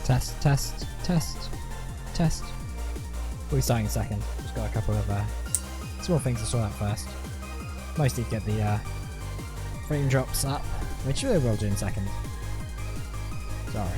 Test, test, test, test. We'll be starting in a second. Just got a couple of small things to sort out first. Mostly get the frame drops up, which we will do in a second. Sorry.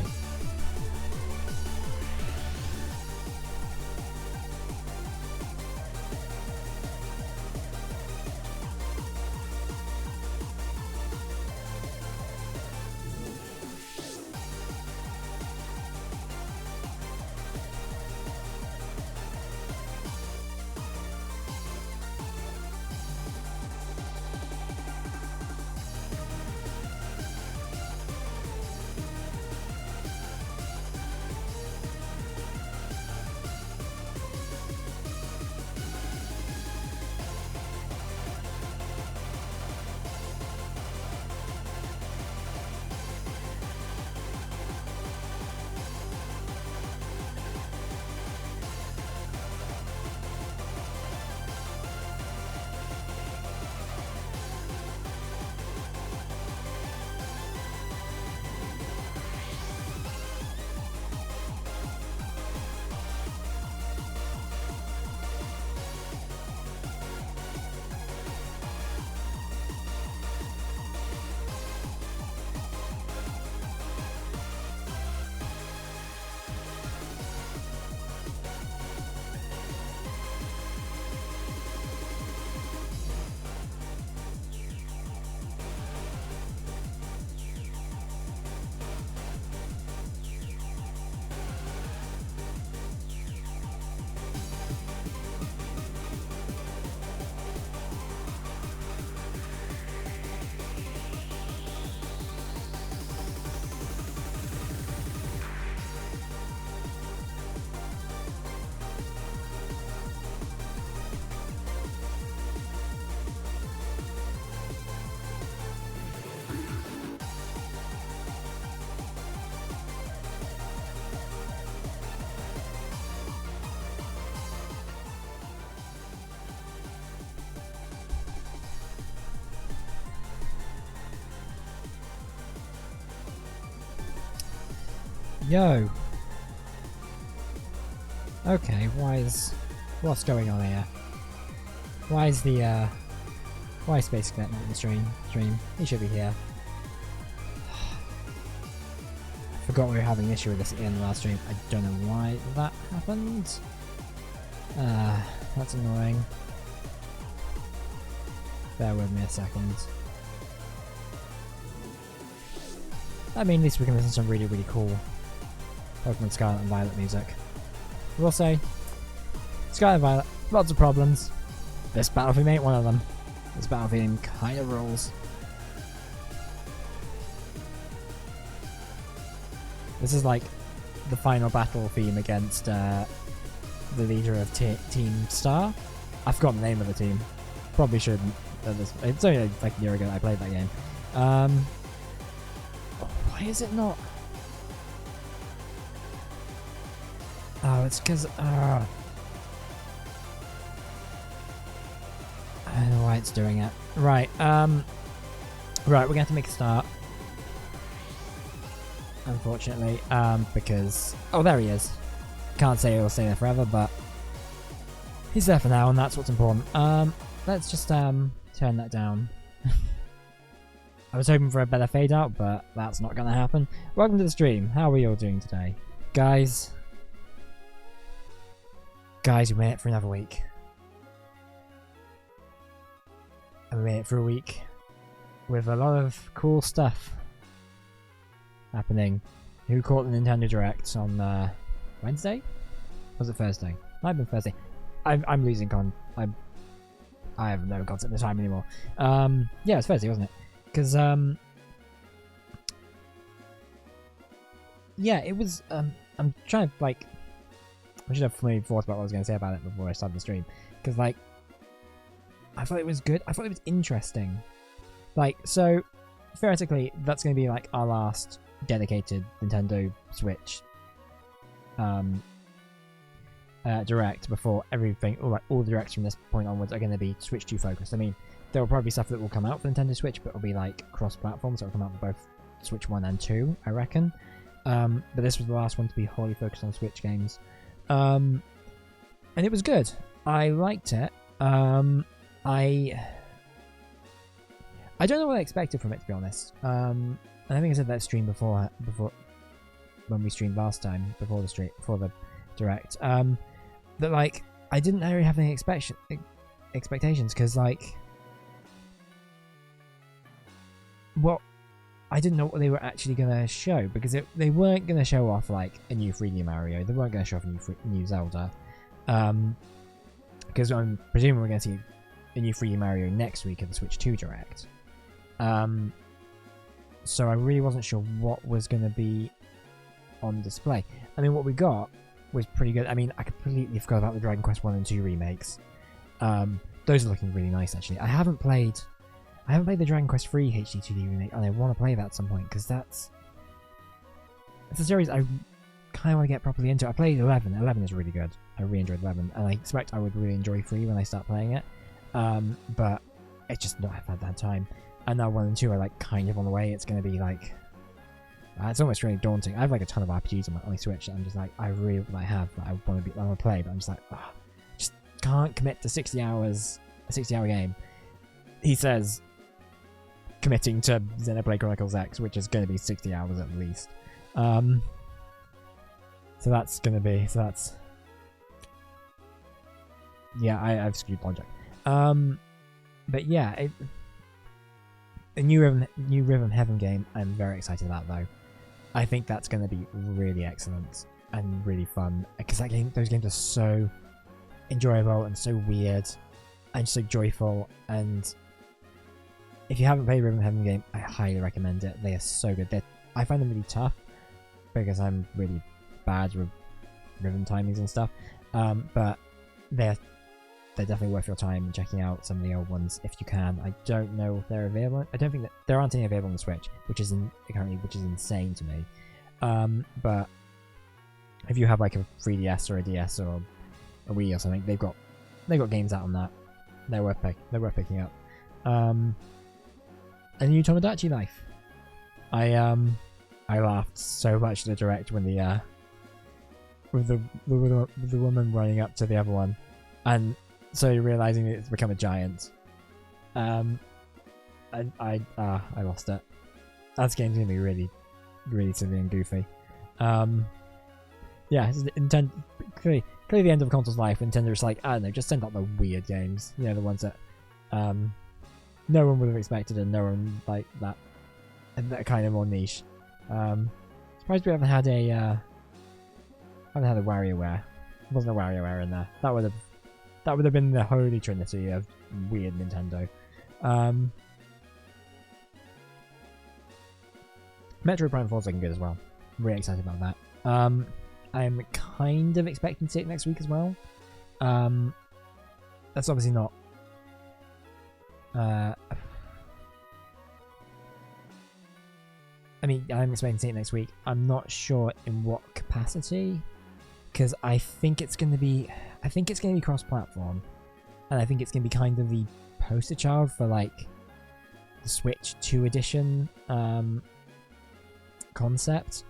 Yo. Okay, what's going on here? Why is Space Cadet not in the stream? He should be here. I forgot we were having an issue with this at the end of the last stream. I don't know why that happened. That's annoying. Bear with me a second. I mean, at least we can listen to some really, really cool Pokemon Scarlet and Violet music. I will say, Scarlet and Violet, lots of problems. This battle theme ain't one of them. This battle theme kind of rules. This is like the final battle theme against the leader of Team Star. I forgot the name of the team. Probably shouldn't. It's only like a year ago that I played that game. Why is it not? Oh, it's because I don't know why it's doing it. Right, right, we're gonna have to make a start. Unfortunately, because there he is. Can't say he'll stay there forever, but he's there for now, and that's what's important. Let's just turn that down. I was hoping for a better fade out, but that's not gonna happen. Welcome to the stream. How are we all doing today, guys? Guys, we made it for another week. And we made it for a week with a lot of cool stuff happening. Who caught the Nintendo Direct on Wednesday? Was it Thursday? Might have been Thursday. I'm losing I have no concept of the time anymore. Yeah, it's Thursday, wasn't it? Because yeah, it was. I'm trying to like. I should have fully thought about what I was going to say about it before I started the stream. Because, like, I thought it was good. I thought it was interesting. Like, so, theoretically, that's going to be, like, our last dedicated Nintendo Switch Direct before everything, all the Directs from this point onwards are going to be Switch 2 focused. I mean, there will probably be stuff that will come out for Nintendo Switch, but it'll be, like, cross-platform, so it'll come out for both Switch 1 and 2, I reckon. but this was the last one to be wholly focused on Switch games. And it was good. I liked it. I don't know what I expected from it, to be honest. I think I said that stream before when we streamed last time, before the direct. That like I didn't really have any expectations, because like, well, I didn't know what they were actually gonna show, because they weren't gonna show off like a new 3D Mario. They weren't gonna show off a new Zelda. Because I'm presuming we're gonna see a new 3D Mario next week at the Switch 2 Direct. So I really wasn't sure what was going to be on display. I mean, what we got was pretty good. I mean, I completely forgot about the Dragon Quest 1 and 2 remakes. Those are looking really nice, actually. I haven't played the Dragon Quest 3 HD 2D remake, and I want to play that at some point, because it's a series I kind of want to get properly into. I played 11. 11 is really good. I really enjoyed 11, and I expect I would really enjoy 3 when I start playing it. But it's just not had that time. And now 1 and 2 are like kind of on the way. It's going to be like, it's almost really daunting. I have like a ton of RPGs on my Switch that I'm just like, I really have that I want to play, but I'm just like, just can't commit to 60 hours, a 60-hour game. He says committing to Xenoblade Chronicles X, which is going to be 60 hours at least. So that's going to be, yeah, I've screwed logic. But yeah, a new Rhythm Heaven game I'm very excited about, though. I think that's going to be really excellent and really fun, because those games are so enjoyable and so weird and so joyful. And if you haven't played Rhythm Heaven game, I highly recommend it. They are so good. I find them really tough because I'm really bad with rhythm timings and stuff. But they're definitely worth your time checking out some of the old ones if you can. I don't know if they're available. I don't think that there aren't any available on the Switch, which is insane to me. But if you have like a 3DS or a DS or a Wii or something, they've got games out on that. They're worth picking up. And new Tomodachi Life. I laughed so much at the direct when with the woman running up to the other one, and so you're realizing that it's become a giant. I lost it. That game's gonna be really, really silly and goofy. Yeah, clearly the end of the console's life. Nintendo's like, I don't know, just send out the weird games. You know, the ones that no one would have expected, and no one like that kind of more niche. Surprised we haven't had a WarioWare. There wasn't a WarioWare in there. That would have been the holy trinity of weird Nintendo. Metroid Prime 4 is looking good as well. I'm really excited about that. I'm kind of expecting to see it next week as well. That's obviously not... I mean, I'm expecting to see it next week. I'm not sure in what capacity, because I think it's going to be cross-platform, and I think it's going to be kind of the poster child for like the Switch 2 edition concept.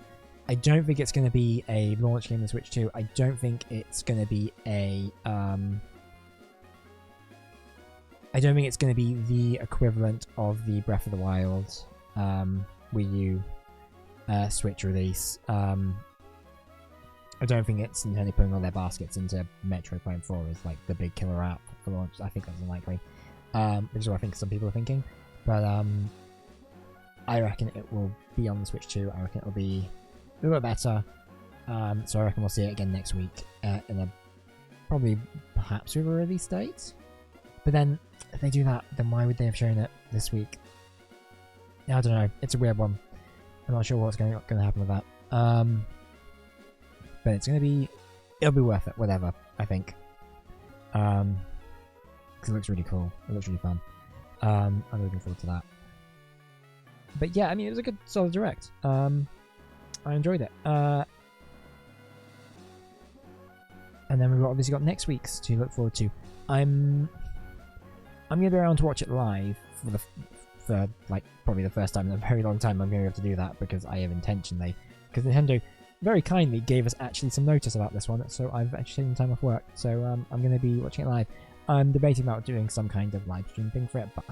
I don't think it's going to be a launch game on Switch 2. I don't think it's going to be a I don't think it's going to be the equivalent of the Breath of the Wild Wii U Switch release. I don't think it's Nintendo putting all their baskets into Metroid Prime 4 as like the big killer app for launch. I think that's unlikely, which is what I think some people are thinking. But I reckon it will be on the Switch 2. I reckon it will be a little bit better. So I reckon we'll see it again next week in a probably perhaps with a release date. But then if they do that, then why would they have shown it this week? I don't know. It's a weird one. I'm not sure what's going to happen with that. But it'll be worth it. Whatever, I think. Because it looks really cool. It looks really fun. I'm looking forward to that. But yeah, I mean, it was a good solid direct. I enjoyed it. And then we've obviously got next week's to look forward to. I'm gonna be around to watch it live for like probably the first time in a very long time. I'm going to have to do that because I have intentionally because Nintendo very kindly gave us actually some notice about this one, so I've actually taken time off work, so I'm going to be watching it live. I'm debating about doing some kind of live stream thing for it, but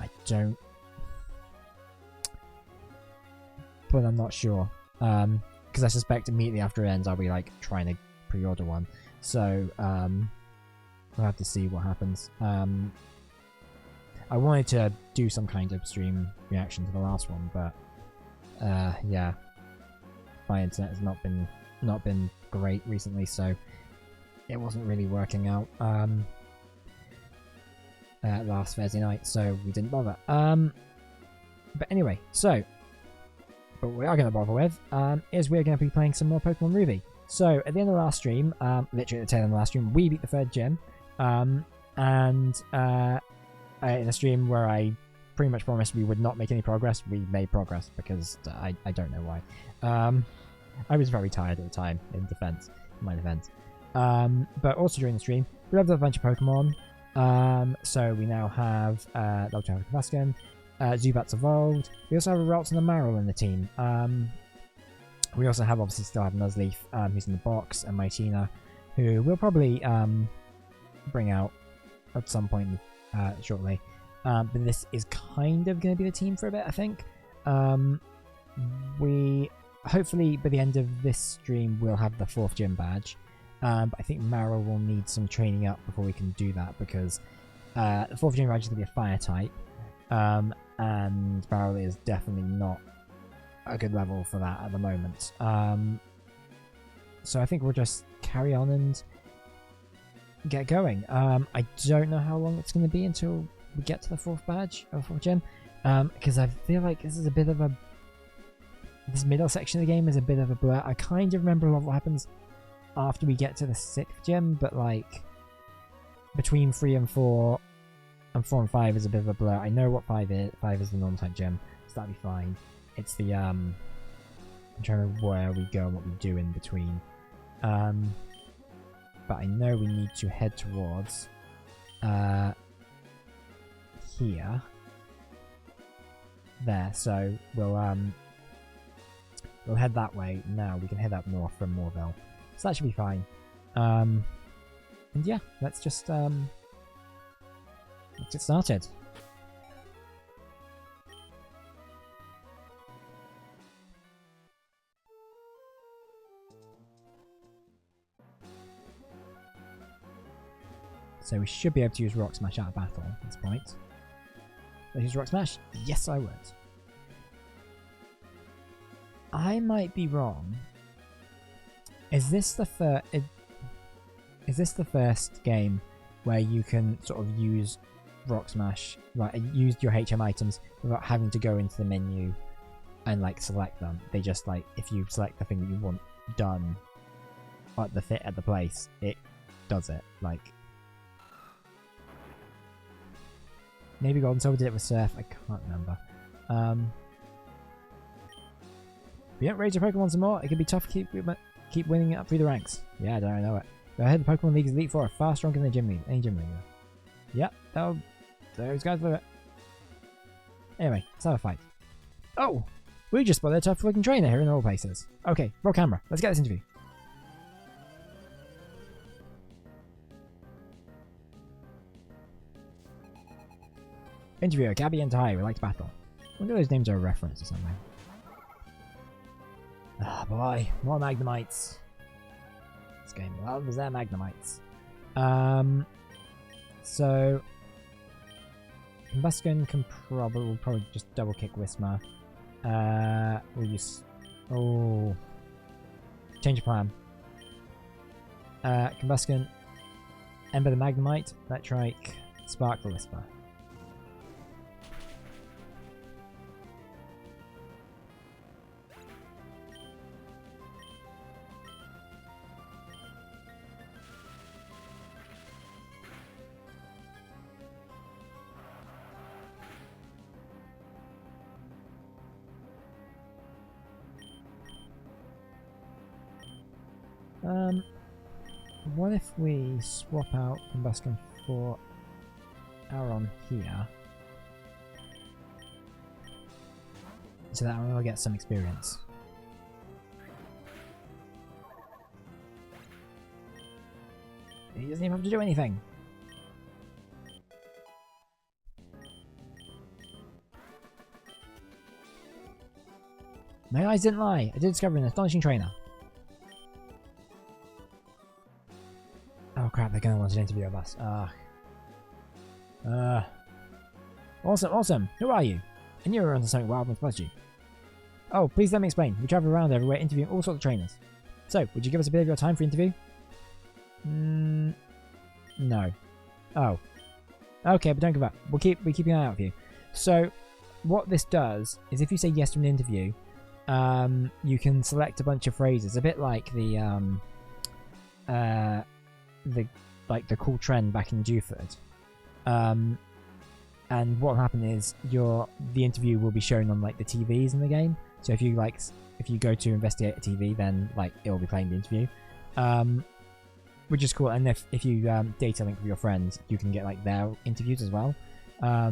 I'm not sure, because I suspect immediately after it ends I'll be like trying to pre-order one, so we'll have to see what happens. I wanted to do some kind of stream reaction to the last one, but yeah, my internet has not been great recently, so it wasn't really working out last Thursday night, so we didn't bother. But anyway, so what we are going to bother with is we're going to be playing some more Pokemon Ruby. So at the end of the last stream, literally at the tail end of the last stream, we beat the third gym, and in a stream where I pretty much promised we would not make any progress, we made progress because I don't know why. I was very tired at the time, in my defense. But also during the stream, we leveled up a bunch of Pokemon. So we now have level 12 Kavaskan, Zubat's evolved. We also have a Ralts and a Marill in the team. We also have, obviously, still have Nuzleaf, who's in the box, and Mytina, who we'll probably bring out at some point shortly. But this is kind of going to be the team for a bit, I think. Hopefully, by the end of this stream, we'll have the 4th gym badge. But I think Marill will need some training up before we can do that, because the 4th gym badge is going to be a fire type. And Marill is definitely not a good level for that at the moment. So I think we'll just carry on and get going. I don't know how long it's going to be until we get to the 4th badge or 4th gym, because I feel like this is a bit of a... This middle section of the game is a bit of a blur. I kind of remember a lot of what happens after we get to the 6th gym, but like between 3 and 4 and 4 and 5 is a bit of a blur. I know what 5 is. 5 is the non-type gym, so that'll be fine. It's the I'm trying to remember where we go and what we do in between. But I know we need to head towards here. There, so we'll head that way now. We can head up north from Moorville, so that should be fine. And yeah, let's get started. So we should be able to use Rock Smash out of battle at this point. Let's use Rock Smash? Yes, I would. I might be wrong. Is this the first game where you can sort of use Rock Smash, like use your HM items without having to go into the menu and like select them? They just like, if you select the thing that you want done at the place, it does it. Like maybe Golden Silver did it with Surf. I can't remember. If you don't raise your Pokemon some more, it can be tough to keep winning it up through the ranks. Yeah, I don't know it. Go ahead, the Pokemon League's Elite Four are far stronger than the Gym League. Any Gym League. Yep, those guys with it. Anyway, let's have a fight. Oh! We just spotted a tough looking trainer here in all places. Okay, roll camera. Let's get this interview. Interviewer, Gabby and Ty would like to battle. I wonder if those names are a reference or something. Ah, boy, more Magnemites. This game loves their Magnemites. So Combusken can probably just double kick Whismur. We'll use change of plan. Combusken, Ember the Magnemite, Electrike, Spark the Whisper. What if we swap out Combusken for Aron here, so that Aron will get some experience? He doesn't even have to do anything. My eyes didn't lie. I did discover an astonishing trainer. Oh crap, they're gonna want an interview of us. Awesome, awesome. Who are you? I knew you were onto something wild and spotted you. Oh, please let me explain. We travel around everywhere interviewing all sorts of trainers. So, would you give us a bit of your time for interview? No. Oh. Okay, but don't give up. We'll keep an eye out for you. So, what this does is if you say yes to an interview, you can select a bunch of phrases. A bit like the cool trend back in Dewford. And what will happen is the interview will be shown on like the TVs in the game. So if you go to investigate a TV, then like it will be playing the interview, which is cool. And if you data link with your friends, you can get like their interviews as well. I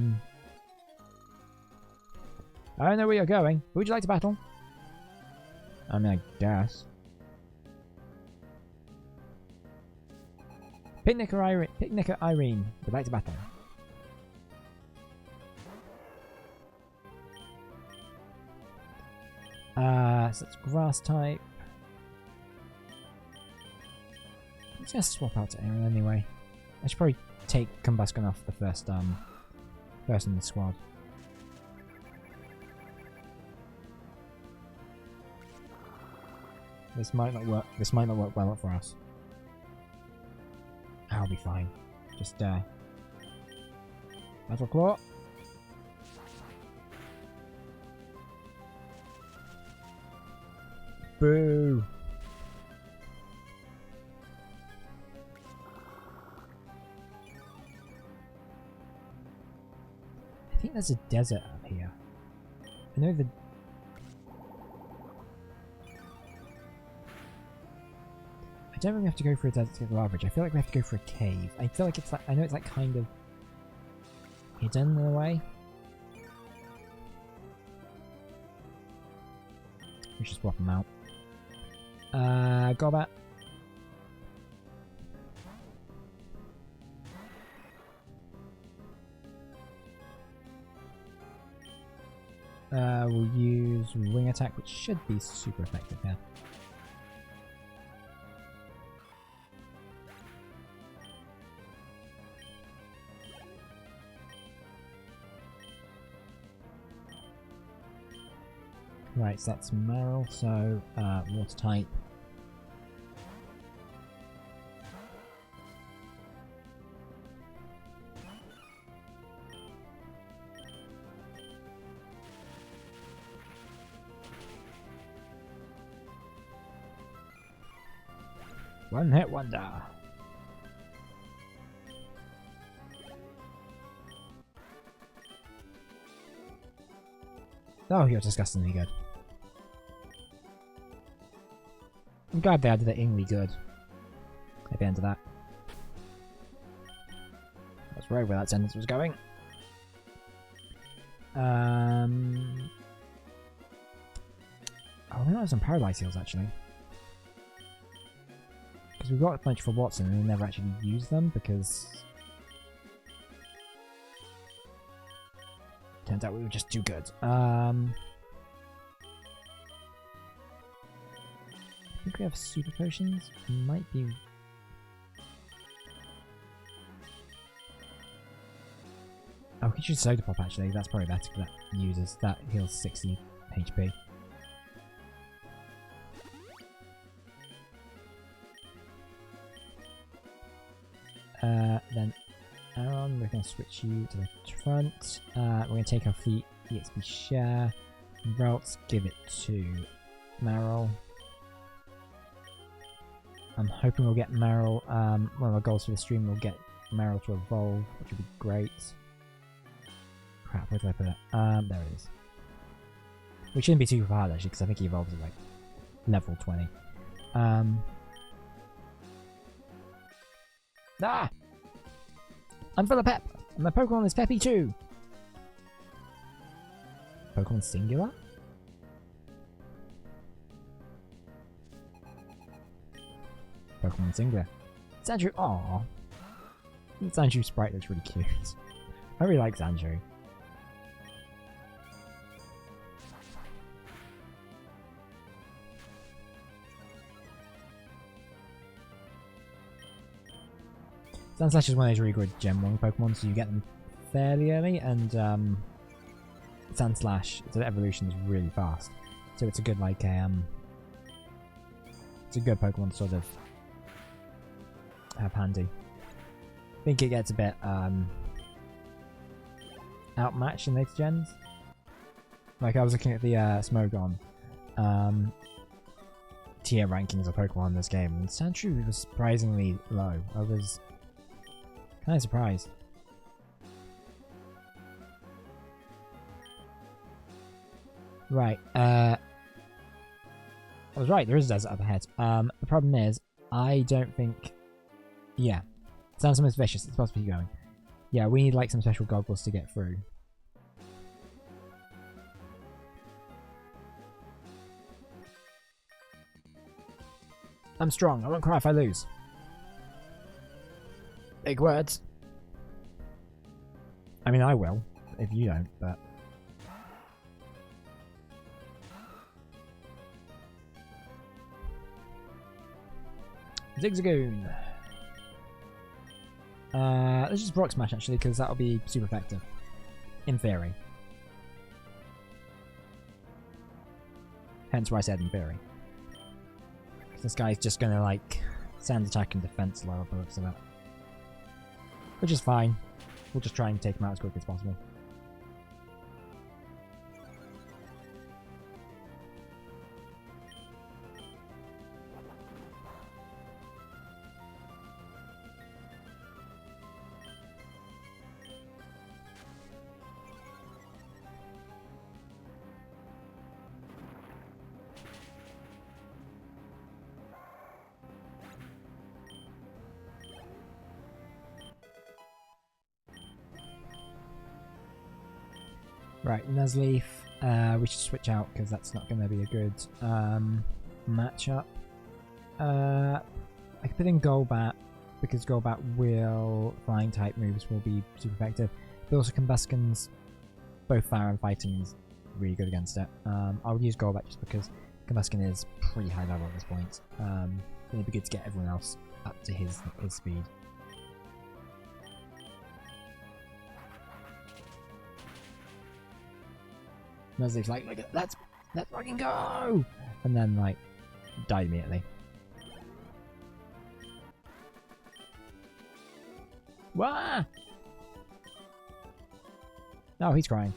don't know where you're going. Would you like to battle? I mean, I guess. Picnicker Irene would like to battle. So it's grass type. Let's just swap out to Aaron anyway. I should probably take Combustion off the first person in the squad. This might not work. This might not work well for us. I'll be fine. Just Metal Claw. Boo! I think there's a desert up here. I know the... I don't really have to go for a desert to get Lavaridge. I feel like we have to go for a cave. I feel like it's like... I know it's like kind of hidden in a way. We should swap them out. Gobat. We'll use wing attack, which should be super effective here. Right, so that's Meryl, so water type. One hit wonder. Oh, you're disgustingly good. I'm glad they added the Ingly good at the end of that. That's right where that sentence was going. Oh, we might have some Paralyze Heals actually. Because we've got a bunch for Watson and we never actually use them because... Turns out we were just too good. I think we have super potions. Might be... Oh, we could use Soda Pop actually. That's probably better because that uses... That heals 60 HP. Then Aaron, we're going to switch you to the front. We're going to take off the EXP share. Belts, give it to Meryl. I'm hoping we'll get Meryl, one of our goals for the stream, we'll get Meryl to evolve, which would be great. Crap, where did I put it? There it is. Which shouldn't be too hard actually, because I think he evolves at like level 20. Ah! I'm full of pep! And my Pokemon is peppy too! Pokemon singular? Pokemon singular. Sandshrew, aww. Sandshrew sprite looks really cute. I really like Sandshrew. Sandslash is one of those really good Gen 1 Pokemon, so you get them fairly early, and Sandslash, its evolution is really fast. So it's a good, like, it's a good Pokemon to sort of have handy. I think it gets a bit outmatched in later gens. Like, I was looking at the Smogon tier rankings of Pokemon in this game, and Sandshrew was surprisingly low. I was kind of surprised. Right, I was right, there is a desert up ahead. The problem is, I don't think... Yeah, sounds almost vicious, it's supposed to be going. Yeah, we need like some special goggles to get through. I'm strong, I won't cry if I lose. Big words. I mean, I will, if you don't, but... Zigzagoon. Let's just Rock Smash actually, because that'll be super effective. In theory. Hence why I said in theory. This guy's just gonna like sand attack and defense lower by the looks of it. Which is fine. We'll just try and take him out as quickly as possible. Right, Nuzleaf, we should switch out because that's not going to be a good matchup. I could put in Golbat because Golbat will flying type moves will be super effective. But also Combusken's both fire and fighting is really good against it. I'll use Golbat just because Combusken is pretty high level at this point. It'd be good to get everyone else up to his speed. Nuzleaf's like, look at let's fucking go, and then like die immediately. Wah! Oh, he's crying.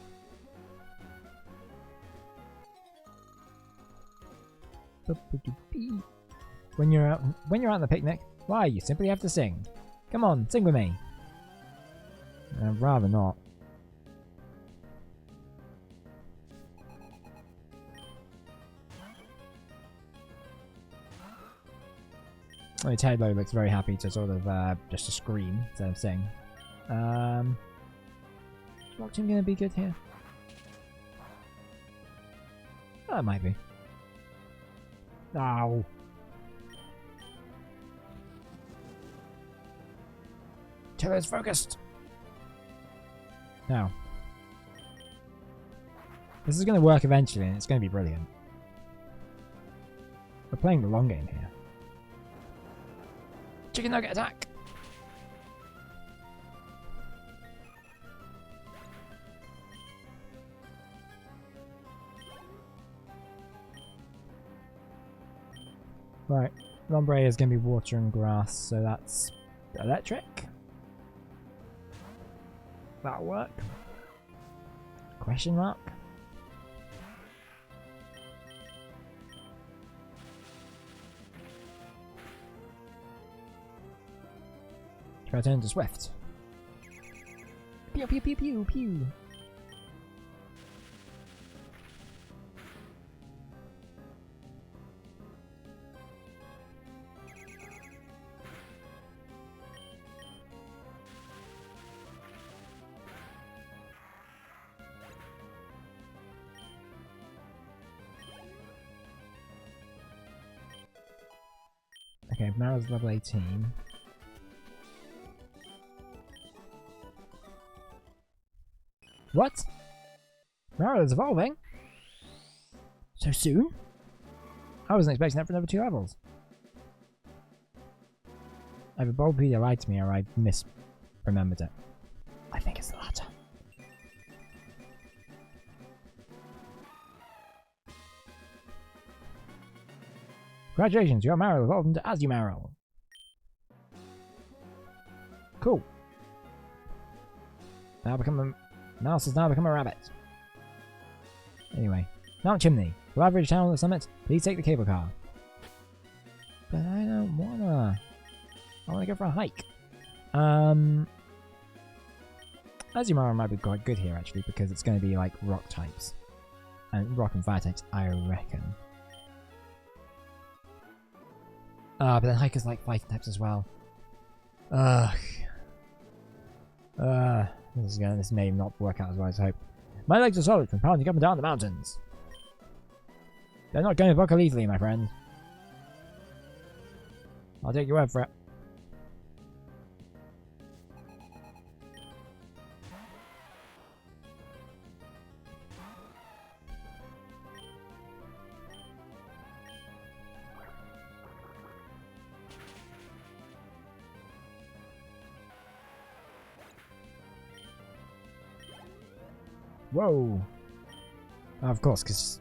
When you're out on the picnic, why you simply have to sing. Come on, sing with me. I'd rather not. Oh, Tedlo looks very happy to sort of just to scream instead of sing. Is Rock Tomb gonna be good here? Oh, it might be. Ow. Tedlo's focused. Now. This is gonna work eventually and it's gonna be brilliant. We're playing the long game here. Chicken nugget attack! Right, Lombre is going to be water and grass, so that's electric. That'll work. Question mark? Try to turn into Swift. Pew pew pew pew pew. Okay, Mara's level 18. What? Marill is evolving? So soon? I wasn't expecting that for another 2 levels. Either Bulbapedia lied to me or I misremembered it. I think it's the latter. Congratulations, your Marill evolved into Azumarill. Cool. Mouse has now become a rabbit. Anyway, Mount Chimney. Lavaridge Town on the summit. Please take the cable car. But I don't wanna. I wanna go for a hike. Azumarill might be quite good here actually because it's going to be like rock types. And rock and fire types, I reckon. But then hikers like fighting types as well. Ugh. This may not work out as well as I hope. My legs are solid from pounding up and down the mountains. They're not going to buckle easily, my friend. I'll take your word for it. Whoa! Oh, of course, because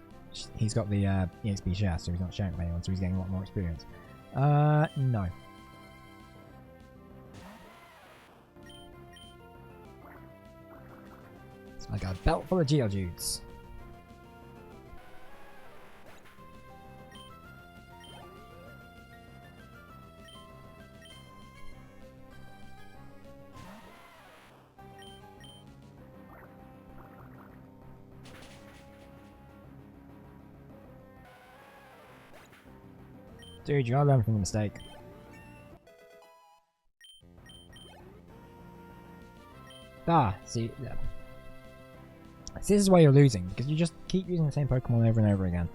he's got the EXP share, so he's not sharing it with anyone, so he's getting a lot more experience. No. It's like a belt full of Geodudes. Dude, you gotta learn from the mistake. See, yeah. See, this is why you're losing, because you just keep using the same Pokemon over and over again.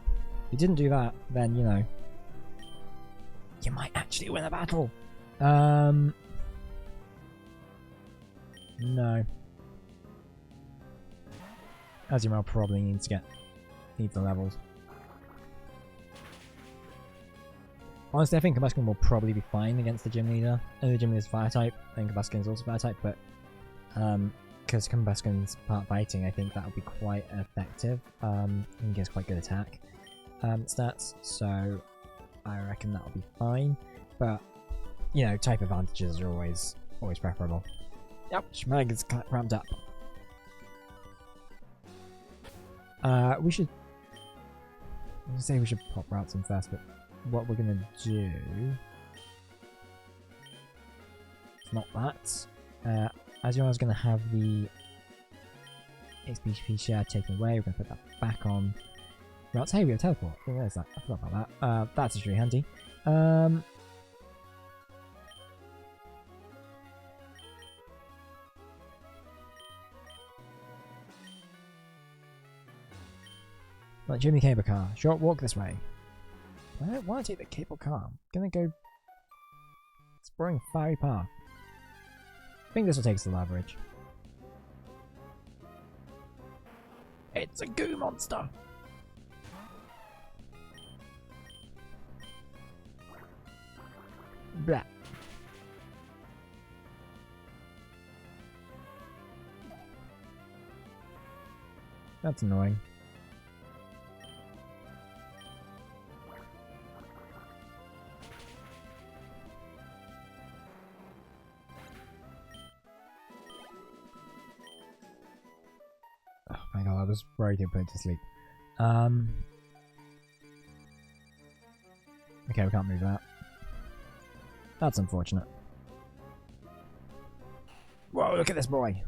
If you didn't do that, then, you know, you might actually win a battle. No. Azumarill probably needs the levels. Honestly, I think Combuskin will probably be fine against the Gym Leader. And the Gym Leader's Fire type, and Combuskin is also Fire type, but because Combuskin's part fighting, I think that will be quite effective. And he has quite good attack stats, so I reckon that will be fine. But you know, type advantages are always preferable. Yep, Schmeg is ramped up. We should. I was gonna say we should pop routes in first, but what we're gonna do, it's not that. Azumarill gonna have the XP share taken away. We're gonna put that back on routes. Hey, we have teleport. I didn't realize that. I forgot about that. That's just really handy. Like Jimmy Cable Car. Short walk this way. I don't want to take the cable car. I'm gonna go exploring Fiery Path. I think this will take us to Lavaridge. It's a goo monster! Blah. That's annoying. Oh my god, I was worried he'd put it to sleep. Okay, we can't move that. That's unfortunate. Whoa, look at this boy!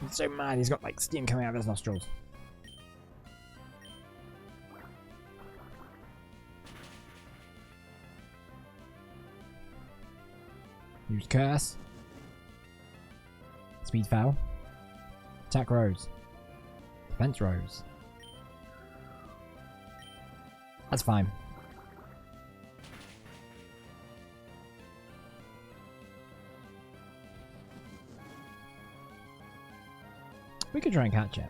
He's so mad, he's got like steam coming out of his nostrils. Use Curse. Speed Foul. Attack Rose. Defense Rose. That's fine. could try and catch it.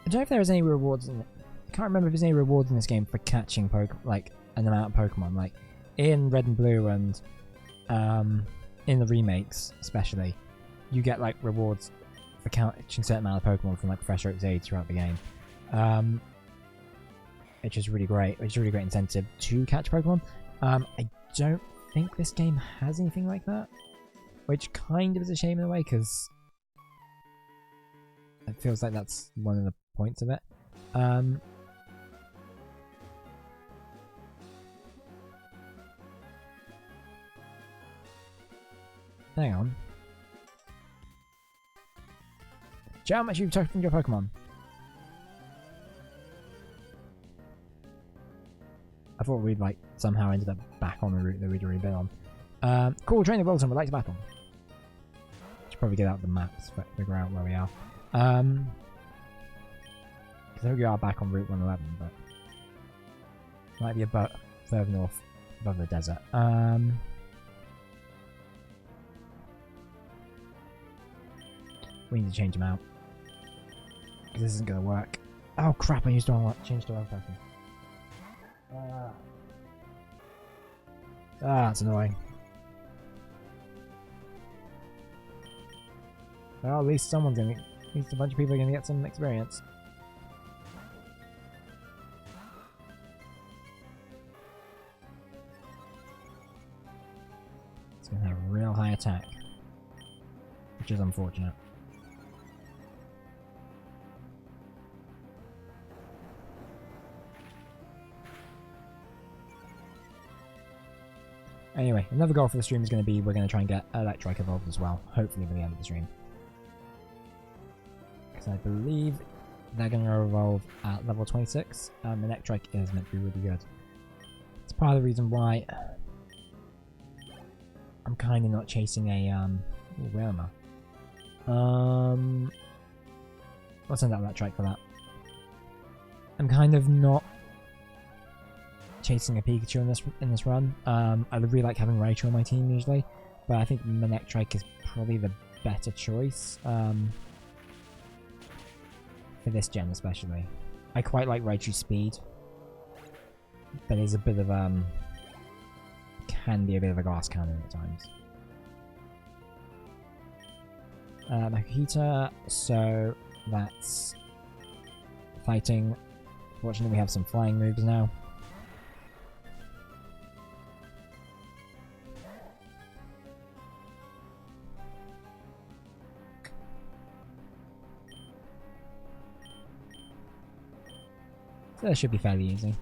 I don't know if there is any rewards in it. I can't remember if there's any rewards in this game for catching like an amount of Pokemon. Like in Red and Blue and in the remakes especially, you get like rewards for catching a certain amount of Pokemon from like Professor Oak's aid throughout the game. Which is really great. Which is a really great incentive to catch Pokemon. I don't think this game has anything like that, which kind of is a shame in a way because it feels like that's one of the points of it. Hang on. Do you know how much you've took from your Pokemon? I thought we'd like somehow ended up back on the route that we'd already been on. Cool, trainer Wilson would like to battle. Should probably get out the maps, but figure out where we are. Because I think we are back on Route 111, but might be a bit further north above the desert. We need to change them out. Because this isn't going to work. Oh crap, I used to change to one person. That's annoying. Well, at least someone's gonna... At least a bunch of people are gonna get some experience. It's gonna have a real high attack. Which is unfortunate. Anyway, another goal for the stream is going to be we're going to try and get Electrike evolved as well, hopefully by the end of the stream. Because I believe they're going to evolve at level 26, and Electrike is meant to be really good. It's part of the reason why I'm kind of not chasing a, where am I? I'll send out Electrike for that. I'm kind of not chasing a Pikachu in this run. I really like having Raichu on my team usually, but I think Manectric is probably the better choice for this gen especially. I quite like Raichu's speed, but it's a bit of can be a bit of a glass cannon at times. Makuhita, so that's fighting. Fortunately we have some flying moves now. So that should be fairly easy.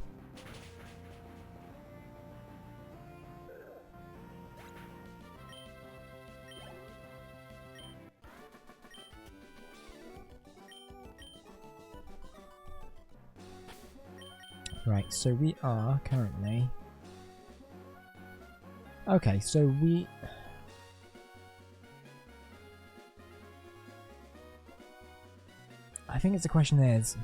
Right, so we are currently... Okay, so we... I think it's the question is...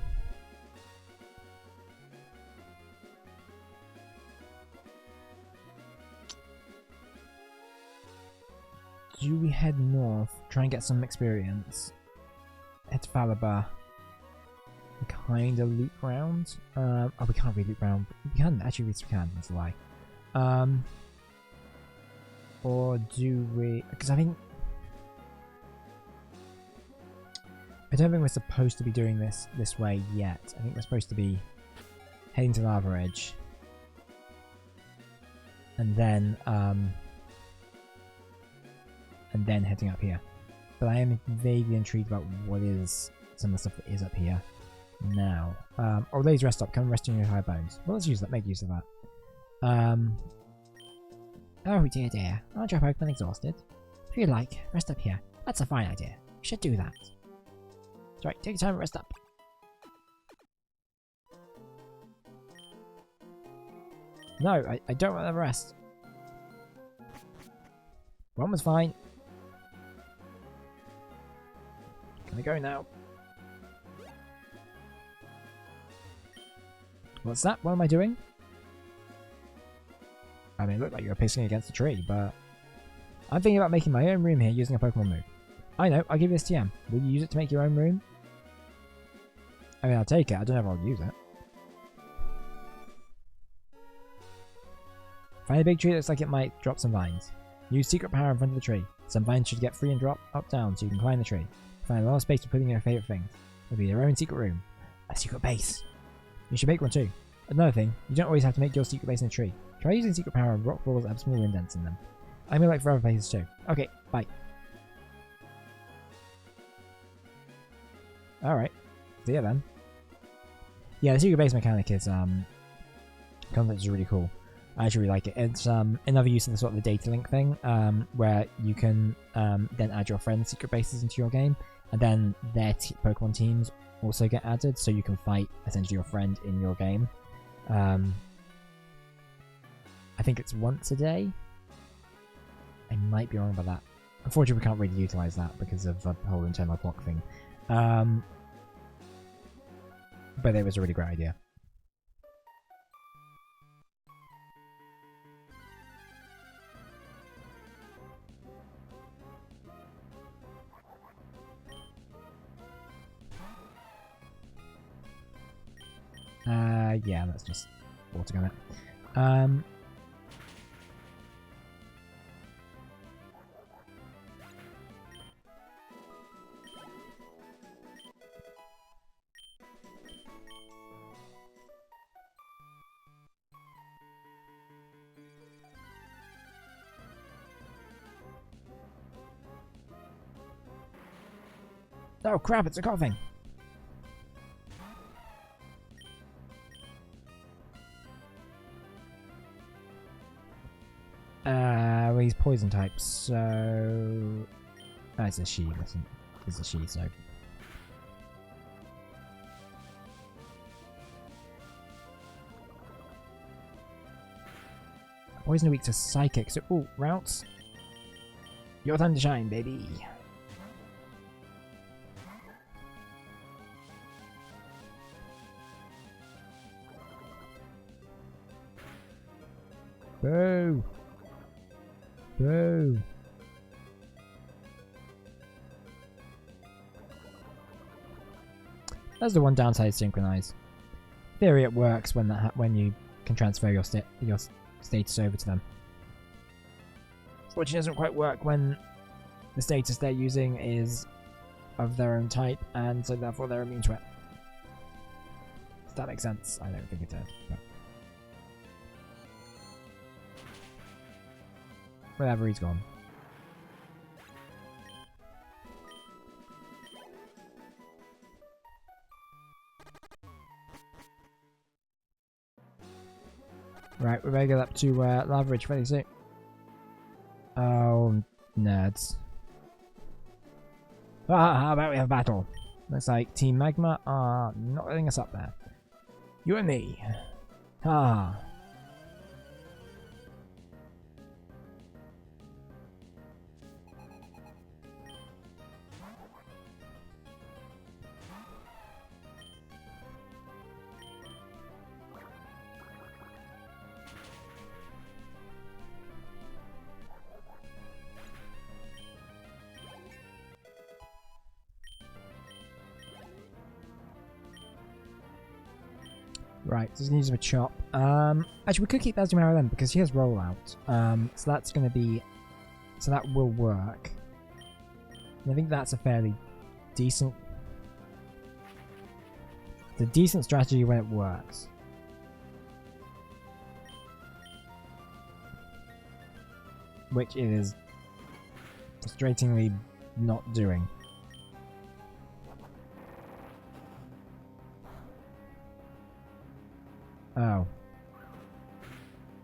Do we head north, try and get some experience, head to Falaba, and kind of loop round? Oh, we can't really loop round. We can, actually, we can, that's a lie. Or do we... Because I think... I don't think we're supposed to be doing this way yet. I think we're supposed to be heading to Lavaridge. And then heading up here. But I am vaguely intrigued about what is some of the stuff that is up here now. Oh, ladies, rest up. Come rest in your high bones. Well, let's use that. Make use of that. Oh dear dear. Aren't your Pokemon exhausted? If you like, rest up here. That's a fine idea. You should do that. That's right. Take your time and rest up. No, I don't want to rest. One was fine. Can I go now? What's that? What am I doing? I mean, it looked like you were pissing against a tree, but... I'm thinking about making my own room here using a Pokemon move. I know, I'll give you this TM. Will you use it to make your own room? I mean, I'll take it. I don't know if I'll use it. Find a big tree that looks like it might drop some vines. Use secret power in front of the tree. Some vines should get free and drop up down so you can climb the tree. Find a lot of space for putting your favourite things. It'll be your own secret room. A secret base. You should make one too. Another thing, you don't always have to make your secret base in a tree. Try using secret power on rock walls that have small indents in them. I may like for other places too. Okay, bye. Alright. See ya then. Yeah, the secret base mechanic is concept is really cool. I actually really like it. It's another use of the sort of the data link thing, where you can then add your friends' secret bases into your game, and then their Pokemon teams also get added, so you can fight essentially your friend in your game. I think it's once a day. I might be wrong about that. Unfortunately, we can't really utilize that because of the whole internal clock thing. But it was a really great idea. Yeah, let's just water gun it. Oh crap, it's a coughing! Well, he's poison type, so... Oh, it's a she, listen. It's a she, so... Poison weak to psychic, so... Ooh, routes. Your time to shine, baby! Boo! Boo! That's the one downside of synchronize. In theory, it works when when you can transfer your status over to them. Which doesn't quite work when the status they're using is of their own type, and so therefore they're immune to it. Does that make sense? I don't think it does. But... whatever, he's gone. Right, we better get up to Lavaridge fairly soon. Oh, nerds. Ah, how about we have a battle? Looks like Team Magma are not letting us up there. You and me. Ah. Right, just needs a chop. Actually, we could keep Azumarill then because he has rollout. So that's going to be, so that will work. And I think that's a fairly decent, it's a decent strategy when it works. Which it is frustratingly not doing. Oh.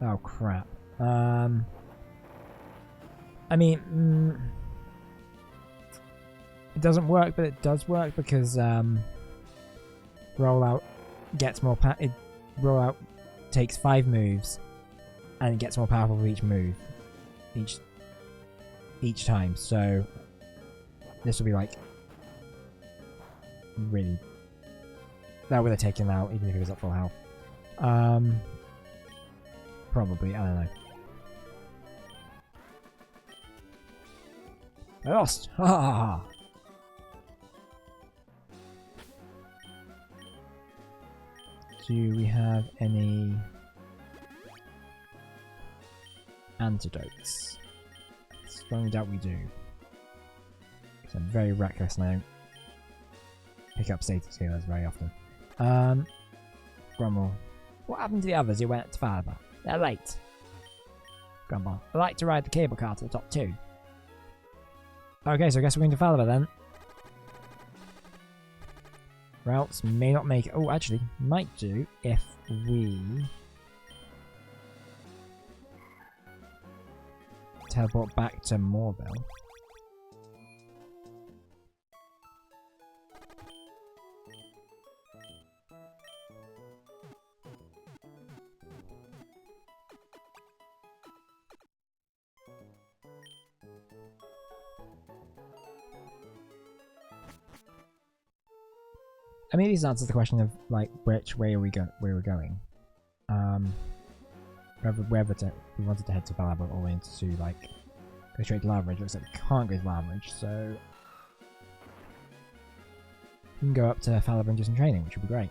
Oh crap. I mean, it doesn't work, but it does work because rollout gets more rollout takes 5 moves and it gets more powerful for each move each time. So this will be like really, that would have taken out even if he was at full health. Probably, I don't know. I lost! Ha ha ha ha! Do we have any antidotes? Strongly doubt we do. Because I'm very reckless and I don't pick up status healers very often. Grumble. What happened to the others who went to Falaba? They're late. Grumble. I'd like to ride the cable car to the top 2. Okay, so I guess we're going to Falaba then. Routes may not make it. Oh, actually, might do if we teleport back to Moorville. I mean, this answers the question of like which way are we going. Whether we wanted to head to Falaba or we wanted to like go straight to Lavaridge. Looks like we can't go to Lavaridge, so we can go up to Falaba and do some training, which would be great.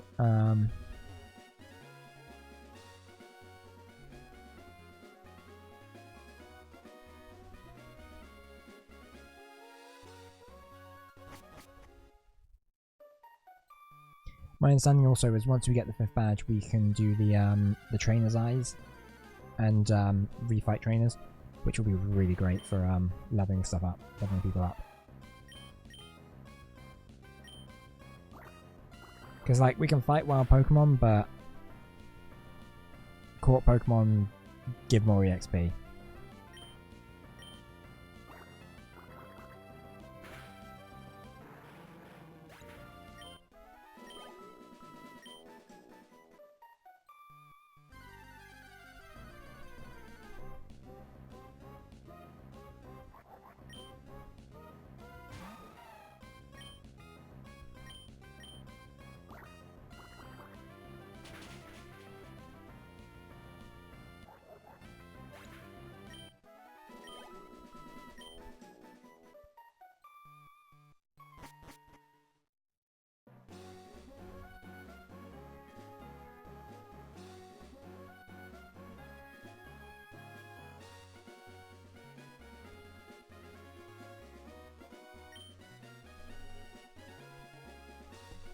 My understanding also is once we get the 5th badge, we can do the trainer's eyes and refight trainers, which will be really great for leveling stuff up, leveling people up. Because like we can fight wild Pokemon, but caught Pokemon give more EXP.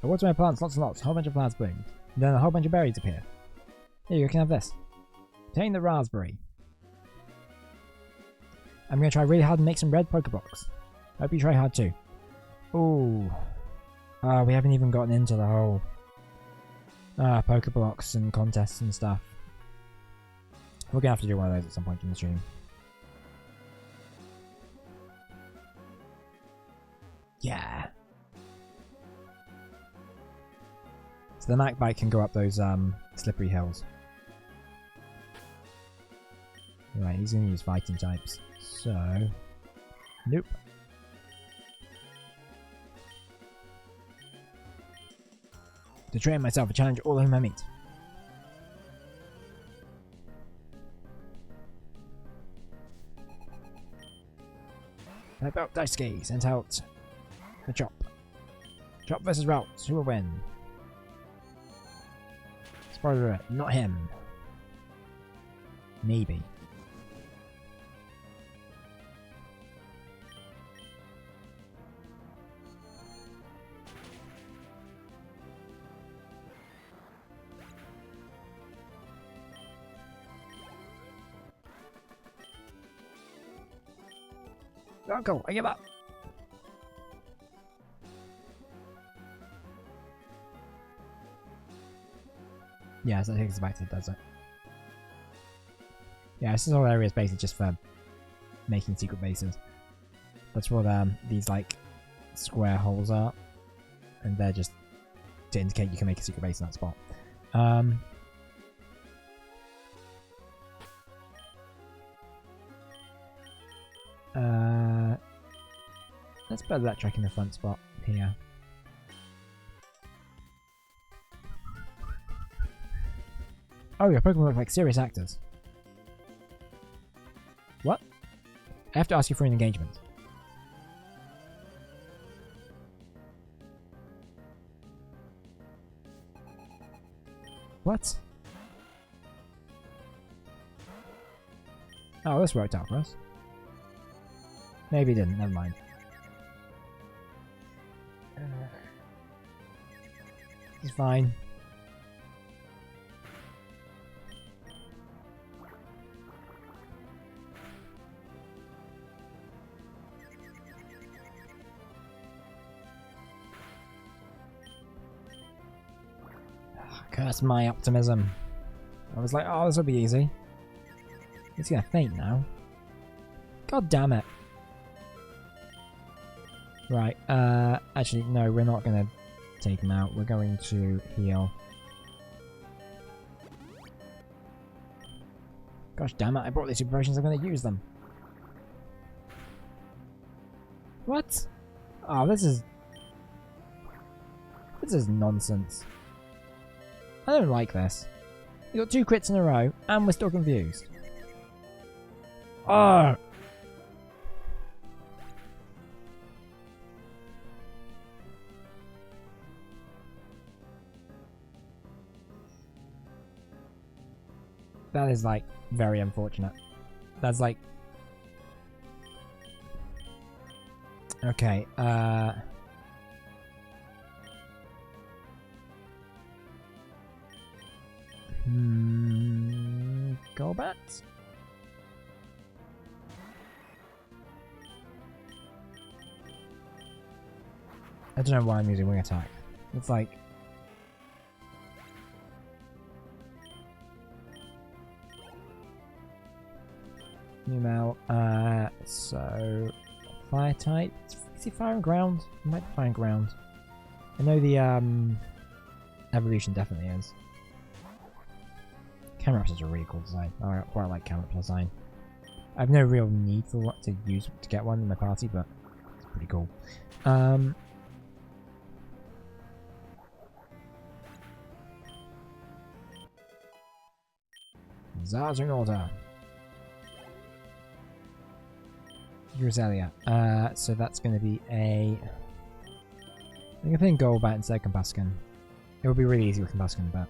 I water my plants lots and lots, a whole bunch of plants bloom. Then a whole bunch of berries appear. Here, you can have this. Obtain the raspberry. I'm going to try really hard and make some red Pokeblocks. Hope you try hard too. Ooh. We haven't even gotten into the whole Pokeblocks and contests and stuff. We're going to have to do one of those at some point in the stream. Yeah. So the Mac bike can go up those slippery hills. Right, he's going to use fighting types. So, nope. To train myself, I challenge all whom I meet. I built Daisuke, sent out the Chop. Chop versus Routes, who will win? Spoiler alert, not him. Maybe. Uncle, I give up. Yeah, so that takes us back to the desert. Yeah, this whole area is basically just for making secret bases. That's what these like square holes are, and they're just to indicate you can make a secret base in that spot. Let's put electric in the front spot here. Oh, your Pokemon look like serious actors. What? I have to ask you for an engagement. What? Oh, this worked out for us. Maybe it didn't, never mind. It's fine. Curse my optimism. I was like, oh, this will be easy. He's gonna faint now. God damn it. Right, actually, no, we're not gonna take him out. We're going to heal. Gosh damn it, I brought these super potions, I'm gonna use them. What? Oh, this is nonsense. I don't like this. You got 2 crits in a row, and we're still confused. Oh! That is, like, very unfortunate. That's, like... Okay, Golbat? I don't know why I'm using Wing Attack. It's like... Numel, so... Fire type? Is he Fire and Ground? He might be Fire and Ground. I know the, Evolution definitely is. Camerupt is a really cool design. I quite like Camerupt design. I have no real need for what to use to get one in my party, but it's pretty cool. Zars in order. Roselia. So that's going to be a... I'm going to put in Golbat instead of Combusken. It will be really easy with Combusken, but...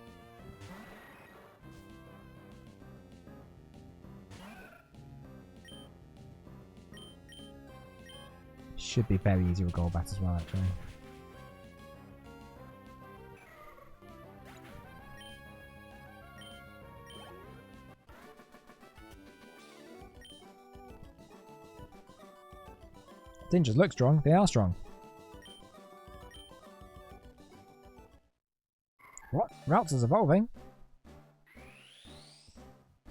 Should be very easy with Golbat as well, actually. Didn't just look strong, they are strong. What? Routes is evolving?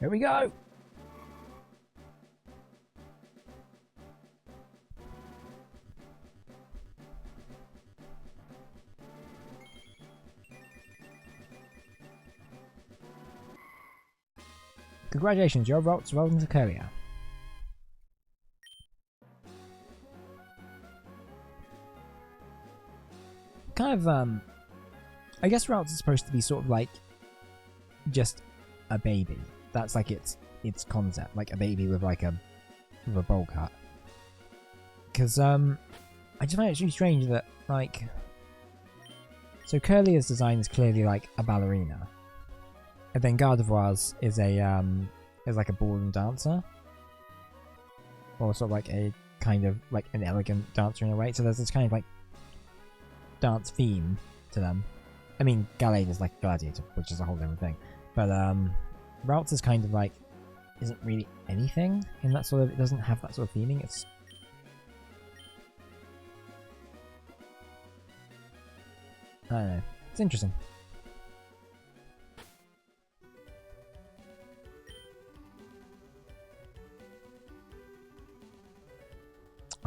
Here we go! Congratulations, your Routes evolved into Courier. Kind of, I guess Routes is supposed to be sort of like just a baby. That's like its concept, like a baby with like a bowl cut. Because I just find it really strange that like, so Curlier's design is clearly like a ballerina, and then Gardevoirs is a is like a ballroom dancer, or sort of like a kind of like an elegant dancer in a way. So there's this kind of like dance theme to them. I mean, Gallade is like a gladiator, which is a whole different thing. But Routes is kind of like isn't really anything in that sort of. It doesn't have that sort of theming. It's I don't know. It's interesting.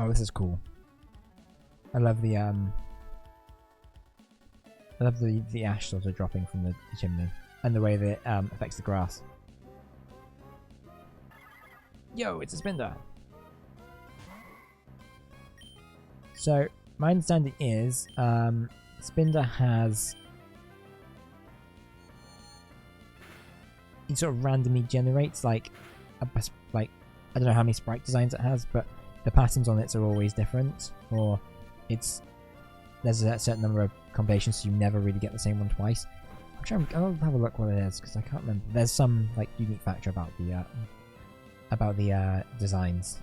Oh, this is cool. I love the ash sort of dropping from the chimney, and the way that it affects the grass. Yo, it's a Spinder! So, my understanding is, Spinder has... It sort of randomly generates, like, I don't know how many sprite designs it has, but the patterns on it are always different, or there's a certain number of combinations, so you never really get the same one twice. I'll have a look what it is because I can't remember. There's some like unique factor about the designs.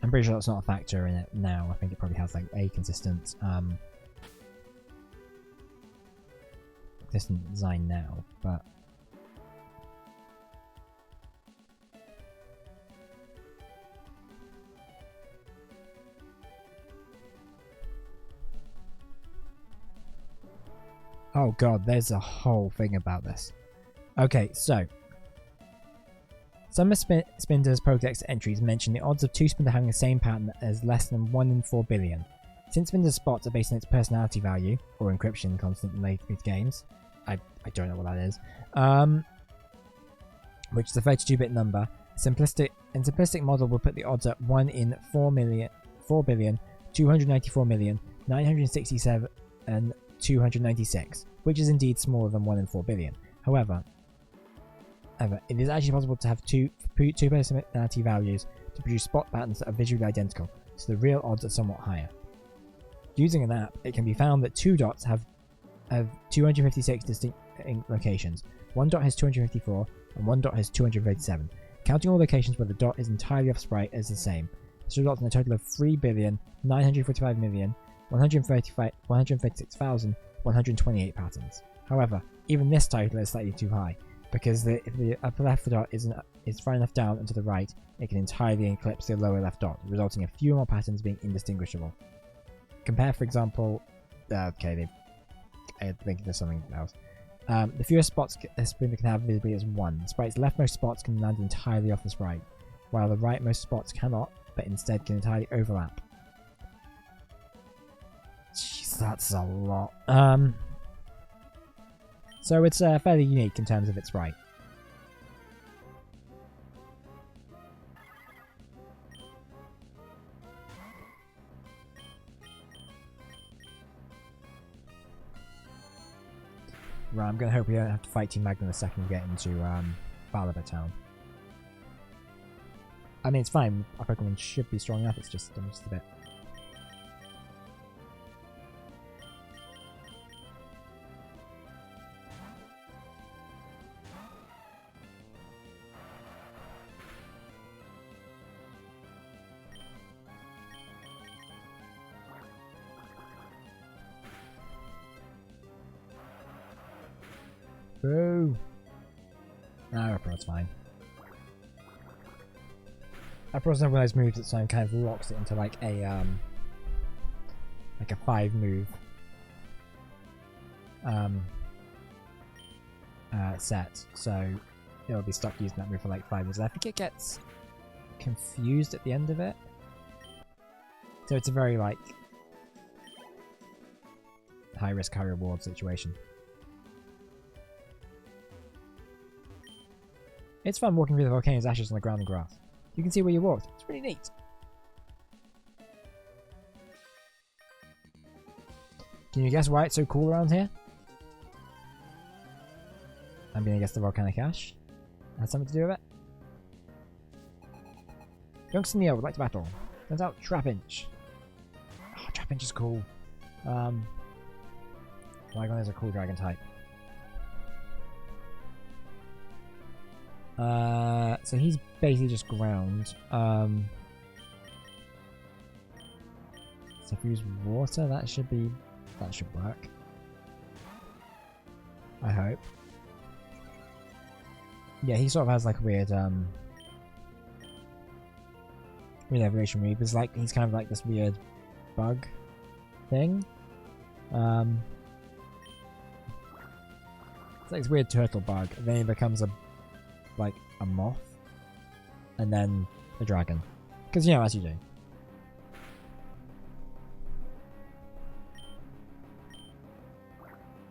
I'm pretty sure that's not a factor in it now. I think it probably has like a consistent design now, but oh god, there's a whole thing about this. Okay, so some of Spinder's Pokédex entries mention the odds of two Spinder having the same pattern as less than 1 in 4 billion. Since Spinder's spots are based on its personality value, or encryption constant in later games, I don't know what that is, which is a 32-bit number, simplistic model will put the odds at 1 in 4 billion, 294 million, 967, and 296, which is indeed smaller than 1 in 4 billion. However, it is actually possible to have two personality values to produce spot patterns that are visually identical, so the real odds are somewhat higher. Using an app, it can be found that two dots have 256 distinct locations. One dot has 254, and one dot has 237. Counting all locations where the dot is entirely off sprite is the same. So dots in a total of 3,945,136,128 patterns. However, even this total is slightly too high, because if the upper left dot is far enough down and to the right, it can entirely eclipse the lower left dot, resulting in fewer more patterns being indistinguishable. Compare, for example, I think there's something else. The fewest spots a Spinner can have visibly is 1. The sprite's leftmost spots can land entirely off the sprite, while the rightmost spots cannot, but instead can entirely overlap. Jeez, that's a lot. So it's fairly unique in terms of its sprite. Right, I'm gonna hope we don't have to fight Team Magna the second we get into Lavaridge Town. I mean, it's fine. Our Pokemon should be strong enough. It's just a bit. Boo! No, Uproar's fine. Uproar's never one of those moves that so kind of locks it into like a 5 move set, so it'll be stuck using that move for like 5 moves. I think it gets confused at the end of it, so it's a very like high risk, high reward situation. It's fun walking through the volcano's ashes on the ground and grass. You can see where you walked. It's pretty neat. Can you guess why it's so cool around here? I'm gonna guess the volcanic ash has something to do with it. Youngster Neo would like to battle. Turns out Trapinch. Oh, Trapinch is cool. Flygon is a cool dragon type. So he's basically just ground. So if we use water, that should work. I hope. Yeah, he sort of has like a weird weird evolution move. It's like he's kind of like this weird bug thing. It's like this weird turtle bug, and then he becomes a moth, and then a dragon. Because, you know, as you do.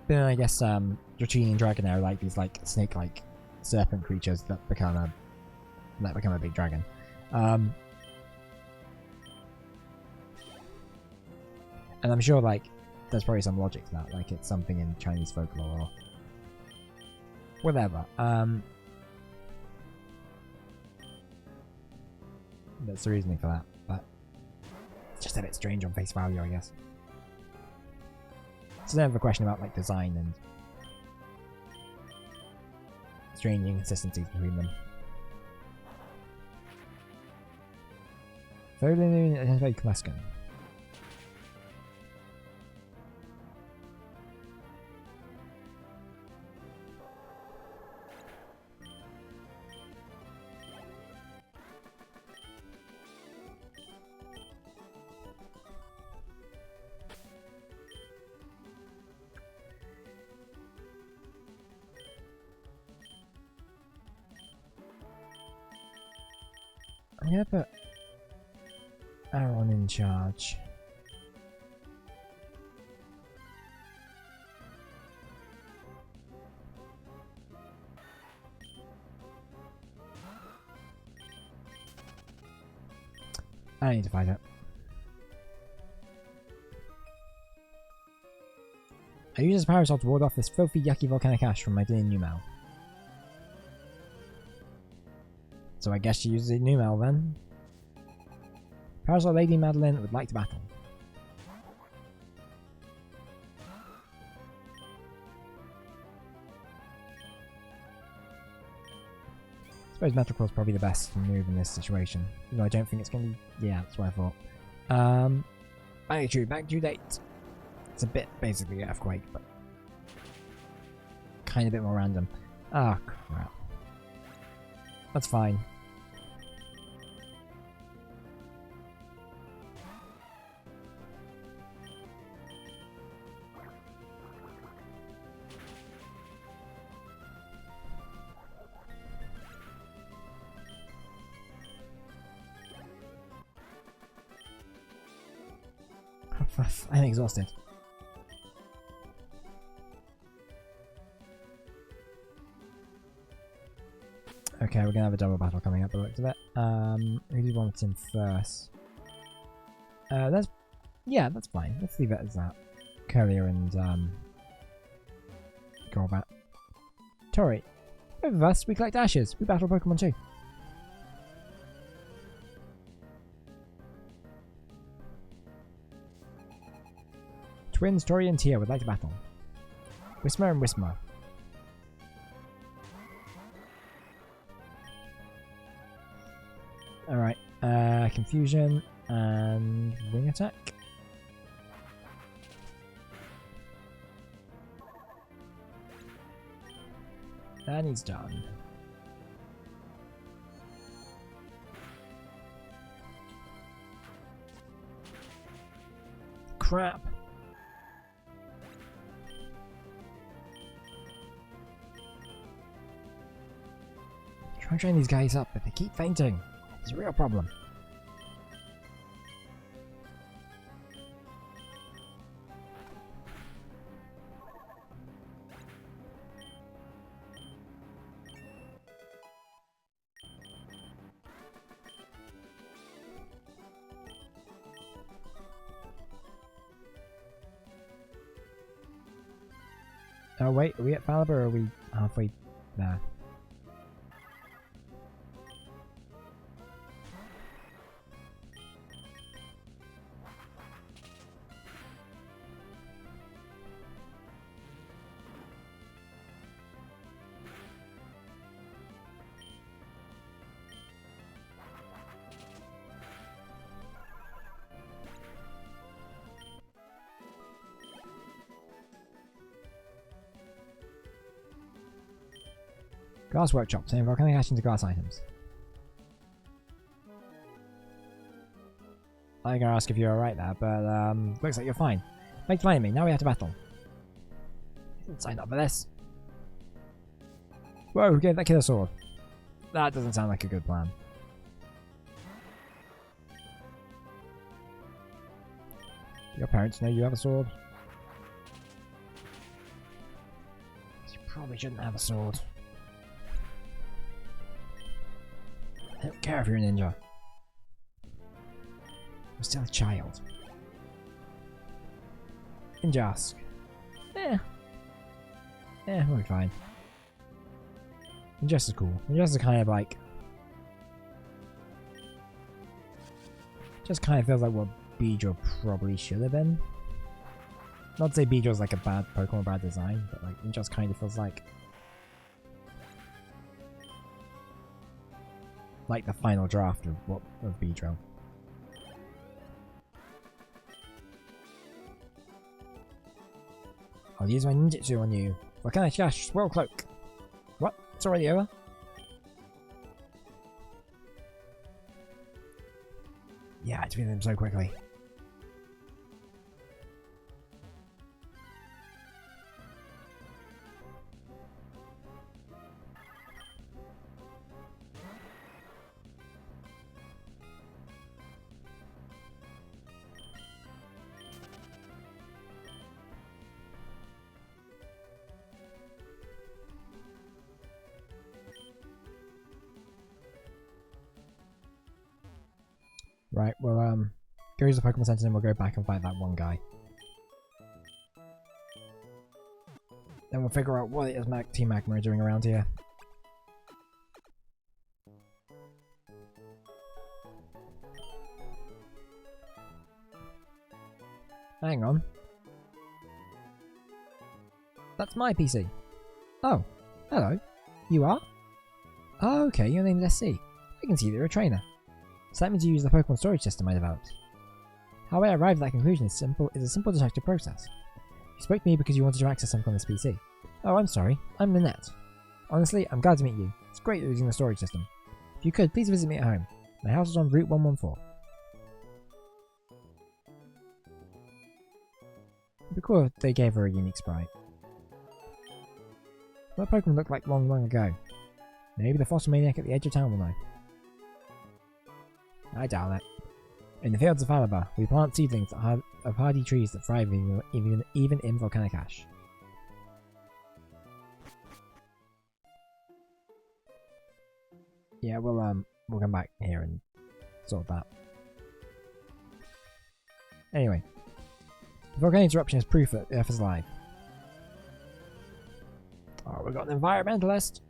Then I guess Dratini and Dragonair are like these like snake-like serpent creatures that become a big dragon. And I'm sure like there's probably some logic to that, like it's something in Chinese folklore or whatever. That's the reasoning for that, but it's just a bit strange on face value, I guess. It's another question about like design and strange inconsistencies between them. Volan is very Kluskin. I'm gonna put Aaron in charge. I need to find it. I use this parasol to ward off this filthy, yucky volcanic ash from my dear Numel. So I guess she uses a Numel then. Parasol Lady Madeline would like to battle. I suppose Metal Claw's probably the best move in this situation. Even though I don't think it's going to be... Yeah, that's what I thought. Back due date. It's a bit basically Earthquake, but kind of a bit more random. Ah, crap. That's fine. I'm exhausted. Okay, we're gonna have a double battle coming up by the looks of it. Who do you want in first? That's fine. Let's leave it as that. Courier and Golbat. Tori. Both of us, we collect ashes. We battle Pokemon too. Twins, Tori and Tia would like to battle. Whismer and Whismer. Alright, Confusion and Wing Attack. And he's done. Crap. Try and train these guys up, but they keep fainting. It's a real problem. Oh wait, are we at Falliber or are we halfway there? Glass workshop, saying volcanic ash into glass items. I'm gonna ask if you're alright there, but looks like you're fine. Thanks for finding me, now we have to battle. Didn't sign up for this. Whoa, who gave that kid a sword? That doesn't sound like a good plan. Your parents know you have a sword? You probably shouldn't have a sword. I don't care if you're a ninja. I'm still a child. Ninjask. We'll be fine. Ninjas is cool. Ninjas is kind of like Just kind of feels like what Beedrill probably should have been. Not to say Beedrill's like a bad Pokemon, bad design, but like it just kind of feels like the final draft of Beedrill. I'll use my ninjutsu on you. Volcanic Gash, Swirl Cloak. What? It's already over? Yeah, I defeated him so quickly. Right, well, go use the Pokemon Center and we'll go back and fight that one guy. Then we'll figure out what it is Team Magma are doing around here. Hang on. That's my PC. Oh, hello. You are? Oh, okay, your name's SC. I can see that you're a trainer. So that means you use the Pokemon storage system I developed. How I arrived at that conclusion is a simple deductive process. You spoke to me because you wanted to access something on this PC. Oh, I'm sorry. I'm Lynette. Honestly, I'm glad to meet you. It's great using the storage system. If you could, please visit me at home. My house is on Route 114. It'd be cool if they gave her a unique sprite. What Pokemon looked like long ago? Maybe the fossil maniac at the edge of town will know. I doubt it. In the fields of Alaba, we plant seedlings of hardy trees that thrive even in volcanic ash. Yeah, we'll come back here and sort that. Anyway, the volcanic eruption is proof that the Earth is alive. Oh, we got an environmentalist.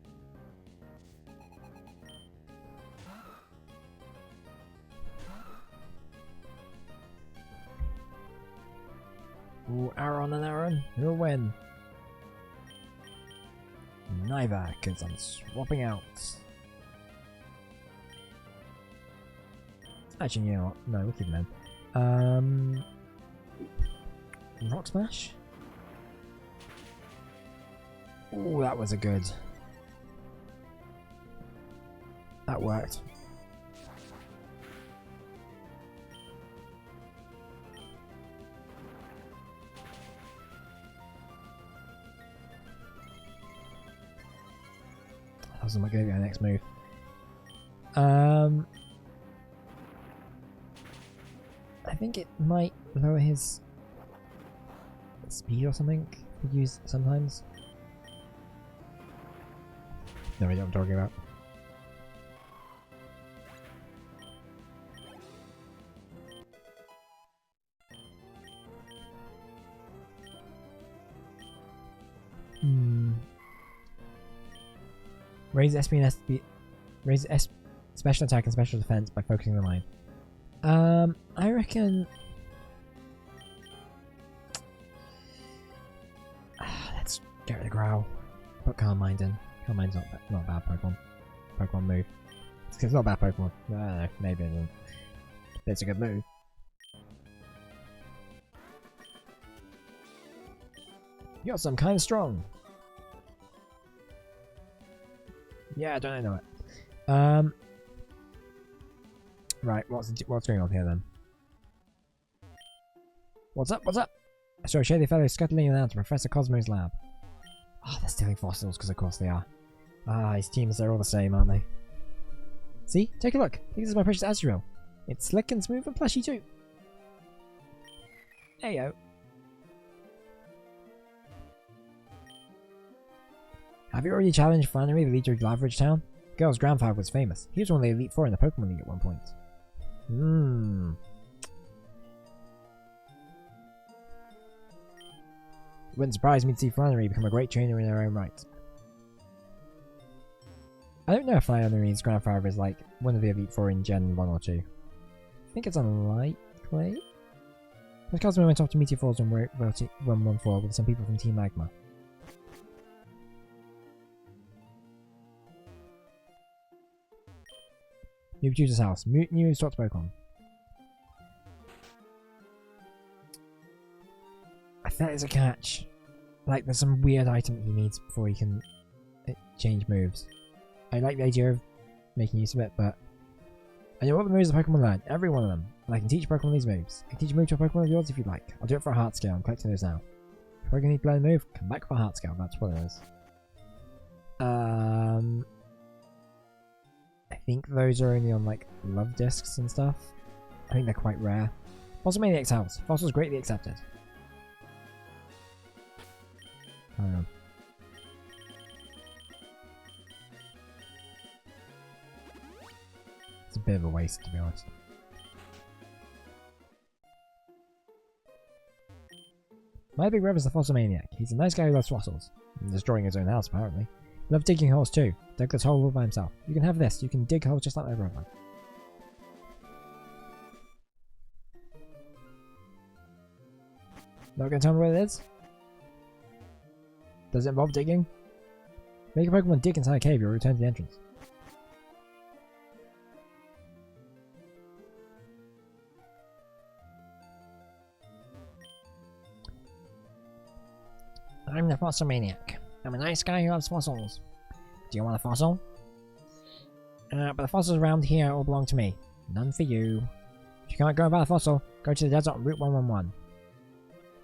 Ooh, Aaron and Aaron, who'll win? Neither, because I'm swapping out. Actually, you know what? No, we'll keep them in. Rock Smash? Ooh, that was a good. That worked. That's going to be our next move. I think it might lower his speed or something. Could use sometimes. No idea what I'm talking about. Raise SP and SP, raise special attack and special defense by focusing the line. I reckon. Let's get rid of Growl. Put Calm Mind in. Calm Mind's not a bad Pokemon move. It's not a bad Pokemon. I don't know. Maybe it isn't. It's a good move. You're some kind of strong. Yeah, I don't know it. Right, what's going on here then? What's up? What's up? I saw a shady fellow scuttling around to Professor Cosmo's lab. Oh, they're stealing fossils, because of course they are. Ah, his teams, they're all the same, aren't they? See? Take a look. I think this is my precious Azurill. It's slick and smooth and plushy too. Heyo. Have you already challenged Flannery, the leader of Lavaridge Town? The girl's grandfather was famous. He was one of the Elite Four in the Pokemon League at one point. It wouldn't surprise me to see Flannery become a great trainer in her own right. I don't know if Flannery's grandfather is like one of the Elite Four in Gen 1 or 2. think it's unlikely. This Cosmo went off to Meteor Falls and wrote 114 with some people from Team Magma. New Producer's house. New stock Pokemon. I think there's a catch. Like, there's some weird item he needs before he can change moves. I like the idea of making use of it, but I know all the moves the Pokemon learn. Every one of them. And I can teach Pokemon these moves. I can teach a move to a Pokemon of yours if you'd like. I'll do it for a heart scale. I'm collecting those now. If Pokemon need to learn a move, come back for a heart scale. That's what it is. I think those are only on, like, love discs and stuff. I think they're quite rare. Fossil Maniac's house. Fossil's greatly accepted. I don't know. It's a bit of a waste, to be honest. My big brother's the Fossil Maniac. He's a nice guy who loves fossils. And destroying his own house, apparently. He loves digging holes too. Dug this hole all by himself. You can have this. You can dig holes just like my brother. Not gonna tell me what it is? Does it involve digging? Make a Pokemon dig inside a cave, you'll return to the entrance. I'm the Fossil Maniac. I'm a nice guy who loves fossils. Do you want a fossil? But the fossils around here all belong to me. None for you. If you can't go about a fossil, go to the desert on Route 111.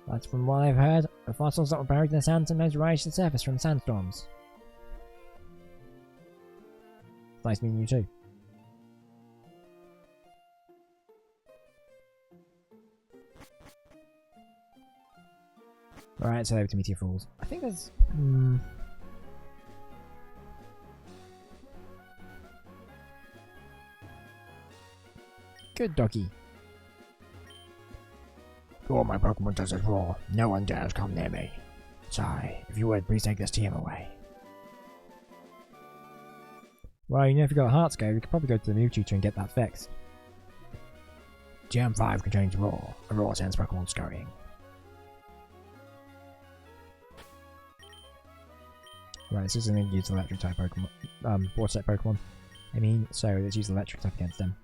That's from what I've heard. The fossils that were buried in the sand sometimes rise to the surface from sandstorms. It's nice meeting you too. Alright, so over to Meteor Falls. I think there's... Good doggy. All my Pokemon does is roar. No one dares come near me. Sigh, if you would, please take this TM away. Well, you know, if you got a heart scale, you could probably go to the Mew Tutor and get that fixed. GM5 contains roar. A roar sends Pokemon scurrying. Right, this is going to use electric type Pokemon. Water type Pokemon. I mean, so let's use electric type against them.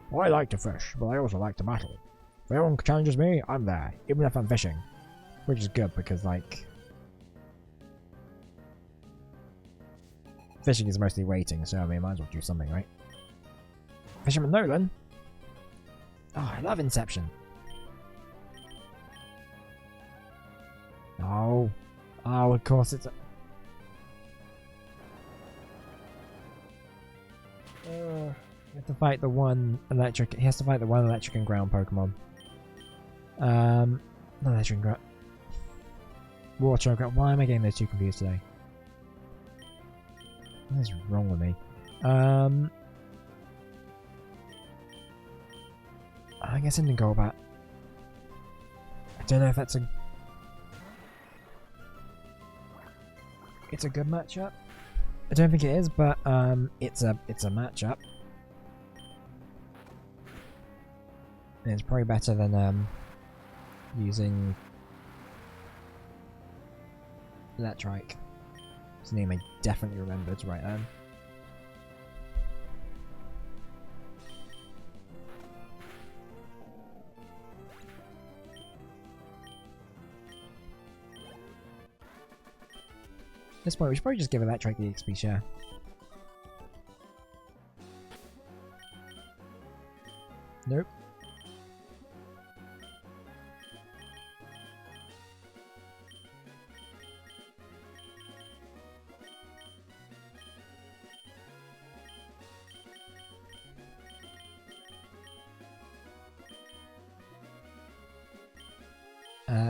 Well, I like to fish, but I also like to battle. If anyone challenges me, I'm there, even if I'm fishing. Which is good because, like, fishing is mostly waiting, so I mean, might as well do something, right? Fisherman Nolan? Oh, I love Inception. Oh. Oh, of course it's a... He has to fight the one electric. He has to fight the one electric and ground Pokemon. Not electric and ground. Water and ground. Why am I getting those two confused today? What is wrong with me? I guess I didn't go about. I don't know if that's a. It's a good matchup. I don't think it is, but it's a matchup. And it's probably better than using Electrike. His name I definitely remembered right then. At this point, we should probably just give Electrike the XP share. Nope.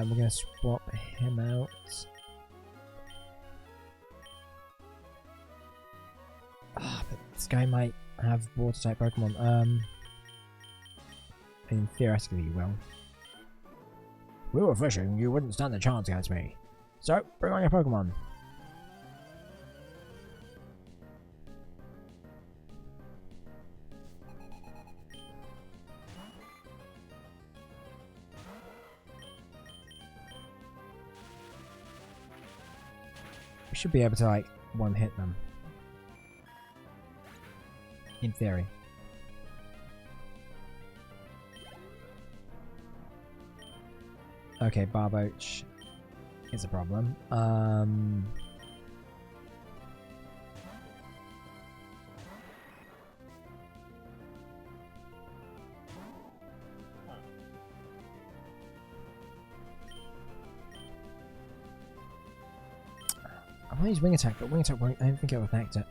We're going to swap him out. Ah, but this guy might have water type Pokemon. I mean, theoretically, you will. We were fishing, you wouldn't stand a chance against me. So, bring on your Pokemon. should be able to, like, one-hit them. In theory. Okay, Barboach is a problem. I want to use Wing Attack, but Wing Attack won't. I don't think it will affect it.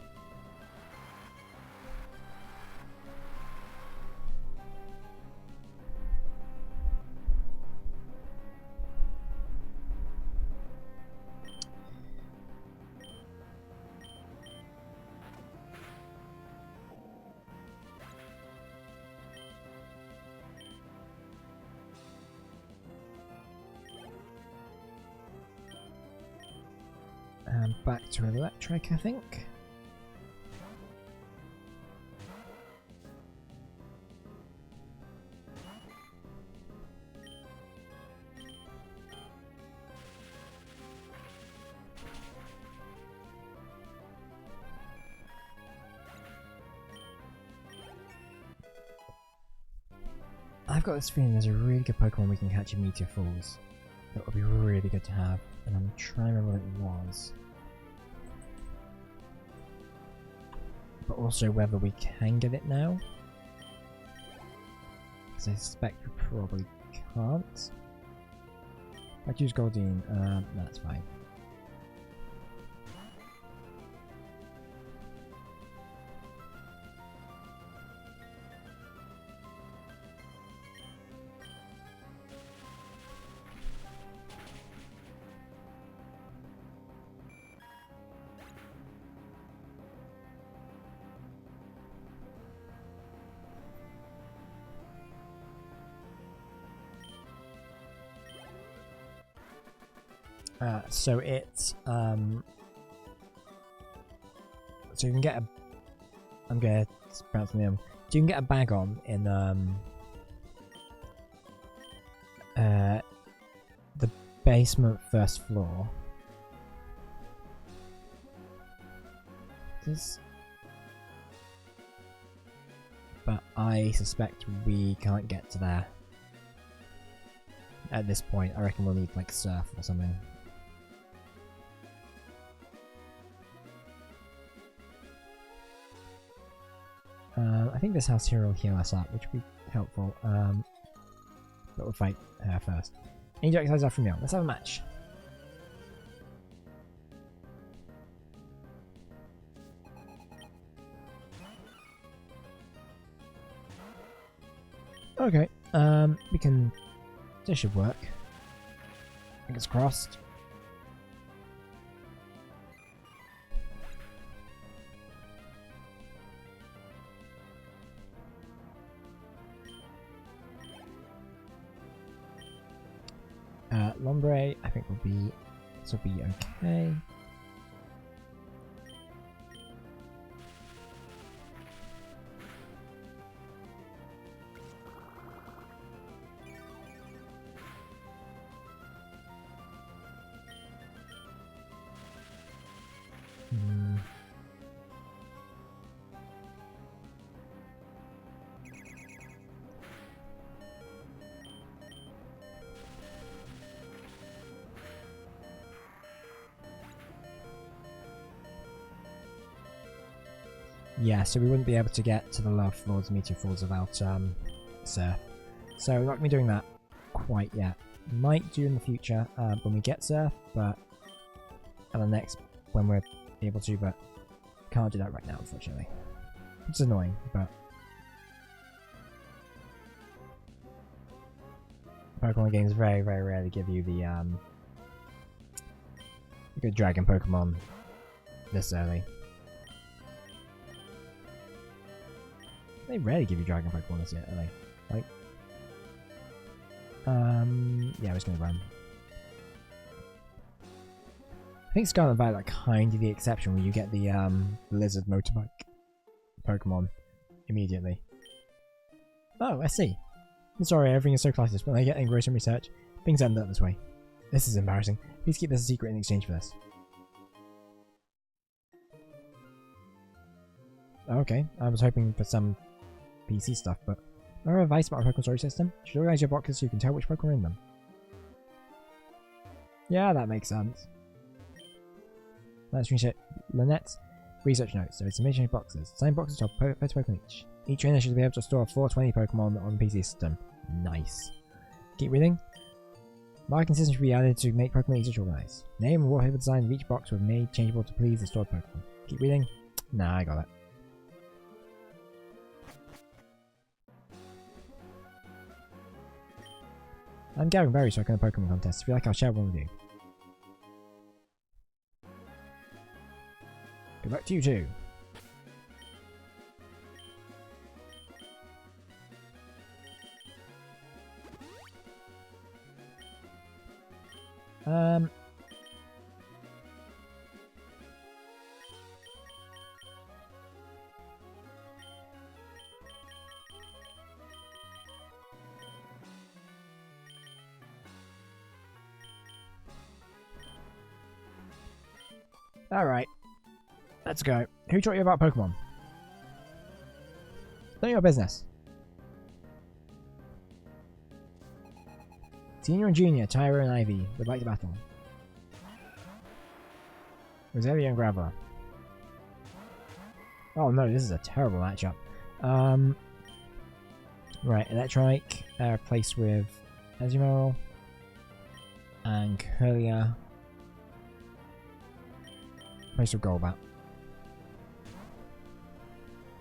And back to Electric, I think. I've got this feeling there's a really good Pokemon we can catch in Meteor Falls. That would be really good to have, and I'm trying to remember what it was. But also whether we can get it now. Because I suspect we probably can't. I'd use Goldeen, that's fine. So it's so you can get a, I'm gonna pronounce the name. So you can get a bag on in the basement first floor. But I suspect we can't get to there at this point. I reckon we'll need like surf or something. I think this house here will heal us up, which would be helpful. But we'll fight her first. Angel exercise off from you. Let's have a match. Okay, we can. This should work. Fingers crossed. Lombre, I think this will be okay. Yeah, so we wouldn't be able to get to the lower floors, Meteor Falls, without surf. So we're not going to be doing that quite yet. Might do in the future when we get surf, but at the next when we're able to, but can't do that right now, unfortunately. It's annoying, but Pokemon games very, very rarely give you the good dragon Pokemon this early. They rarely give you dragon Pokemon this early. Like, yeah, we're just gonna run. I think Scarlet and Violet are kind of the exception where you get the lizard motorbike Pokemon immediately. Oh, I see. I'm sorry, everything is so classless. When I get engrossed in research, things end up this way. This is embarrassing. Please keep this a secret in exchange for this. Okay, I was hoping for some PC stuff, but remember advice about a Pokemon storage system? You should organize your boxes so you can tell which Pokemon are in them. Yeah, that makes sense. Let's reset Lynette's research notes. So it's information boxes. Same boxes to 30 Pokemon each. Each trainer should be able to store 420 Pokemon on the PC system. Nice. Keep reading. Marking systems should be added to make Pokemon easier to organize. Name and wallpaper design of each box were made changeable to please the stored Pokemon. Keep reading. Nah, I got it. I'm gathering berries so I can have a Pokemon contest. If you like, I'll share one with you. Good luck to you too. Alright. Let's go. Who taught you about Pokemon? None of your business. Senior and Junior, Tyra and Ivy would like to battle. Roselia and Graveler. Oh no, this is a terrible matchup. Right, Electrike replaced with Azumarill and Curlia replaced with Golbat.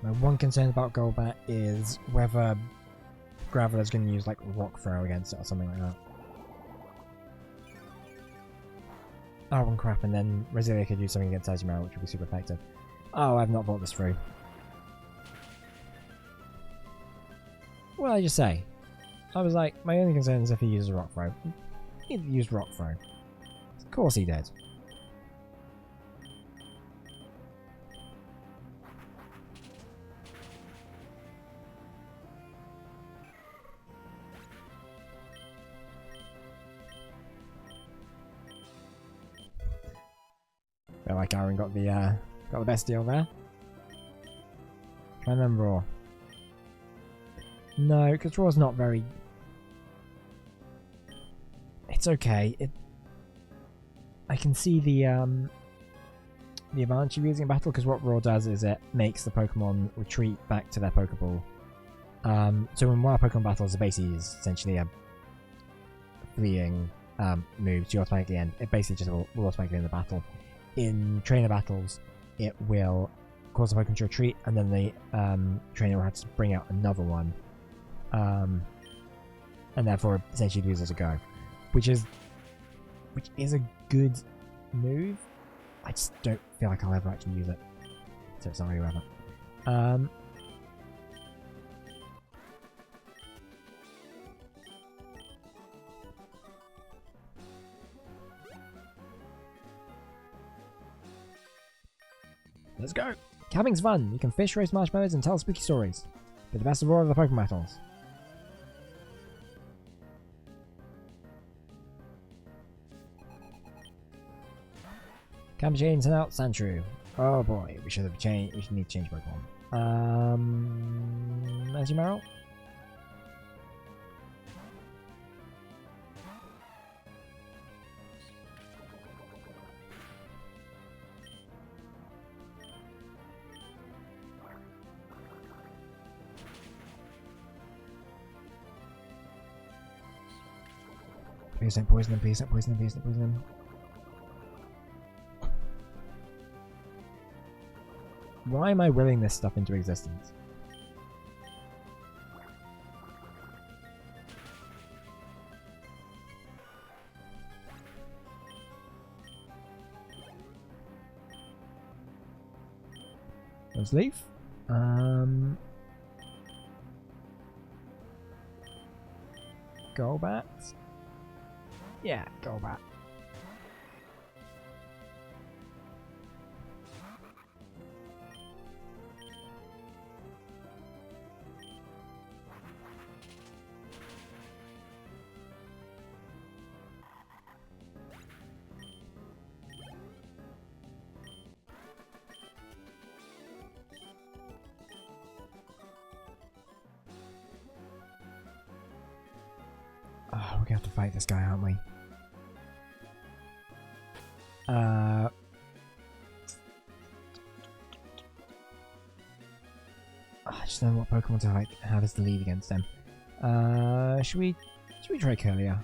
My one concern about Golbat is whether Graveler's going to use like Rock Throw against it or something like that. Oh, and crap, and then Roselia could do something against Azumarill, which would be super effective. Oh, I've not thought this through. What did I just say? I was like, my only concern is if he uses Rock Throw. He used Rock Throw. Of course he did. Feel like Aaron got the best deal there. Try and then Raw. No, because Raw's not very. It's okay. I can see the advantage of using a battle, because what Raw does is it makes the Pokemon retreat back to their Pokeball. So when wild Pokemon battles, it basically is essentially a fleeing move to automatically end. It basically just will automatically end the battle. In trainer battles, it will cause the Pokemon to retreat, and then the trainer will have to bring out another one, and therefore essentially loses a go, which is a good move. I just don't feel like I'll ever actually use it, so it's not really relevant. Let's go! Camping's fun! You can fish, roast marshmallows, and tell spooky stories. But the best of all are the Pokemon battles. Camp Chains and out Sandshrew. Oh boy, we should need to change Pokemon. Azumarill? Please don't poison him, please don't poison him, please don't poison him. Why am I willing this stuff into existence? Let's leave. Golbat? Yeah, Golbat. gonna have to fight this guy, aren't we? I just don't know what Pokemon to like have as the lead against them. Should we try Curlier?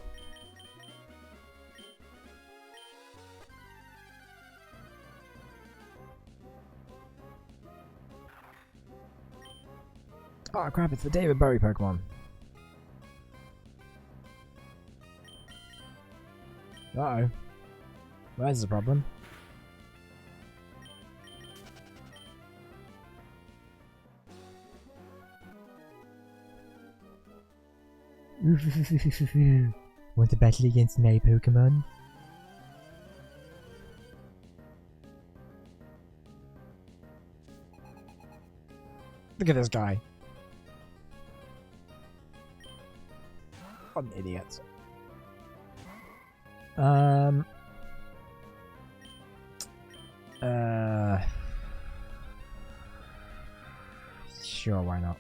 Oh crap, it's the David Bowie Pokemon. Uh-oh. Where's the problem? Want to battle against my Pokemon? Look at this guy. What an idiot. Sure, why not?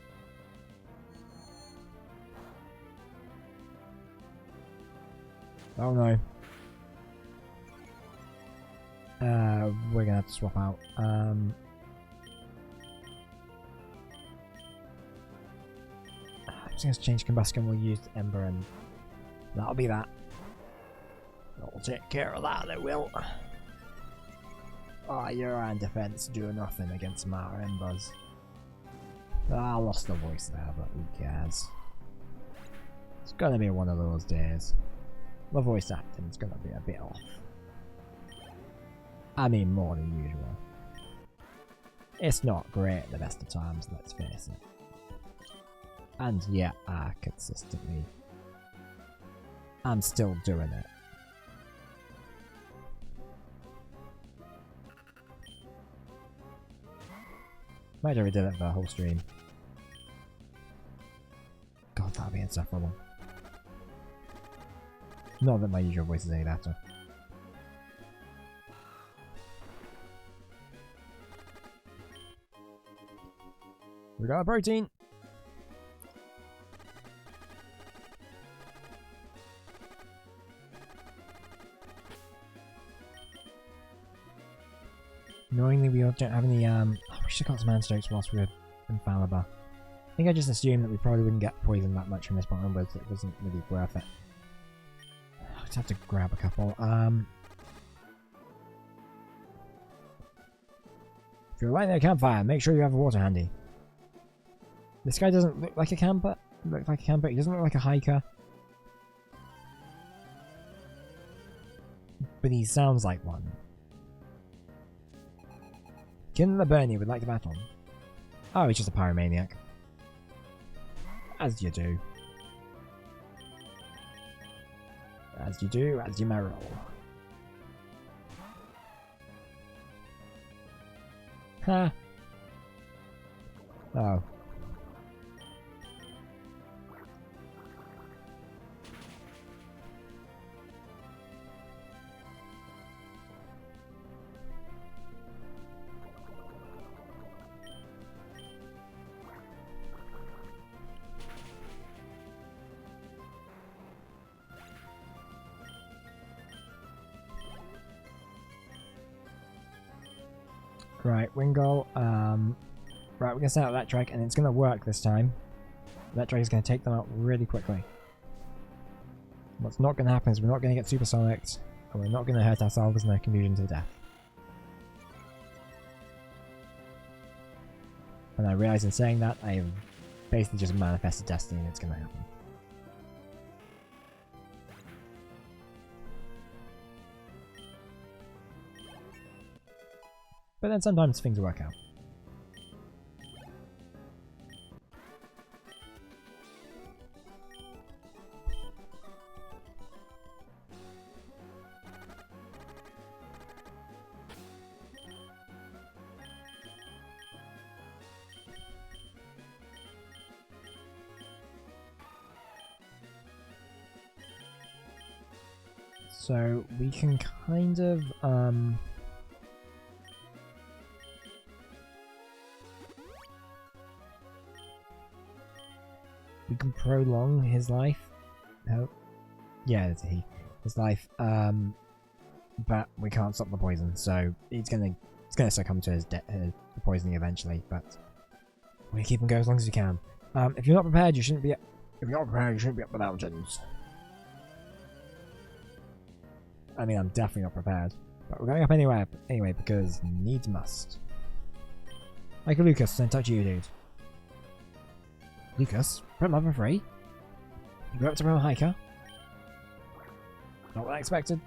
Oh no. We're gonna have to swap out. I'm just gonna change Combustion, we'll use Ember and that'll be that. I'll take care of that, it will. Oh, you're on defense, do nothing against my Embers. I lost the voice there, but who cares? It's gonna be one of those days. The voice acting's gonna be a bit off. I mean, more than usual. It's not great at the best of times, let's face it. And yet, I'm still doing it. Might have did it for the whole stream. God, that'll be insufferable. Not that my usual voice is any better. We got a protein! Annoyingly, we don't have any, we should have got some antidotes whilst we were in Falaba. I think I just assumed that we probably wouldn't get poisoned that much from this point onwards, it wasn't really worth it. I just have to grab a couple. If you're lighting a campfire, make sure you have water handy. This guy doesn't look like a camper. He doesn't look like a hiker. But he sounds like one. Kindler Bernie would like to battle. Oh, he's just a pyromaniac. As you do. As you do, as you may roll. Ha! Oh. Right, Wingull, right, we're gonna set up that track and it's gonna work this time. That track is gonna take them out really quickly. What's not gonna happen is we're not gonna get supersonicked, and we're not gonna hurt ourselves in a confusion to death. And I realise in saying that, I have basically just manifested destiny and it's gonna happen. But then sometimes things work out. So we can kind of we can prolong his life. No. Yeah, it's his life. But we can't stop the poison, so it's gonna succumb to his poisoning eventually. But we keep him going as long as we can. If you're not prepared, you shouldn't be. If you're not prepared, you shouldn't be up the mountains. I mean, I'm definitely not prepared, but we're going up anyway because needs must. Like Lucas, sent touch you, dude. Lucas, from level 3. You go up to Realm Hiker. Not what I expected.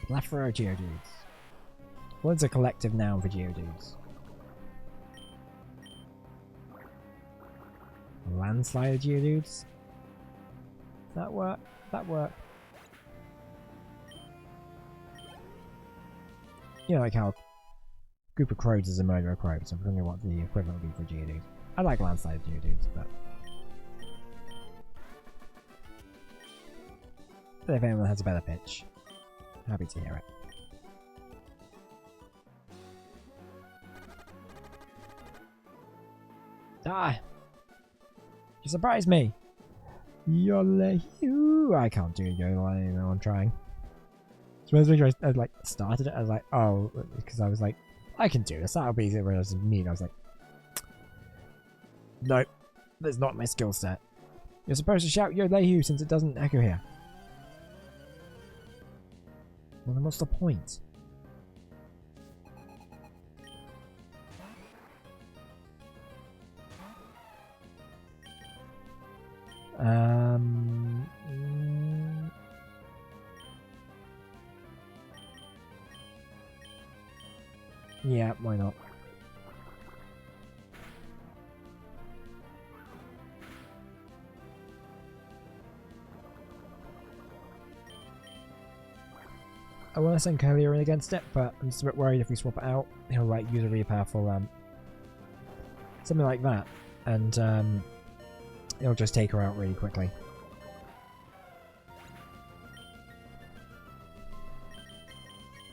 Plethora of Geodudes. What's a collective noun for Geodudes? Landslide Geodudes? That work? That work? You know, like how group of crows is a murder of crows. I'm wondering what the equivalent would be for Geodude. I like Landslide Geodudes, but if anyone has a better pitch, happy to hear it. Ah! You surprised me! Yole-hoo! I can't do Yole anymore, I'm trying. So when I like started it, I was like, oh, because I was like, I can do this, that'll be easy. When I was mean, I was like, nope, that's not my skill set. You're supposed to shout Yole-hoo since it doesn't echo here. Well, then what's the point? Yeah, why not? I want to send Curlier in against it, but I'm just a bit worried if we swap it out, he'll like use a really powerful something like that, and it'll just take her out really quickly.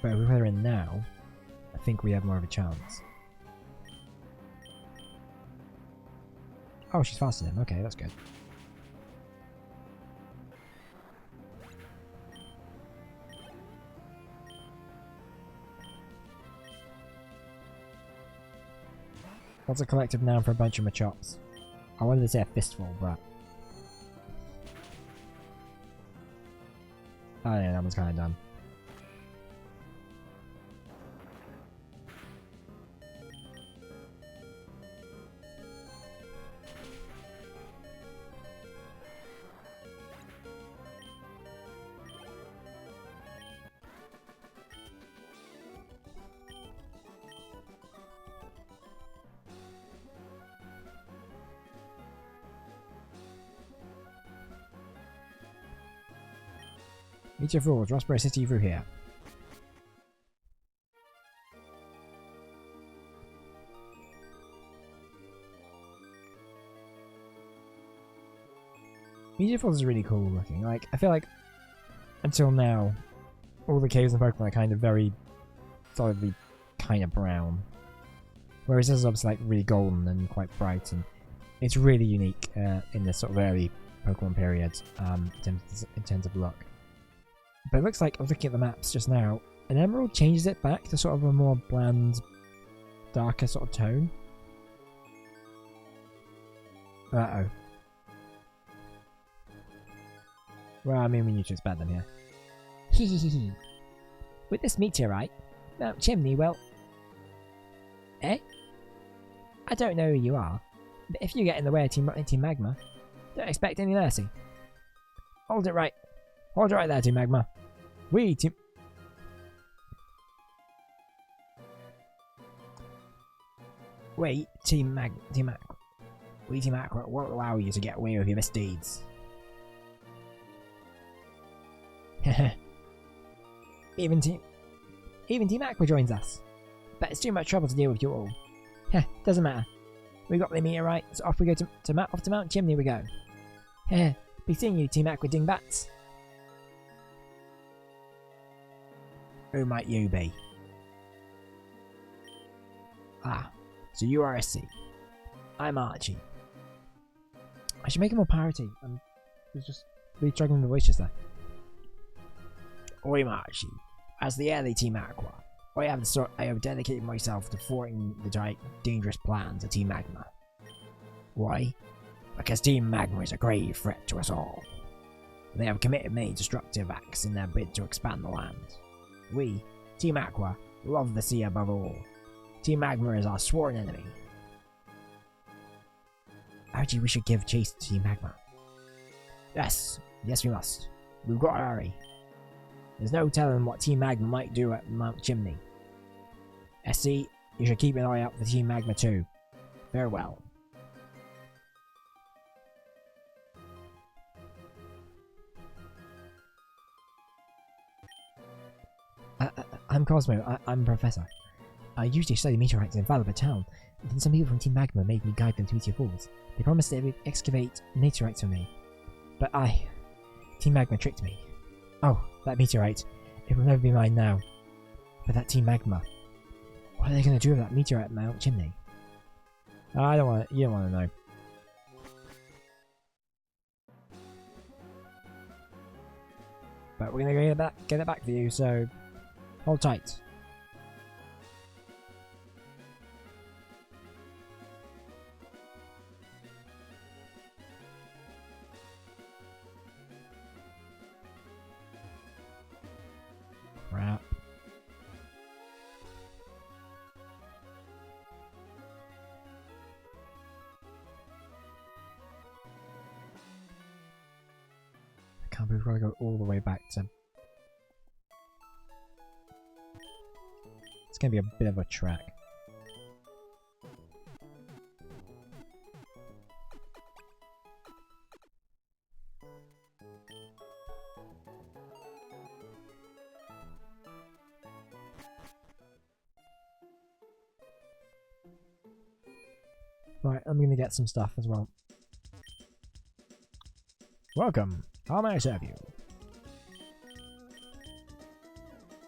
But if we put her in now, I think we have more of a chance. Oh, she's faster than him. Okay, that's good. What's a collective noun for a bunch of machops? I wanted to say a fistful, but oh yeah, that one's kind of dumb. Meteor Falls, Raspberry City through here. Meteor Falls is really cool looking. Like, I feel like until now, all the caves in Pokemon are kind of very solidly kind of brown. Whereas this is obviously like really golden and quite bright, and it's really unique in this sort of early Pokemon period in terms of look. But it looks like, I was looking at the maps just now, an Emerald changes it back to sort of a more bland, darker sort of tone. Uh-oh. Well, I mean, we need to expand them here. Hehehe. With this meteorite, Mount Chimney, well... Eh? I don't know who you are, but if you get in the way of Team Magma, don't expect any mercy. Hold it right there, Team Magma. We Team Magma won't allow you to get away with your misdeeds. Even Team Aqua joins us. But it's too much trouble to deal with you all. Heh, doesn't matter. We got the meteorite, so off we go off to Mount Chimney we go. Heh, be seeing you, Team Aqua dingbats. Who might you be? Ah, so you are SC. I'm Archie. I should make it more parody. I was just really struggling with the voice just there. I'm Archie. As the early Team Aqua, I have dedicated myself to thwarting the dangerous plans of Team Magma. Why? Because Team Magma is a grave threat to us all. They have committed many destructive acts in their bid to expand the land. We, Team Aqua, love the sea above all. Team Magma is our sworn enemy. Archie, we should give chase to Team Magma. Yes we must. We've got to hurry. There's no telling what Team Magma might do at Mount Chimney. SC, you should keep an eye out for Team Magma too. Farewell. I'm Cosmo. I'm a professor. I usually study meteorites in Lavaridge town. Then some people from Team Magma made me guide them to Meteor Falls. They promised they would excavate meteorites for me. But Team Magma tricked me. Oh, that meteorite. It will never be mine now. But that Team Magma. What are they going to do with that meteorite at Mount Chimney? You don't want to know. But we're going to get it back for you, so hold tight. Crap. I can't believe we've got to go all the way back to... It's going to be a bit of a trek. Right, I'm gonna get some stuff as well. Welcome! How may I serve you?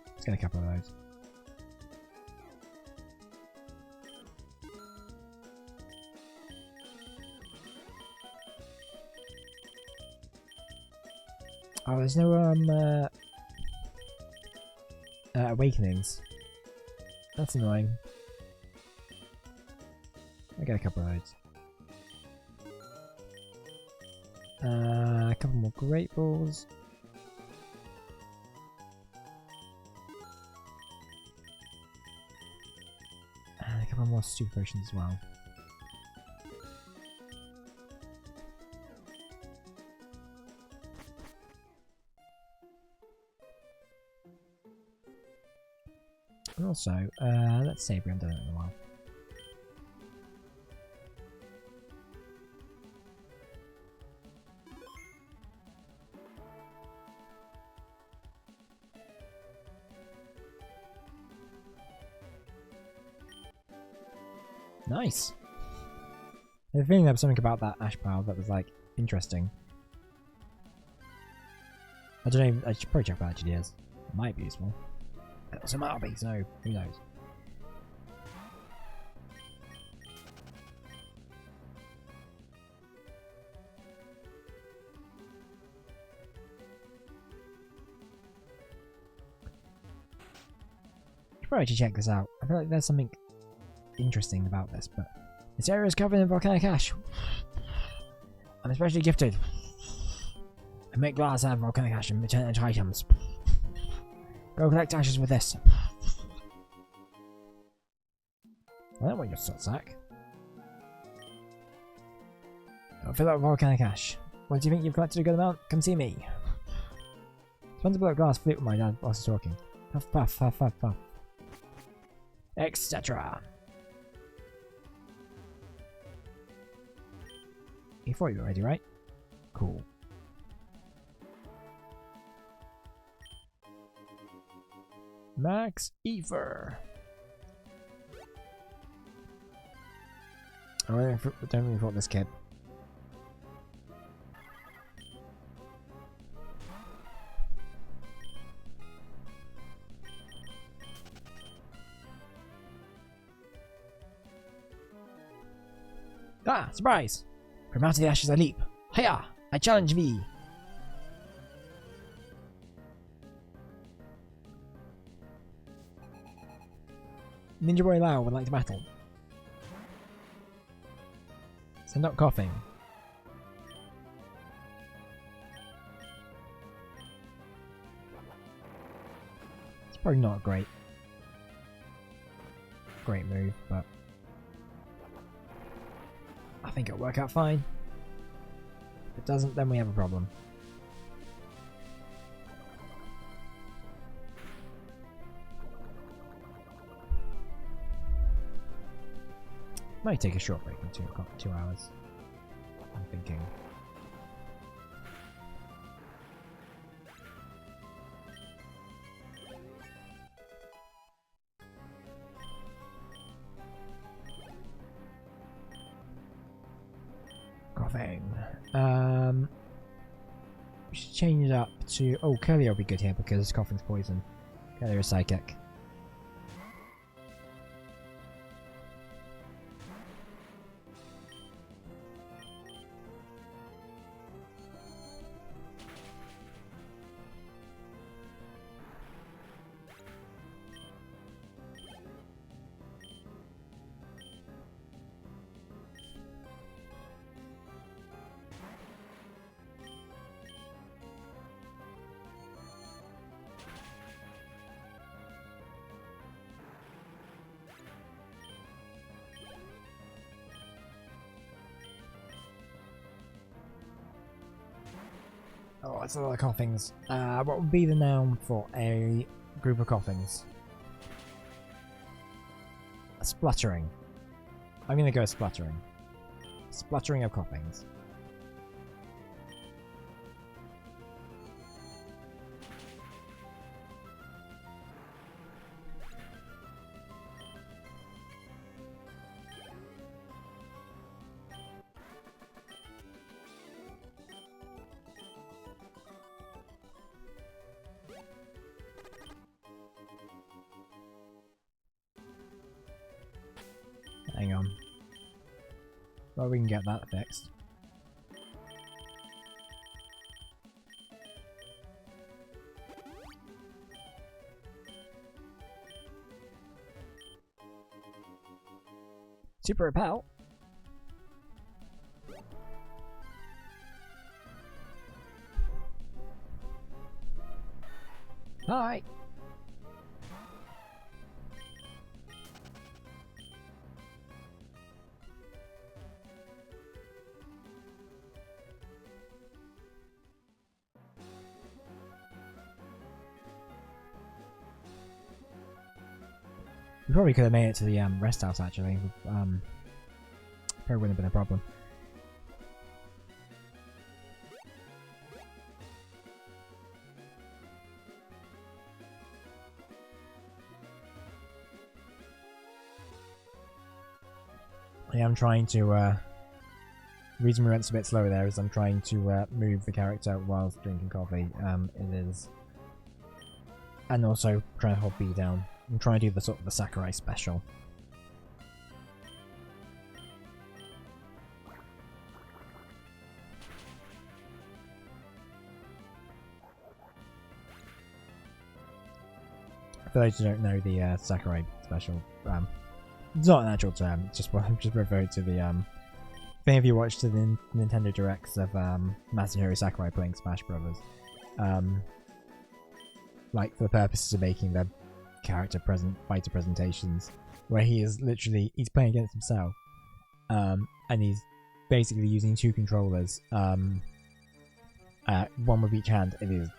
Let's get a couple of those. Oh, there's no awakenings. That's annoying. I get a couple of those. A couple more great balls. And a couple more super potions as well. And also, let's save, we haven't done it in a while. Nice! I have a feeling there was something about that ash pile that was, like, interesting. I don't know, I should probably check what actually is. It might be useful. It also might be, so who knows. Should probably actually check this out. I feel like there's something interesting about this, but this area is covered in volcanic ash. I'm especially gifted. I make glass out of volcanic ash and return it into items. Go collect ashes with this. I don't want your salt sack. I'll fill up with volcanic ash. Once you think you've collected a good amount, come see me. Spend a blow glass flute with my dad whilst he's talking. Puff puff puff puff puff. Etc. E4, you're ready, right? Cool. Max Ether. I don't really thought this kid. Ah, surprise! From out of the ashes I leap. Hiya! I challenge thee! Ninja Boy Lao would like to battle. So not coughing. It's probably not a great move, but I think it'll work out fine. If it doesn't, then we have a problem. Might take a short break in 2 hours. I'm thinking. Coughing. We should change it up to. Oh, Curly will be good here because coughing's poison. Curly is psychic. Oh, it's a lot of coughings. What would be the noun for a group of coughings? A spluttering. I'm gonna go spluttering. Spluttering of coughings. Hang on. Well, we can get that fixed. Super repel. Hi. We probably could have made it to the rest house actually. Probably wouldn't have been a problem. I am trying to. The reason we went a bit slower there is I'm trying to move the character whilst drinking coffee. It is, and also trying to hold B down. I'm trying to do the sort of the Sakurai special. For those who don't know, the Sakurai special, it's not an actual term. It's just what I'm just referring to the If any of you watched the Nintendo Directs of Masahiro Sakurai playing Smash Brothers, like for the purposes of making the character fighter presentations, where he's playing against himself, and he's basically using 2 controllers, one with each hand. It is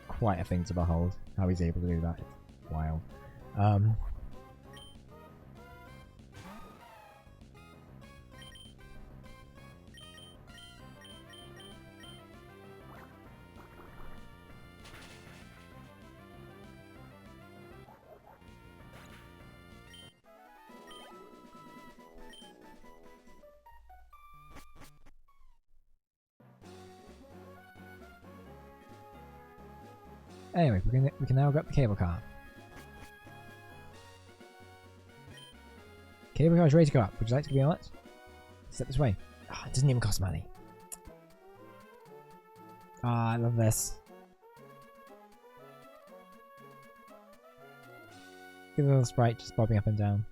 quite a thing to behold how he's able to do that. It's wild. Anyway, we can now go up the cable car. Cable car is ready to go up. Would you like to be on it? Step this way. Oh, it doesn't even cost money. Ah, I love this. Get a little sprite just bobbing up and down.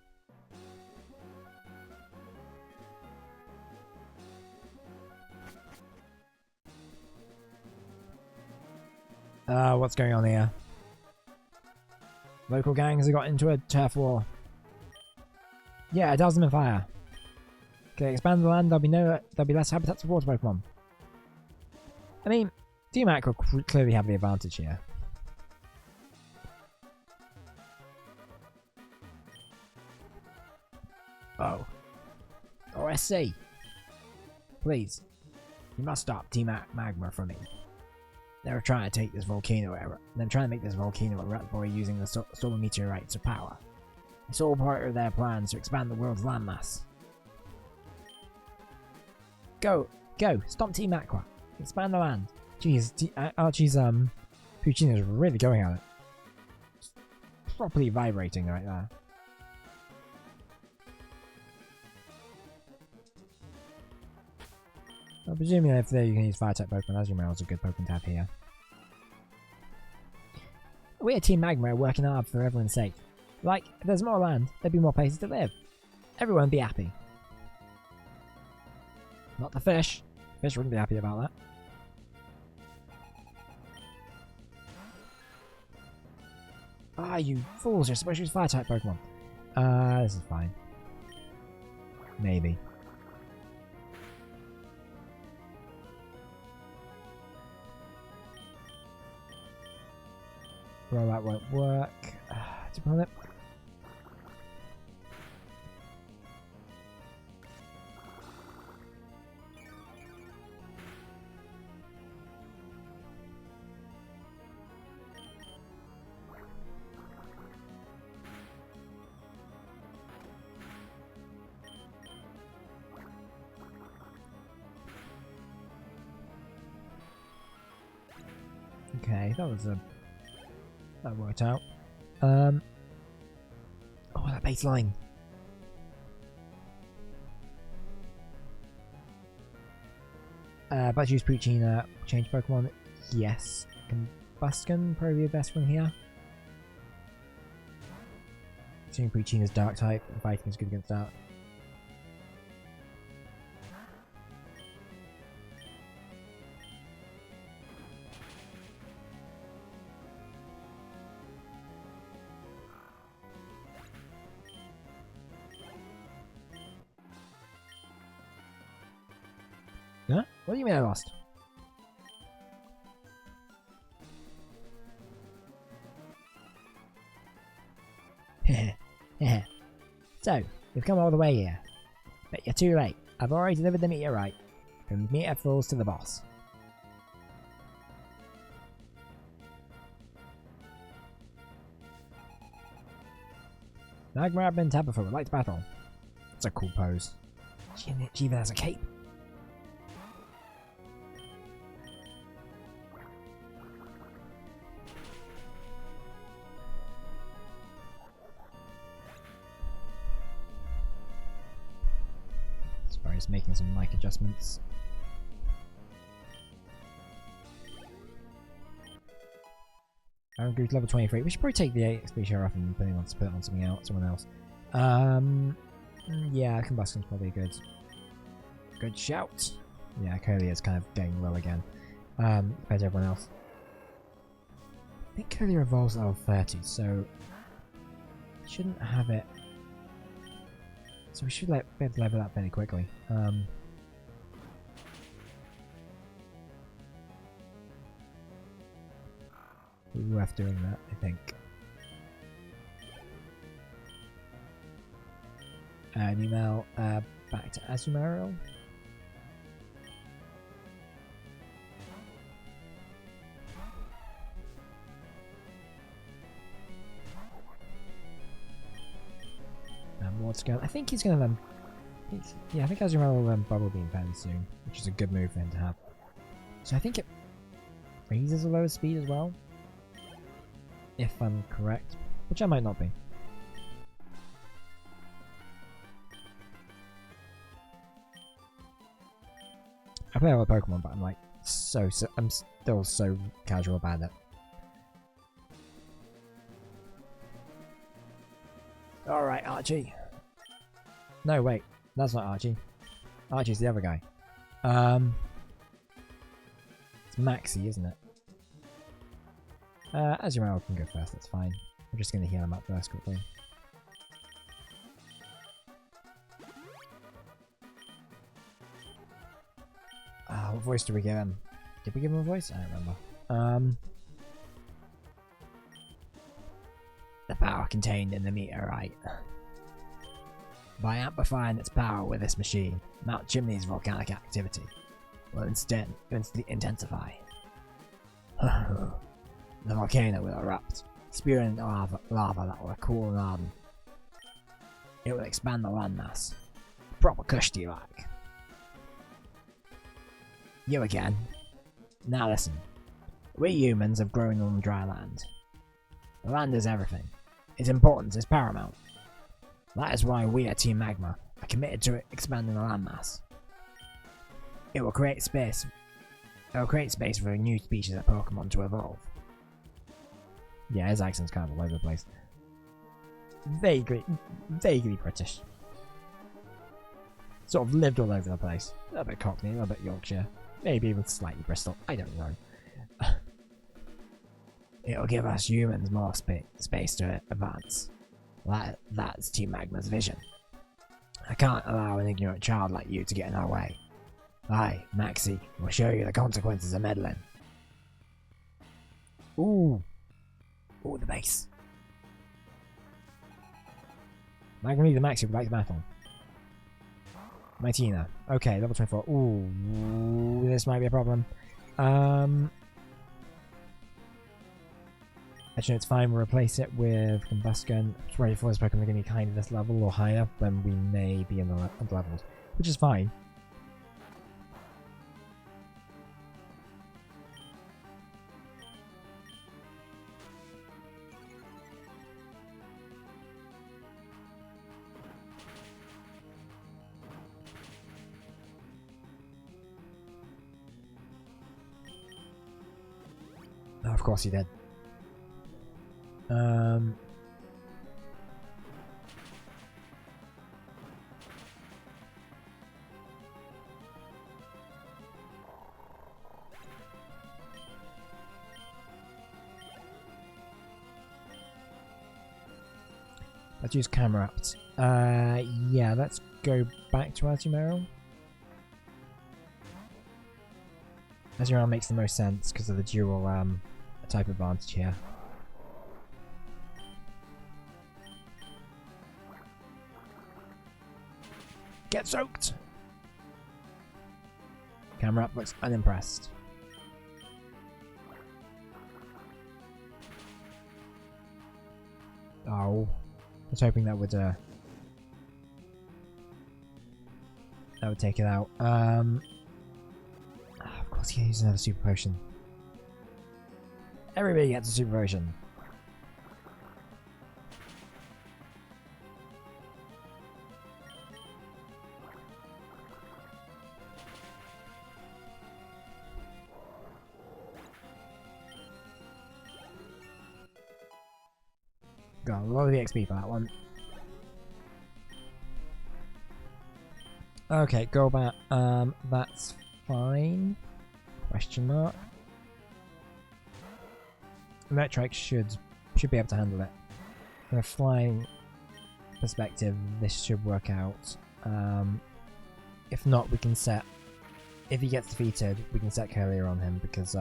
What's going on here? Local gangs have got into a turf war. Yeah, it does them in fire. Okay, expand the land, there'll be less habitats for water Pokemon. I mean, DMAC will clearly have the advantage here. Oh. OSC! Please. You must stop Magma from me. They're trying to take this volcano era. They're trying to make this volcano erupt by using the solar meteorites of power. It's all part of their plans to expand the world's landmass. Go! Go! Stop Team Aqua! Expand the land! Jeez, Archie's Puccini is really going at it. It's properly vibrating right there. Well, presumably if there you can use Fire-type Pokemon, Azumarill is a good Pokemon to have here. We at Team Magma are working hard for everyone's sake. Like, if there's more land, there'd be more places to live. Everyone would be happy. Not the fish. Fish wouldn't be happy about that. Ah, you fools, you're supposed to use Fire-type Pokemon. This is fine. Maybe. Well, that won't work. To pull it. Okay, that worked out. Oh, that baseline. But use Puccina, change Pokemon. Yes. Combustion, probably the best one here. Assuming Puccina's Dark type, and fighting is good against that. Huh? What do you mean I lost? So, we've come all the way here. But you're too late. I've already delivered the meteorite. From meteor falls to the boss. Magma and Tabitha would like to battle. That's a cool pose. She even has a cape. He's making some mic adjustments. Iron Goose level 23. We should probably take the XP share off and put it on something else, someone else. Yeah, Combustion's probably good shout. Yeah, Curly is kind of getting low again. Compared to everyone else. I think Curly evolves level 30, so shouldn't have it. So we should be able to level that fairly quickly. Worth doing that, I think. An email back to Azumarill. What's going? I think he's gonna yeah, I think Azumarill will Bubble Beam fairly soon, which is a good move for him to have. So I think it raises the lowest speed as well. if I'm correct, which I might not be. I play a lot of Pokemon, but I'm like I'm still so casual about it. Alright, Archie. No, wait. That's not Archie. Archie's the other guy. It's Maxie, isn't it? Azumarill can go first, that's fine. I'm just going to heal him up first quickly. What voice did we give him? Did we give him a voice? I don't remember. The power contained in the meteorite. By amplifying its power with this machine, Mount Chimney's volcanic activity will instead intensify. The volcano will erupt, spewing lava that will cool and harden. It will expand the landmass. Proper kush, do you like? You again. Now listen. We humans have grown on dry land. The land is everything. Its importance is paramount. That is why we at Team Magma are committed to expanding the landmass. It will create space for a new species of Pokemon to evolve. Yeah, his accent's kind of all over the place. Vaguely British. Sort of lived all over the place. A little bit Cockney, a little bit Yorkshire. Maybe even slightly Bristol. I don't know. It'll give us humans more space to advance. That's Team Magma's vision. I can't allow an ignorant child like you to get in our way. I, Maxie, will show you the consequences of meddling. Ooh, the base. Magma the Maxie would like the battle. Mightina. Okay, level 24. Ooh, this might be a problem. Actually, it's fine. We'll replace it with Combustion. 24 is probably going to be kind of this level or higher, then we may be in the levels, which is fine. Oh, of course he did. Let's use camera ups. Yeah, let's go back to Azumarill. Azumarill makes the most sense because of the dual type advantage here. Get soaked! Camera up looks unimpressed. Oh. I was hoping that would take it out. Of course he uses another super potion. Everybody gets a super potion. Got a lot of the XP for that one. Okay, Golbat. That's fine. Question mark. Meteorite should be able to handle it. From a flying perspective, this should work out. If not, we can set. If he gets defeated, we can set Curlier on him because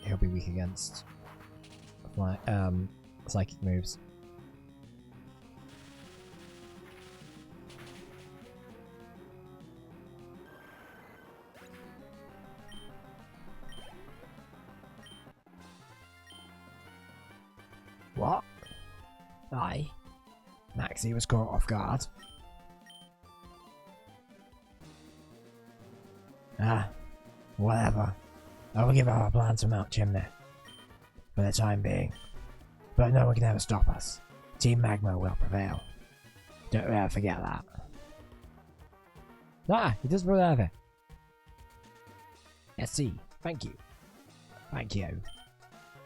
he'll be weak against psychic moves. What? Aye. Maxie was caught off guard. Ah, whatever. I will give our plan to Mount Chimney. for the time being. But no one can ever stop us. Team Magma will prevail. Don't ever forget that. Ah, he does run over. SC, thank you. Thank you.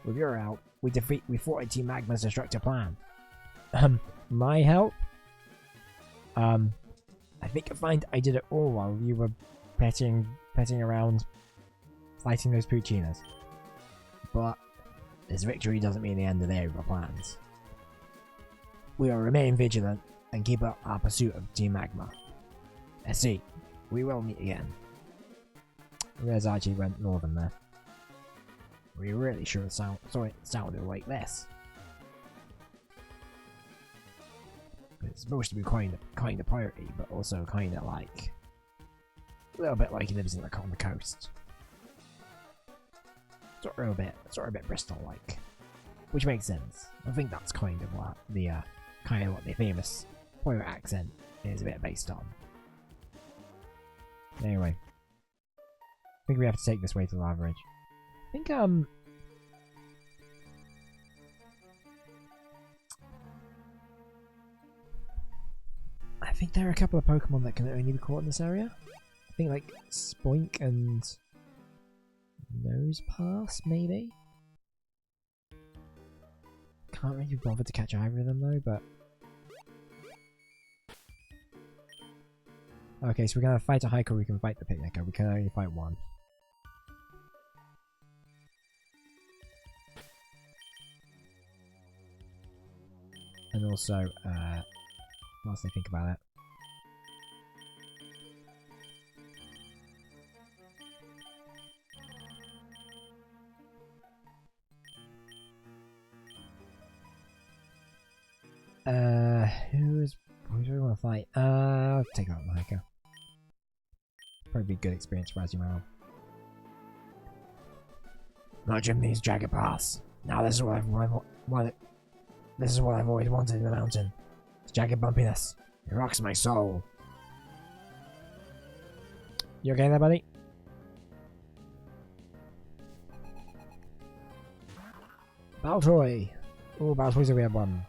With your help, we thwarted Team Magma's destructive plan. My help? I think you'll find I did it all while you were petting around, fighting those Puccinas. But this victory doesn't mean the end of their evil plans. We will remain vigilant and keep up our pursuit of Team Magma. SC, we will meet again. Where's Archie went northern there? We really sure sounded like this. It's supposed to be kind of piratey, but also kind of like a little bit like he lives on the coast. Sort of a bit Bristol-like, which makes sense. I think that's kind of what the famous pirate accent is a bit based on. Anyway, I think we have to take this way to Lavaridge. I think I think there are a couple of Pokemon that can only be caught in this area. I think like Spoink and Nosepass, maybe? Can't really be bothered to catch either of them though, but... Okay, so we're gonna fight a hiker, we can fight the picnicker, we can only fight one. And also, whilst I think about it. Who do we want to fight? I'll take out the hiker. Probably be a good experience for Azumarill. Not Jimny's Jagged Pass. Now this is what this is what I've always wanted in the mountain. It's jagged bumpiness. It rocks my soul. You okay there, buddy? Baltoy! Oh, Baltoy's a weird one.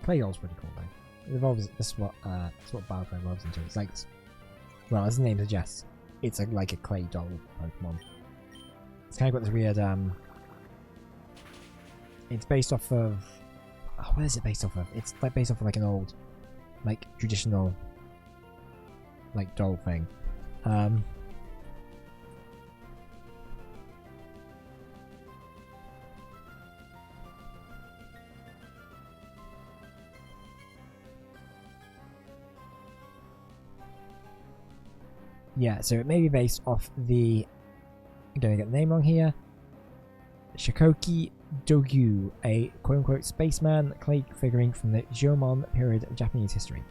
Claydol's pretty cool though. It evolves. This is what Baltoy evolves into. It's like, well, as the name suggests, it's like a Claydol Pokemon. It's kind of got this weird. It's based off of. Oh, what is it based off of? It's like based off of like an old, like traditional, like doll thing. Yeah, so it may be based off the... I'm gonna get the name wrong here. Shikoki Dogyu, a quote-unquote spaceman clay figurine from the Jomon period of Japanese history.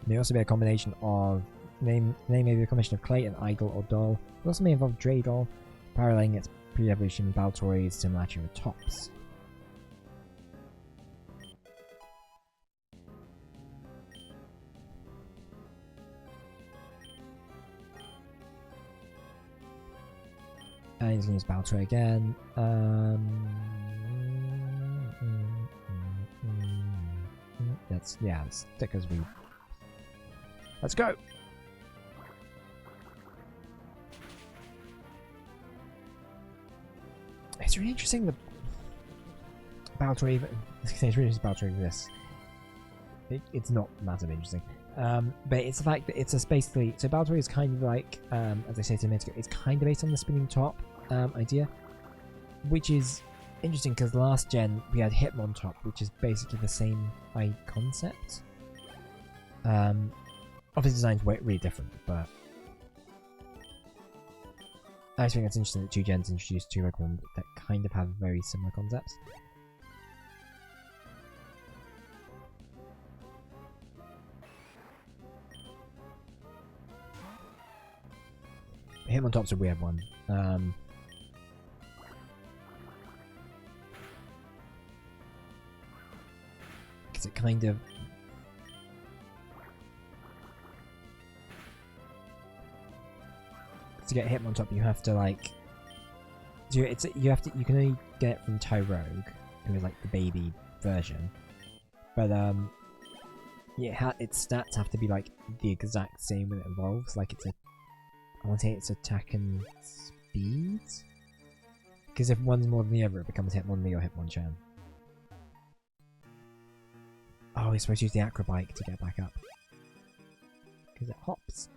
It may also be a combination of... Name may be a combination of clay and idol or doll. It also may involve Draydol, paralleling its pre-evolution Baltoy's similarity with Tops. And he's going to use Baltoy again. Let's stick as we... Let's go! It's really interesting that Baltoy... It's really interesting Baltoy this. It's not massively interesting. But it's the fact that it's a basically... So Baltoy is kind of like, as I said a minute ago, it's kind of based on the spinning top idea. Which is interesting because last gen we had Hitmontop, which is basically the same concept. Obviously design's really different, but... I just think it's interesting that two gens introduced two Pokemon that kind of have very similar concepts. Hitmontop's a weird one. Because it kind of to get Hitmontop, you have to like. You can only get it from Tyrogue, who is like the baby version. But its stats have to be like the exact same when it evolves. Like I want to say it's attack and speed. Because if one's more than the other, it becomes Hitmonlee or Hitmonchan. Oh, we're supposed to use the Acrobike to get back up. Because it hops.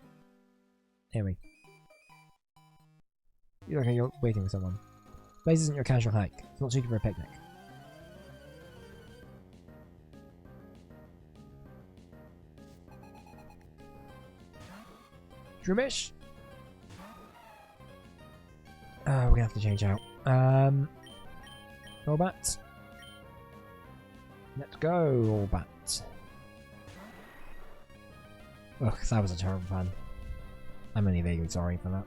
Anyway. You're waiting for someone. Blaze isn't your casual hike. It's not suited for a picnic. Drumish? We're gonna have to change out. Golbat. Let's go, Golbat. Ugh, that was a terrible plan. I'm only vaguely sorry for that.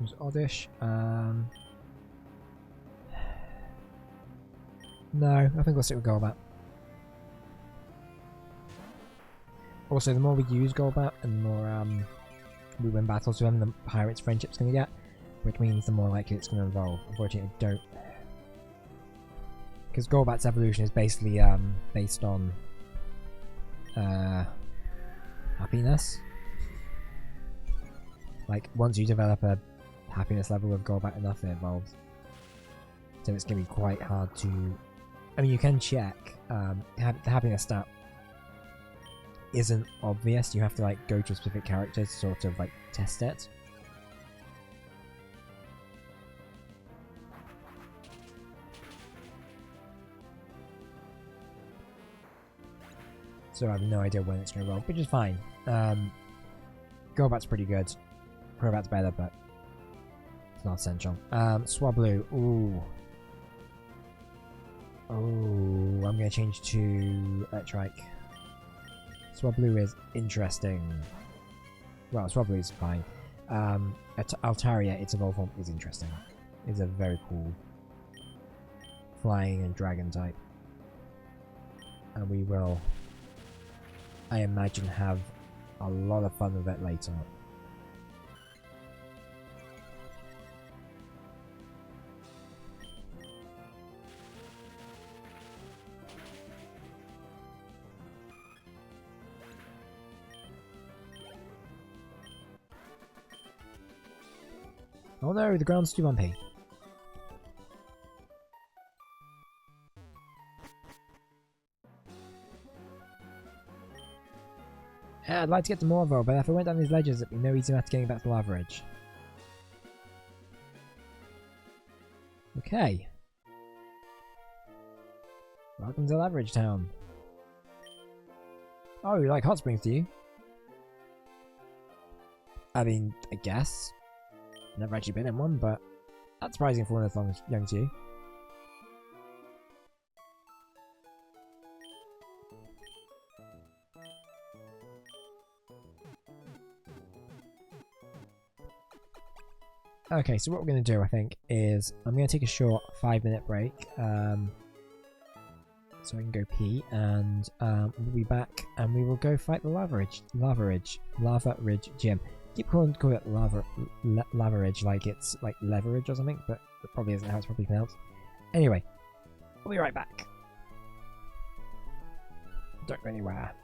It was oddish. No, I think we'll stick with Golbat. Also, the more we use Golbat and the more we win battles with him, the higher its friendship's going to get, which means the more likely it's going to evolve. Unfortunately, I don't. Because Golbat's evolution is basically based on happiness. Like, once you develop a happiness level of Golbat enough, it evolves. So it's going to be quite hard to... I mean, you can check. The happiness stat isn't obvious. You have to like go to a specific character to sort of like test it. So I have no idea when it's going to evolve, which is fine. Golbat's pretty good. Crobat's better, but it's not essential. Swablu. Ooh. Oh, I'm going to change to Electrike. Swablu is interesting. Well, Swablu is fine. Altaria, its evolved form, is interesting. It's a very cool flying and dragon type. And we will, I imagine, have a lot of fun with it later. Oh no, the ground's too bumpy. Yeah, I'd like to get to Morville, but if I went down these ledges, it'd be no easy matter getting back to Lavaridge. Okay. Welcome to Lavaridge Town. Oh, you like hot springs, do you? I mean, I guess. Never actually been in one, but that's surprising for one as young as you. Okay, so what we're going to do, I think, is I'm going to take a short 5-minute break, so I can go pee, and we'll be back, and we will go fight the Lavaridge gym. I keep calling it Lavaridge like it's like leverage or something, but it probably isn't how it's probably pronounced. Anyway, we'll be right back. Don't go anywhere.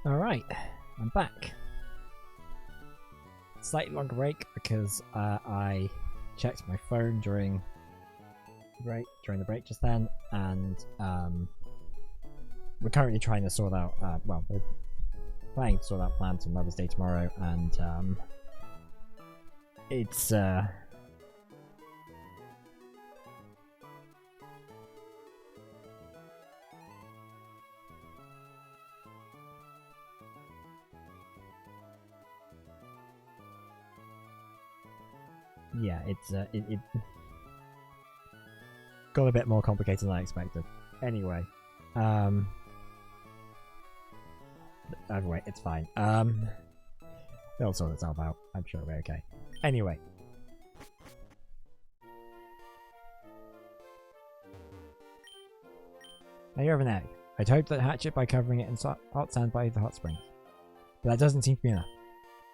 Alright, I'm back. Slightly longer break because I checked my phone during the break just then, and we're currently trying to sort out, we're planning to sort out plans for Mother's Day tomorrow, and it's yeah, it got a bit more complicated than I expected. Anyway, either way, it's fine. They'll sort itself out. I'm sure it'll be okay. Anyway. Now you have an egg. I'd hoped to hatch it by covering it in hot sand by the hot springs. But that doesn't seem to be enough.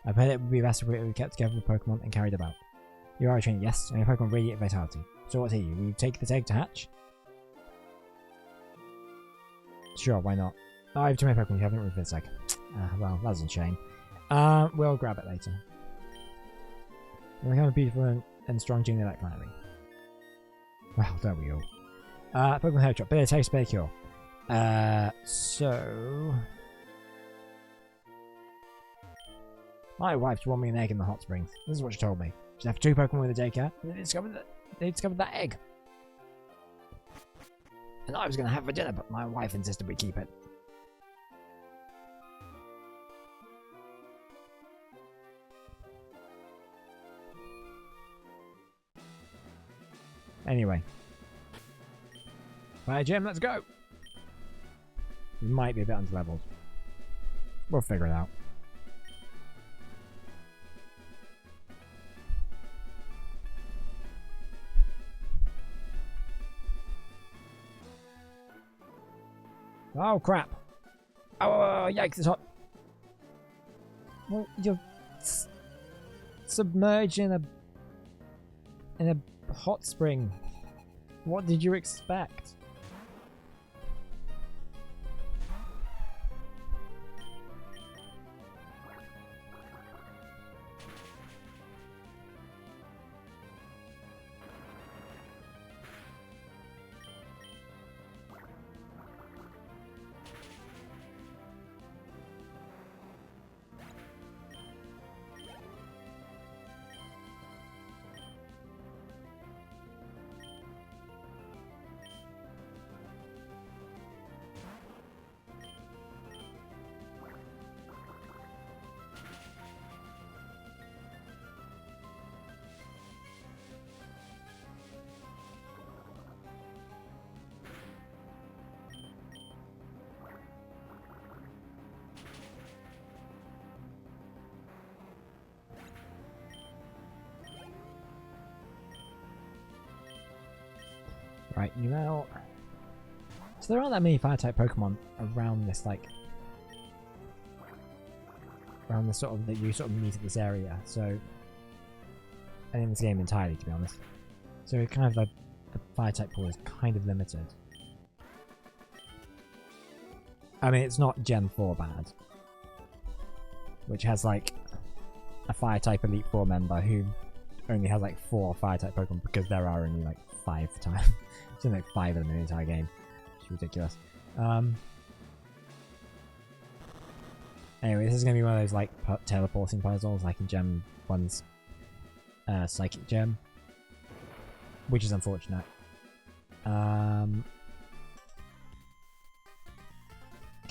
I bet it would be best if we kept together the Pokemon and carried about. You are a trainer, yes, and your Pokemon radiate vitality. So what say you? Will you take this egg to hatch? Sure, why not? Oh, I have too many Pokemon, you haven't removed this egg. Well, that's a shame. We'll grab it later. You'll become a beautiful and strong genie like Larry. Well, don't we all? Pokemon Hair Drop, Bitter Taste, Bitter Cure. So... My wife's warming an egg in the hot springs. This is what she told me. She'd have 2 Pokemon with a daycare, and they discovered that egg. And I was going to have it for dinner, but my wife insisted we keep it. Anyway. Right, Jim, let's go! We might be a bit underleveled. We'll figure it out. Oh crap! Oh, yikes! It's hot. Well, you're submerged in a hot spring. What did you expect? Right, you know... So there aren't that many Fire-type Pokemon around this, like... Around the sort of... that you sort of meet at this area, so... And in this game entirely, to be honest. So it kind of like... The Fire-type pool is kind of limited. I mean, it's not Gen 4 bad. Which has, like... A Fire-type Elite Four member who... only has, like, 4 Fire-type Pokemon because there are only, like, 5 times. It's only like 5 of them in the entire game. It's ridiculous. Anyway, this is going to be one of those like teleporting puzzles, like in Gem 1's Psychic Gem, which is unfortunate. Can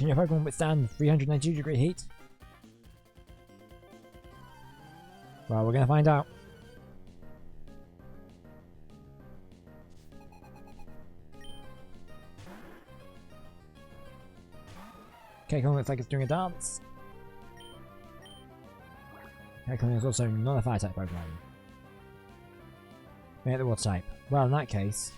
your Pokemon withstand 392-degree heat? Well, we're going to find out. Okay, looks like it's doing a dance. Okay, is also not a Fire-type Pokemon. Make the Water type. Well, in that case...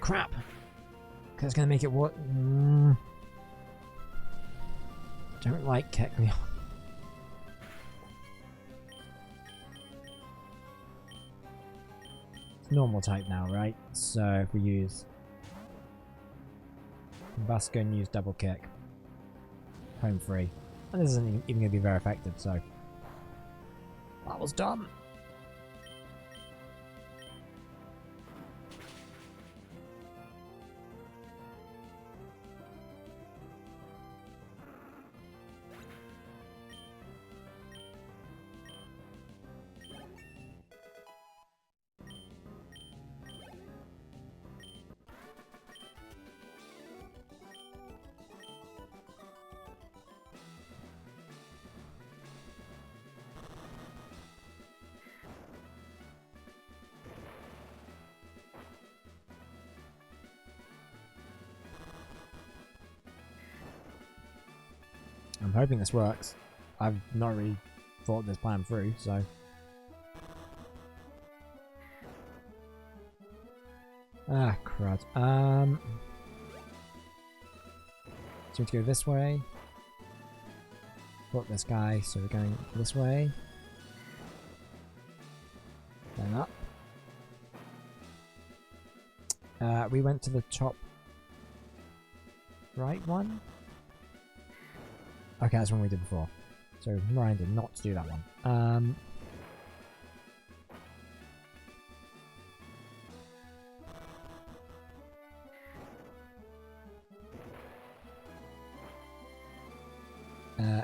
Crap! Because it's going to make it what? Don't like Kecleon. It's normal type now, right? So if we use Busker and use double kick, home free. And this isn't even going to be very effective, so that was dumb. I'm hoping this works. I've not really thought this plan through, so... Ah, crud. So we have to go this way. Put this guy, so we're going this way. Then up. We went to the top right one? Okay, that's one we did before. So reminded not to do that one.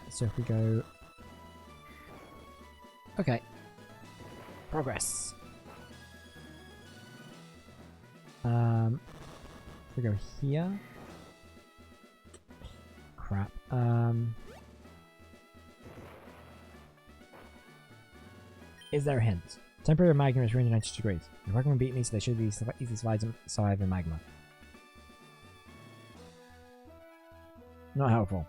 So if we go... Okay. Progress. If we go here... Crap. Is there a hint? Temperature of magma is 390 degrees. If Pokemon beat me, so they should be easily survive in magma. Not helpful.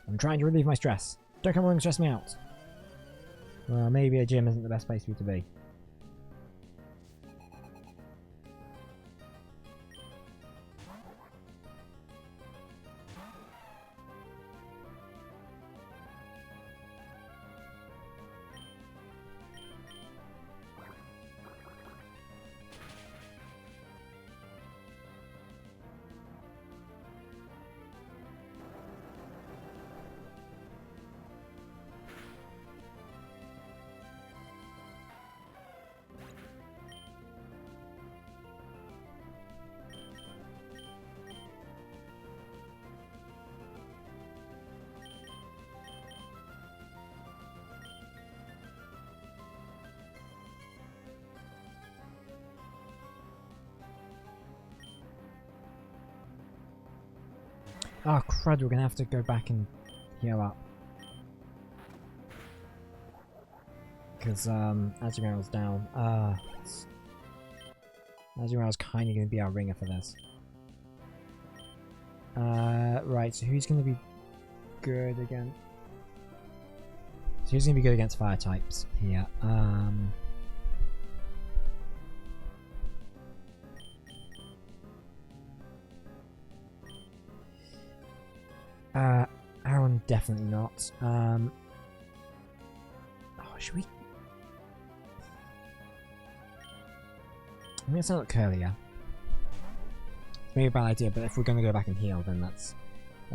I'm trying to relieve my stress. Don't come along and stress me out. Well, maybe a gym isn't the best place for you to be. Oh crud, we're gonna have to go back and heal up. Because, Azurail's down. Azurail's kinda gonna be our ringer for this. Right, so who's gonna be good again? So who's gonna be good against fire types here? Aaron definitely not. Oh, should we? I mean, it's not Curlier. It's maybe a bad idea, but if we're gonna go back and heal, then that's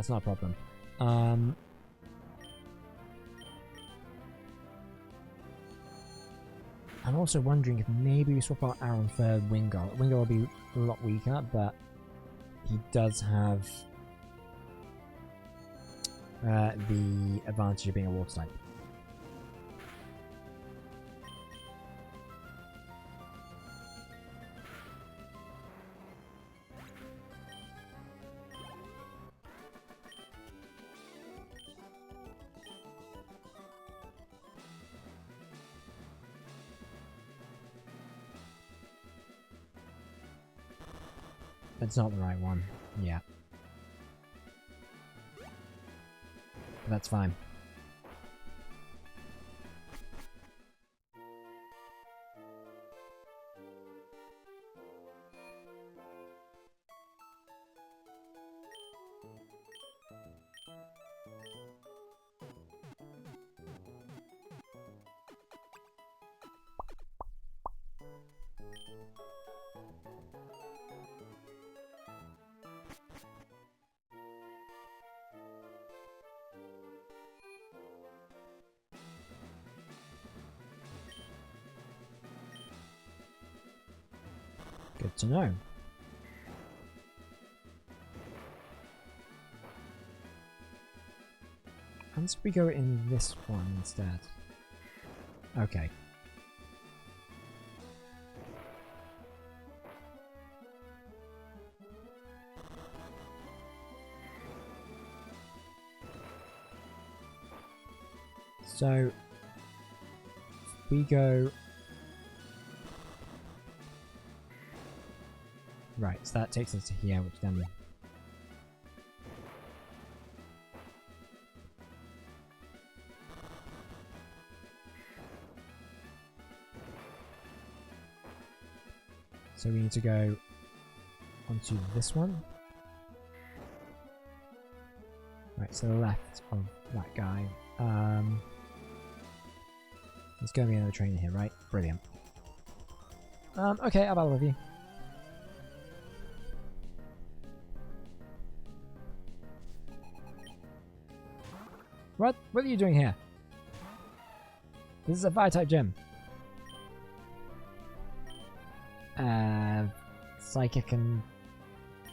not a problem. I'm also wondering if maybe we swap out Aaron for Wingull. Wingull will be a lot weaker, but he does have the advantage of being a water type. That's not the right one. Yeah. That's fine. Good to know. And we go in this one instead. Okay. So we go right, so that takes us to here, which then so we need to go onto this one. Right, so the left of that guy. There's going to be another train here, right? Brilliant. Okay, I'll battle with you. What? What are you doing here? This is a fire-type gym. Psychic and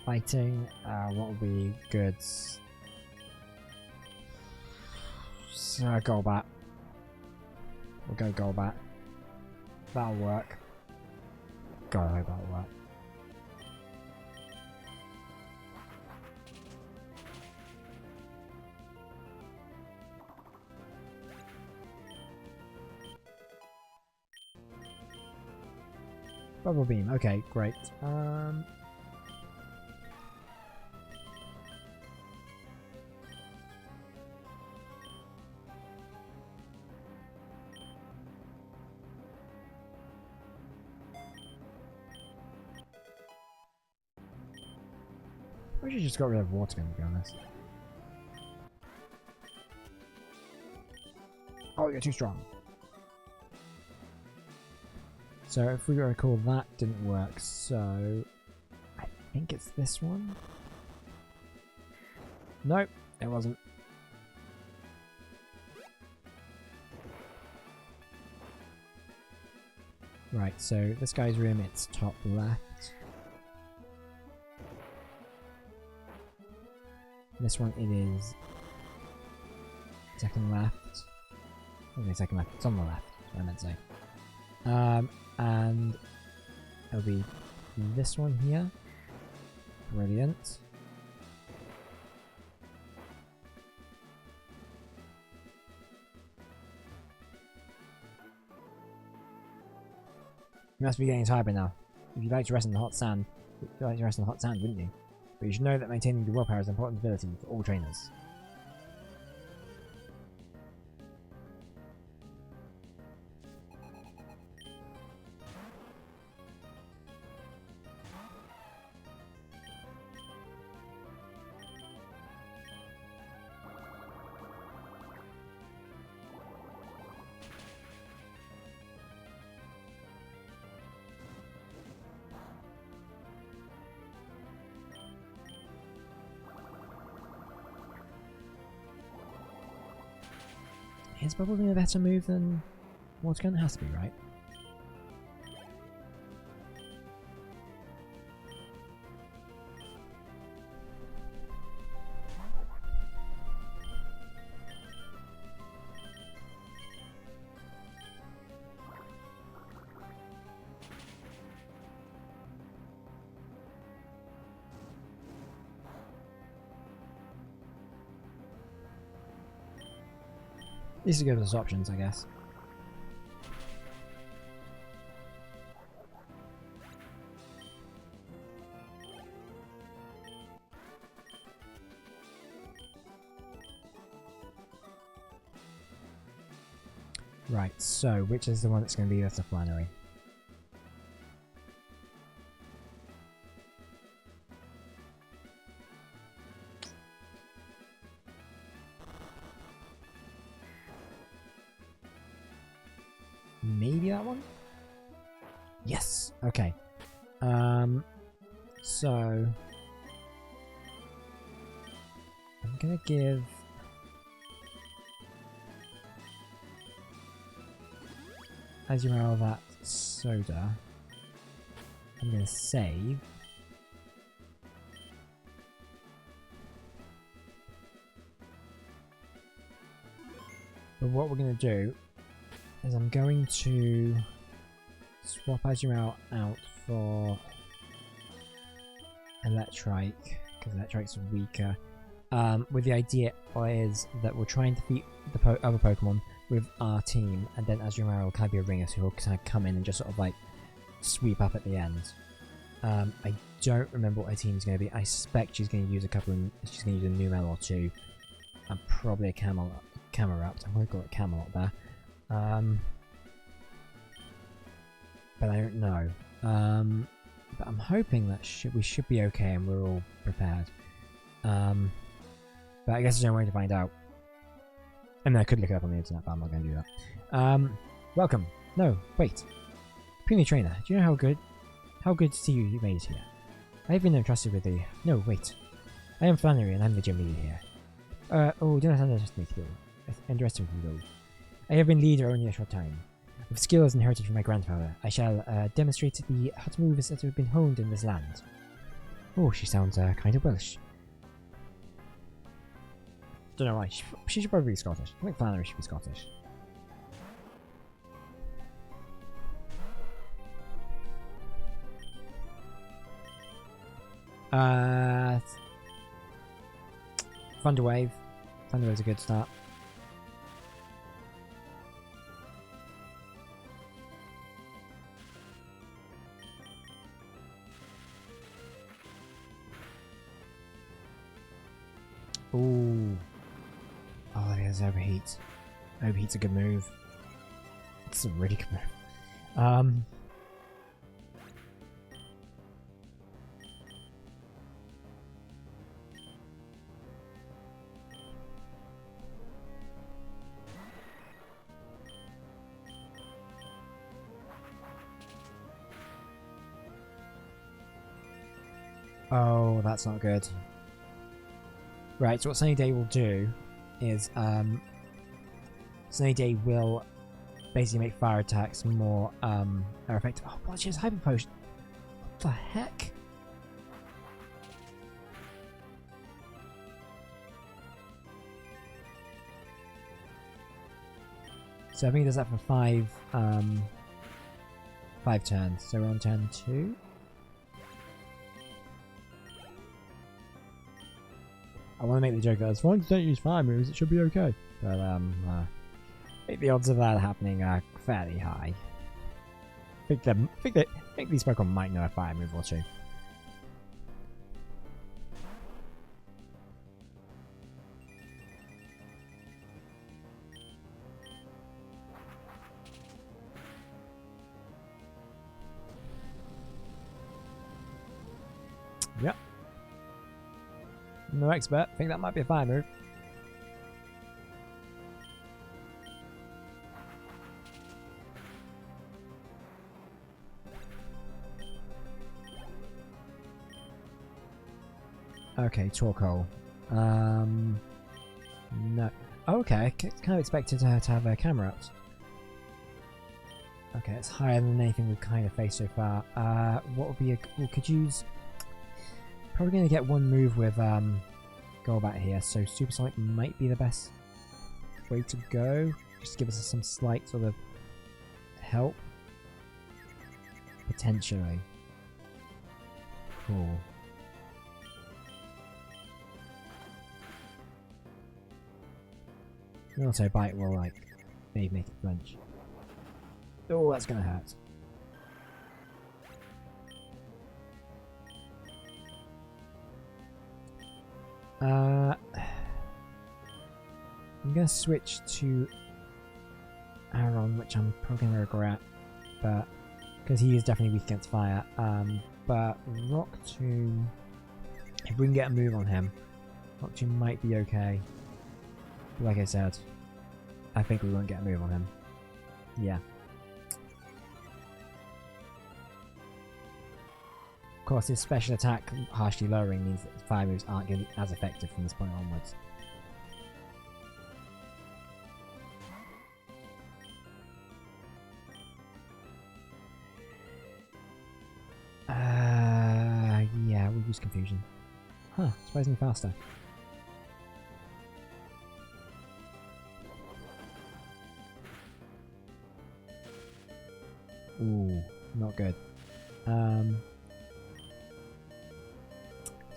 fighting. What will be good? So, Golbat. We'll go Golbat. That'll work. God, I hope that'll work. Bubble Beam. Okay, great. We should just got rid of water gun, to be honest. Oh, you're too strong. So if we recall, that didn't work, so I think it's this one? Nope, it wasn't. Right, so this guy's room, it's top left. This one, it is second left. Okay, second left. It's on the left, what I meant to say. And it'll be this one here. Brilliant. You must be getting tired by now. If you'd like to rest in the hot sand, wouldn't you? But you should know that maintaining your willpower is an important ability for all trainers. Is Bubble Beam a better move than Water Gun? It has to be, right? These are good as options, I guess. Right, so which is the one that's going to be with the Flannery? Maybe that one? Yes! Okay. So I'm gonna give Azumarill that soda. I'm gonna save. But what we're gonna do is I'm going to swap Azumarill out for Electrike, because Electrike's weaker. With the idea is that we'll try and defeat the other Pokemon with our team, and then Azumarill will kind of be a ringer, so he'll kind of come in and just sort of like sweep up at the end. I don't remember what her team's going to be. I suspect she's going to use she's going to use a Numel or two, and probably a Camerupt. I'm going to call it Camelot there. But I don't know. But I'm hoping that we should be okay and we're all prepared. But I guess there's no way to find out. And I could look it up on the internet, but I'm not going to do that. Welcome. No, wait. Puny Trainer, do you know how good to see you made it here? I have been entrusted with the... No, wait. I am Flannery and I'm the gym leader here. Do not underestimate me, though. I have been leader only a short time. With skills inherited from my grandfather, I shall demonstrate the hot moves that have been honed in this land. Oh, she sounds kind of Welsh. Don't know why. She should probably be Scottish. I think Flannery should be Scottish. Thunderwave. Thunderwave's a good start. Ooh. Oh, there's Overheat. Overheat's a good move. It's a really good move. Oh, that's not good. Right, so what Sunny Day will do is, Sunny Day will basically make fire attacks more, effective. Oh, what? She has Hyper Potion. What the heck? So I think he does that for 5 turns. So we're on turn 2. I want to make the joke that as long as you don't use fire moves, it should be okay. But I think the odds of that happening are fairly high. I think these Pokemon might know a fire move or two. Yep. No expert. I think that might be a fire move. Okay, Torkoal. No. Oh, okay, I kind of expected her to have a Camerupt. Okay, it's higher than anything we've kind of faced so far. What would be a... We could use... Probably going to get one move with Golbat here, so Supersonic might be the best way to go. Just to give us some slight sort of help. Potentially. Cool. And also Bite will like maybe make it flinch. Oh, that's gonna hurt. I'm gonna switch to Aaron, which I'm probably gonna regret, but because he is definitely weak against fire. But Rock Tomb, if we can get a move on him, Rock Tomb might be okay. But like I said, I think we won't get a move on him. Yeah. Of course, his special attack harshly lowering means that his fire moves aren't going to be as effective from this point onwards. Yeah, we'll use confusion. Huh, surprisingly faster. Ooh, not good.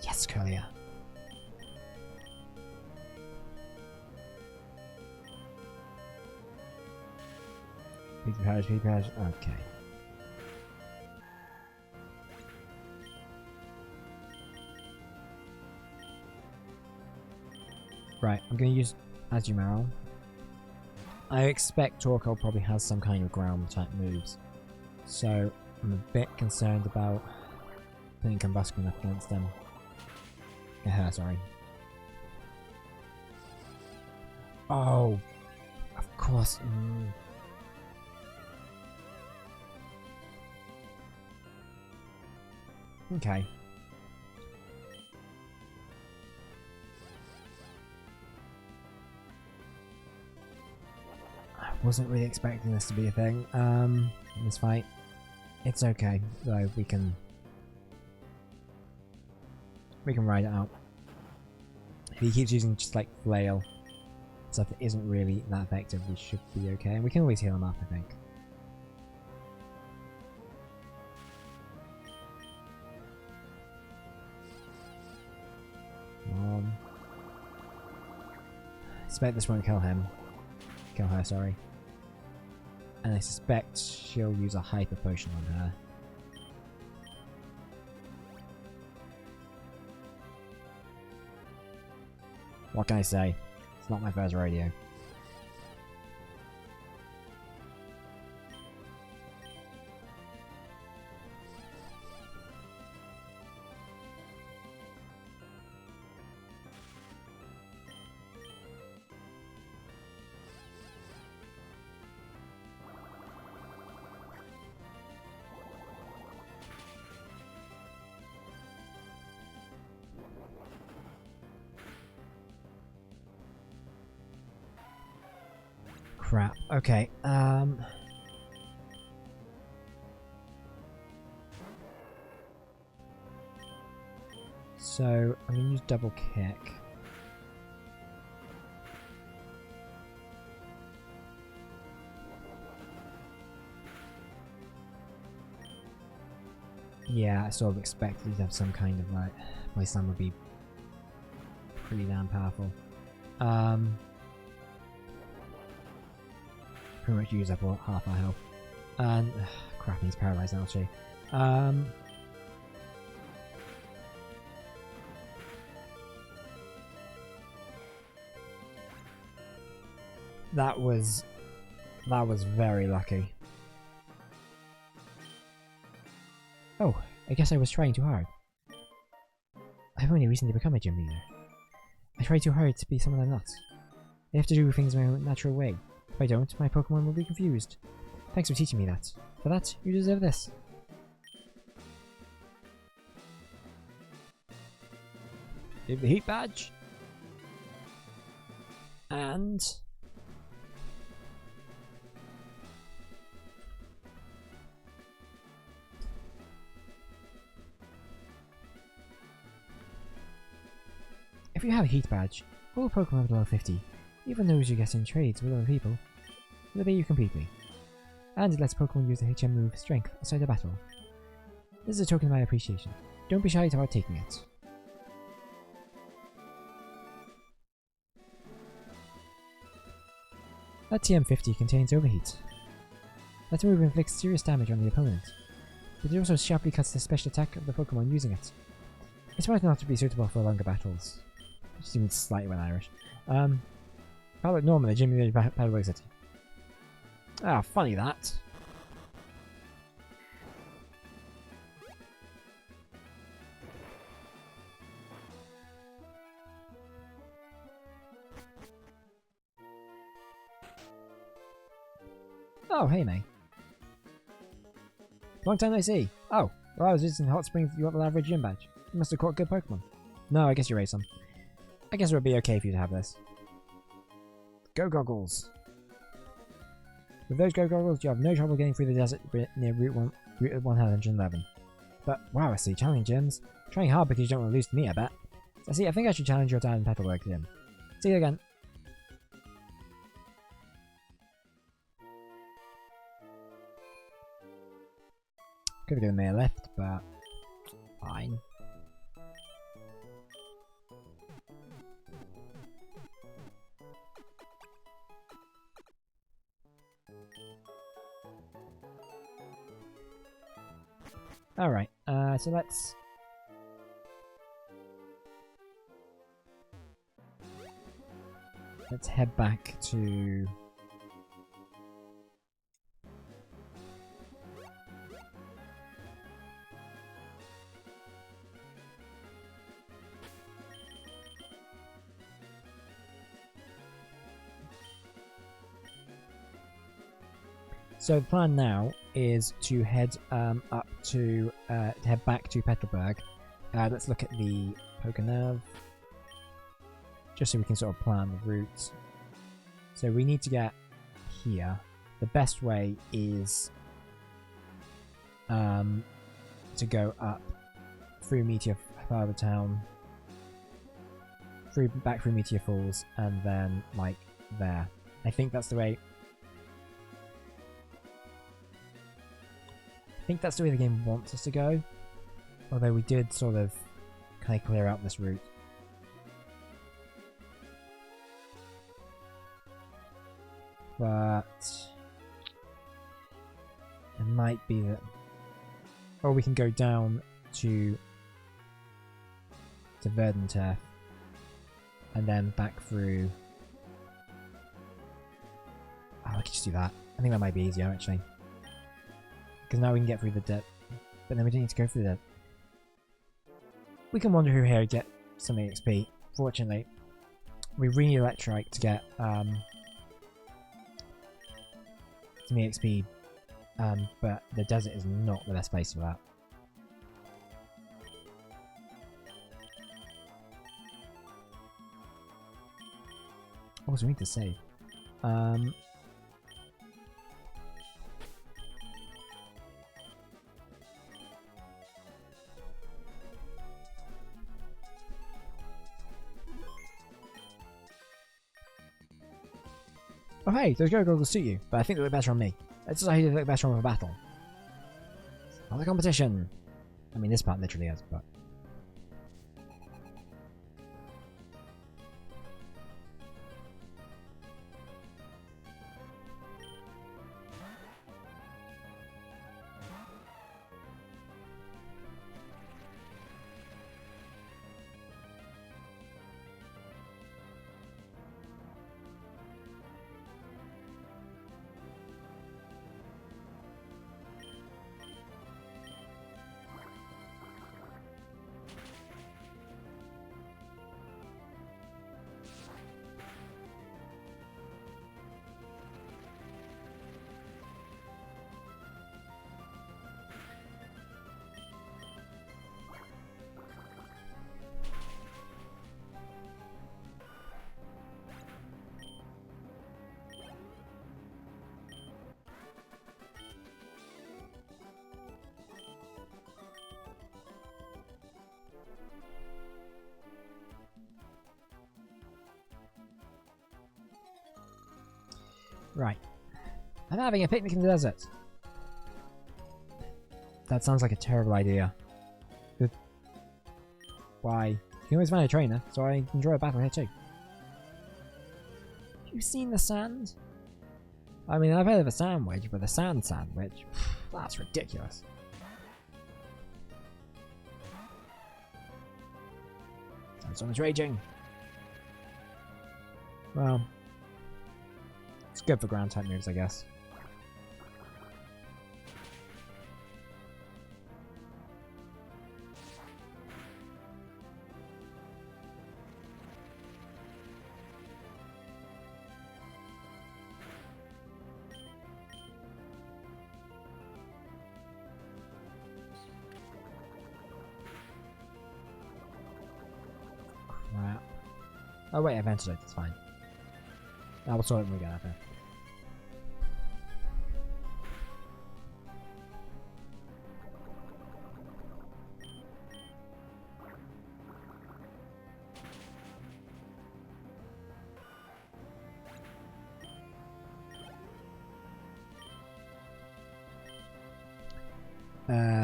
Yes, Curlier. Big parish. Okay. Right, I'm going to use Azumarill. I expect Torkoal probably has some kind of ground type moves. So, I'm a bit concerned about putting Combustion up against them. Sorry. Oh! Of course. Okay. I wasn't really expecting this to be a thing, in this fight. It's okay, though, we can ride it out. If he keeps using just like flail, stuff that isn't really that effective, we should be okay. And we can always heal him up, I think. I suspect this won't kill him. Kill her, sorry. And I suspect she'll use a hyper potion on her. What can I say? It's not my first rodeo. Crap. Okay. So I'm gonna use double kick. Yeah, I sort of expected to have some kind of like my son would be pretty damn powerful. Pretty much use up half our health. And crap, he's paralyzed now, actually. That was very lucky. Oh, I guess I was trying too hard. I've only recently become a gym leader. I try too hard to be someone I'm not. I have to do things my own natural way. If I don't, my Pokemon will be confused. Thanks for teaching me that. For that, you deserve this. Give the heat badge. And... if you have a heat badge, all Pokemon below 50, even those you get in trades with other people, will obey you completely. And it lets Pokemon use the HM move Strength outside the battle. This is a token of my appreciation. Don't be shy about taking it. That TM50 contains Overheat. That move inflicts serious damage on the opponent, but it also sharply cuts the special attack of the Pokemon using it. It's might not to be suitable for longer battles. Just even slightly when Irish. How about normally Jimmy Paddleways City? Ah, funny that. Oh, hey May. Long time no see. Oh, Well, I was visiting the hot springs. You got the Lavaridge gym badge. You must have caught good Pokemon. No, I guess you raised some. I guess it would be okay for you to have this. Go goggles. With those go goggles, you have no trouble getting through the desert near Route 111. But wow, I see. Challenging gyms. Trying hard because you don't want to lose to me, I bet. I see. I think I should challenge your dad in Petalburg gym. See you again. Could have given me a lift, but fine. Alright, so let's head back to so the plan now is to head head back to Petalburg. Let's look at the Pokenerve, just so we can sort of plan the route. So we need to get here. The best way is to go up through Meteor Flower Town, back through Meteor Falls, and then like there. I think that's the way. I think that's the way the game wants us to go. Although we did sort of kind of clear out this route. But it might be that, or we can go down to Verdanturf and then back through. Oh, I could just do that. I think that might be easier actually, because now we can get through the debt, but then we don't need to go through the. We can wander through here and get some EXP. Fortunately, we really need Electrike to get some EXP, but the desert is not the best place for that. Also, we need to save. Oh hey, those go goggles suit you, but I think they look better on me. It's just how you look better on a battle. Not the competition! I mean, this part literally is, but... Right. I'm having a picnic in the desert. That sounds like a terrible idea. Good. Why? You can always find a trainer, so I enjoy a battle here too. Have you seen the sand? I mean, I've heard of a sandwich, but the sand sandwich? That's ridiculous. Someone's raging. Well, it's good for ground type moves, I guess. Oh wait, I ventilated, it's fine. I will sort it when we get out there.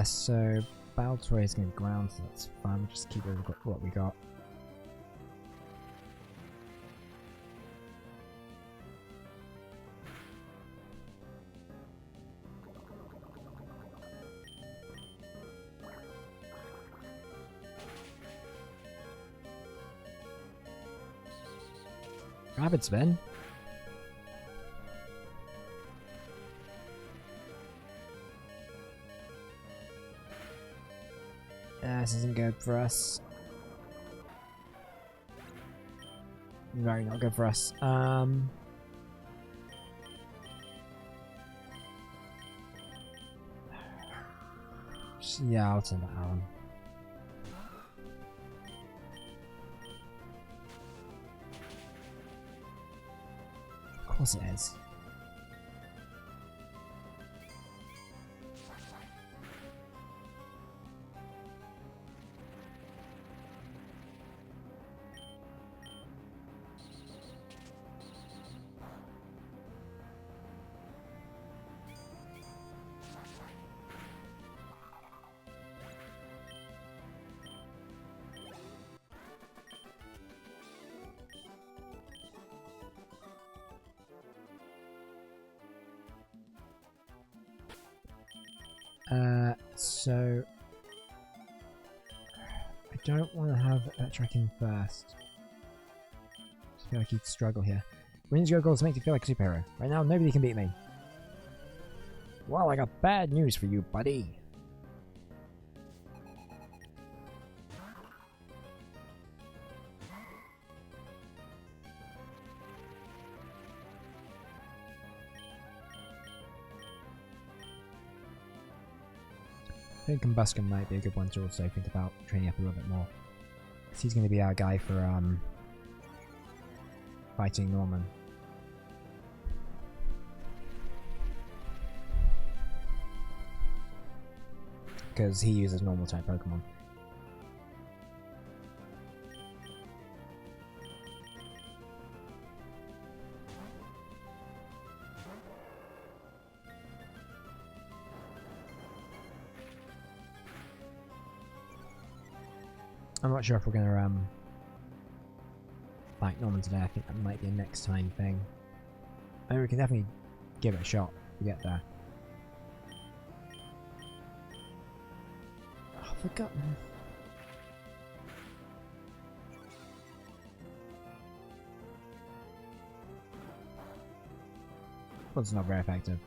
So Baltoy is going to be ground, so that's fine. We'll just keep what we got. Rapid spin. This isn't good for us. Very not good for us. Yeah, I'll send that Alan. Of course it is. So I don't want to have that tracking first. I feel like he'd struggle here. Wins your goals make you feel like a superhero. Right now, nobody can beat me. Well, I got bad news for you, buddy. I think Combustion might be a good one to also think about training up a little bit more. Because he's going to be our guy for fighting Norman. Because he uses normal type Pokemon. I'm not sure if we're gonna fight Norman today. I think that might be a next time thing. I mean, we can definitely give it a shot to get there. Oh, I've forgotten. Well, it's not very effective.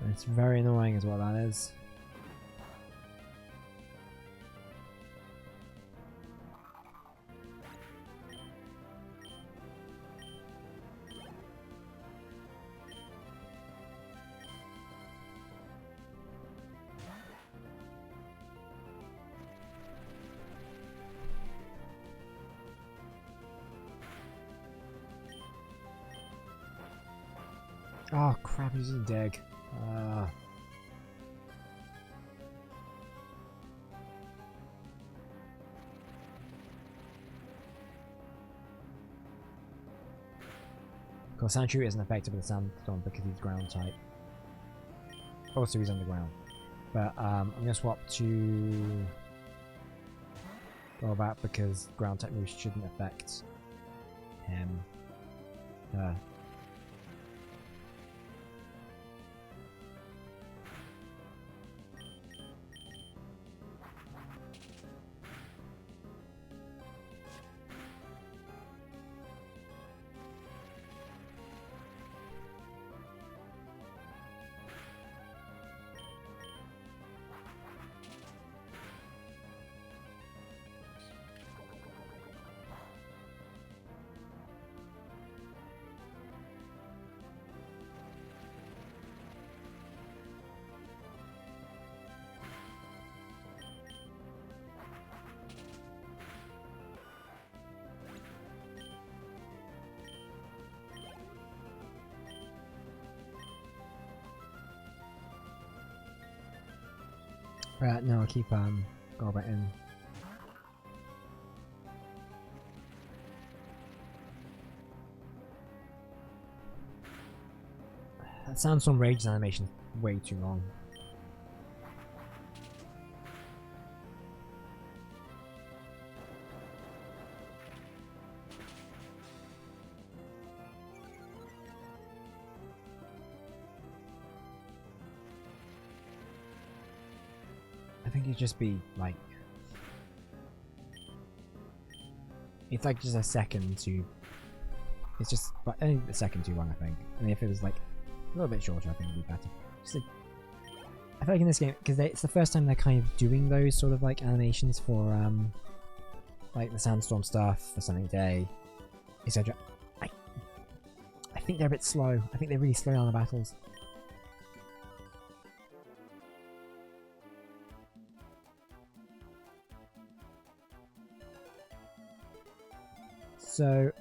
It's very annoying is what that is. Oh crap, he's using dig. Of course, Sandshrew isn't effective with the Sandstorm because he's ground type. Also, he's underground. But I'm going to swap to Golbat because ground type moves shouldn't affect him. No, I'll keep Gorbet in. That Sandstorm Rage's animation is way too long. I think it'd just be like... It's like just a second too... It's just only a second too long, I think. And if it was like a little bit shorter, I think it'd be better. Just like, I feel like in this game, because it's the first time they're kind of doing those sort of like animations for like the Sandstorm stuff, the Sunny Day, etc. I think they're a bit slow. I think they really slow down the battles. So,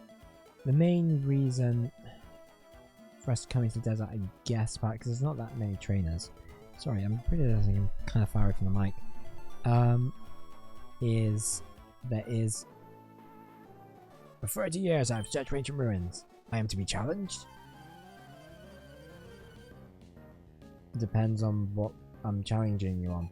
the main reason for us coming to the desert, I guess, because there's not that many trainers. Sorry, I'm pretty realizing I'm kind of far away from the mic. There is... For 30 years I've searched for ancient ruins. I am to be challenged? Depends on what I'm challenging you on.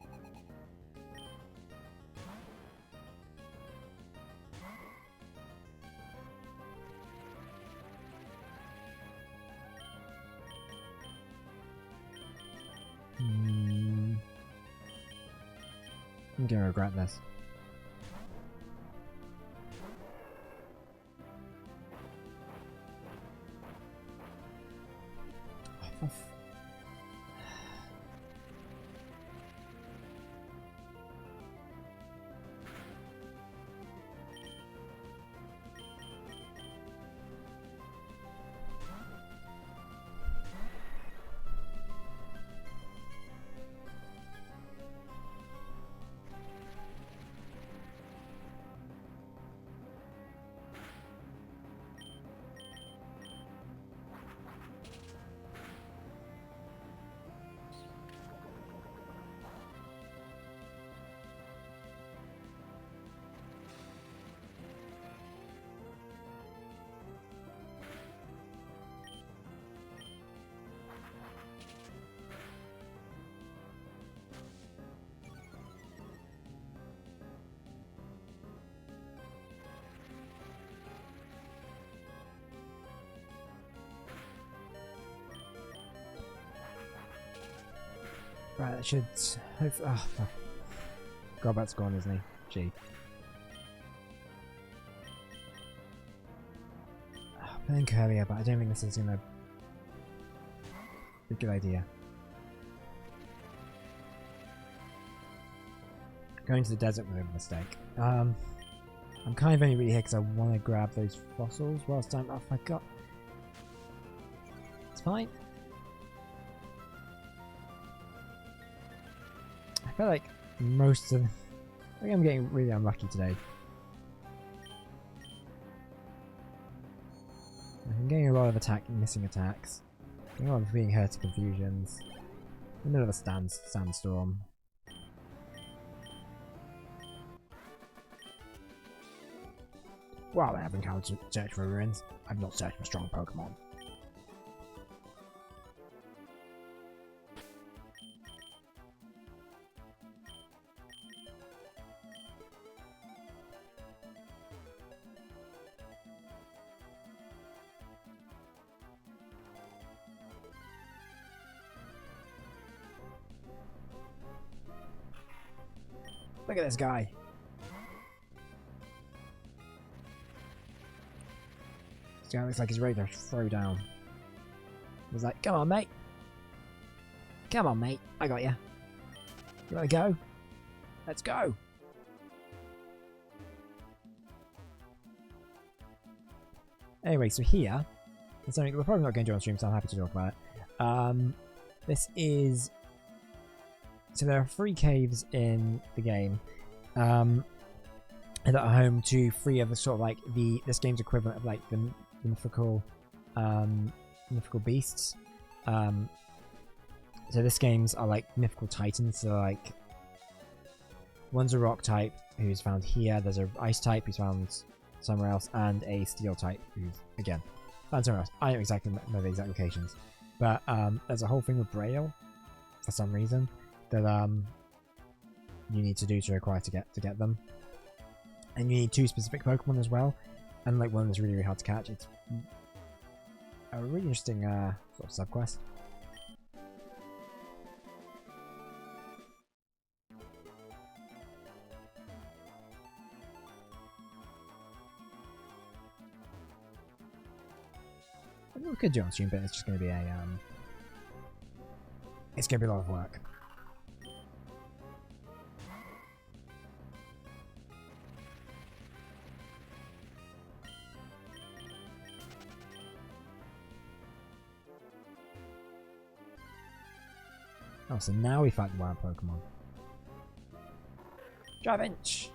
I'm gonna regret this. Right, that should hopefully. Oh, fuck. Gorbet's gone, isn't he? Gee. Playing Curlier, but I don't think this is gonna be a good idea. Going to the desert was a mistake. I'm kind of only really here because I want to grab those fossils whilst I'm off my gut. It's fine. I feel like most of... I think I'm getting really unlucky today. I'm getting a lot of missing attacks. Getting a lot of being hurt to confusions. In the middle of a sandstorm. While I have encountered search for ruins, I've not searched for strong Pokemon. Look at this guy. This guy looks like he's ready to throw down. He's like, come on, mate. Come on, mate. I got you. You wanna go? Let's go. Anyway, so here, it's something we're probably not going to do on stream, so I'm happy to talk about it. This is... So there are 3 caves in the game that are home to 3 of the sort of like this game's equivalent of like the mythical beasts. So this games are like mythical titans, so like One's a rock type who's found here. There's a ice type who's found somewhere else, and a steel type who's again found somewhere else. I don't exactly know the exact locations, but there's a whole thing with Braille for some reason that you need to do to require to get them, and you need 2 specific Pokemon as well, and like one that's really hard to catch. It's a really interesting sort of subquest. We could do on stream, but it's just going to be it's going to be a lot of work. Oh, so now we fight the wild Pokemon. Trapinch!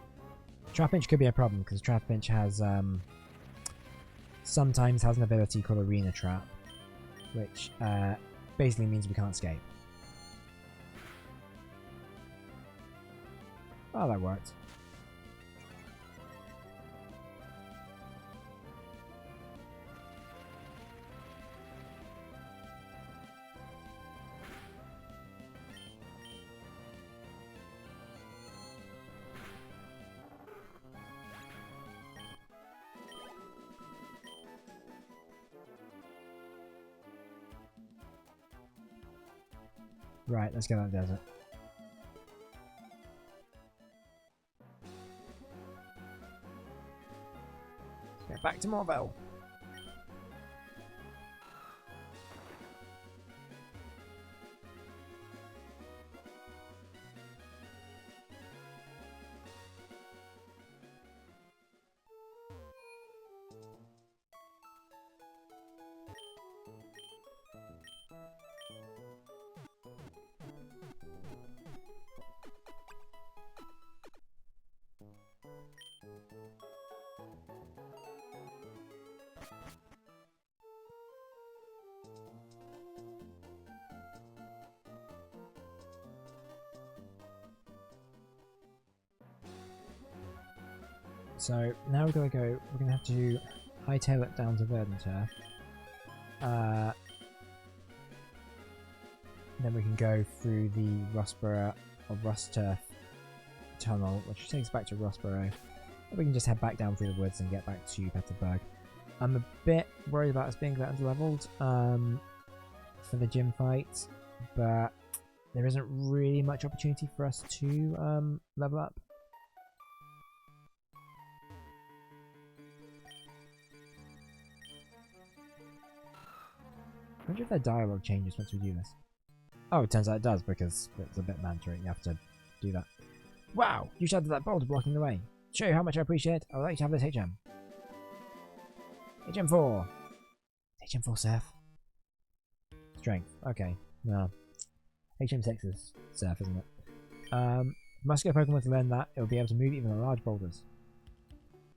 Trapinch could be a problem because Trapinch has sometimes has an ability called Arena Trap, which basically means we can't escape. Oh, that worked. Right, let's get out of the desert. Let's get back to Morville. So now we're gonna have to hightail it down to Verdanturf. Then we can go through the Rustborough or Rustturf tunnel, which takes us back to Rustborough. Or we can just head back down through the woods and get back to Petersburg. I'm a bit worried about us being that underleveled for the gym fight, but there isn't really much opportunity for us to level up. I wonder if their dialogue changes once we do this. Oh, it turns out it does, because it's a bit mandatory. You have to do that. Wow! You shattered that boulder blocking the way. To show you how much I appreciate it, I would like to have this HM. HM4! HM4 Surf. Strength. Okay. No. HM6 is Surf, isn't it? Must get a Pokemon to learn that. It will be able to move even the large boulders.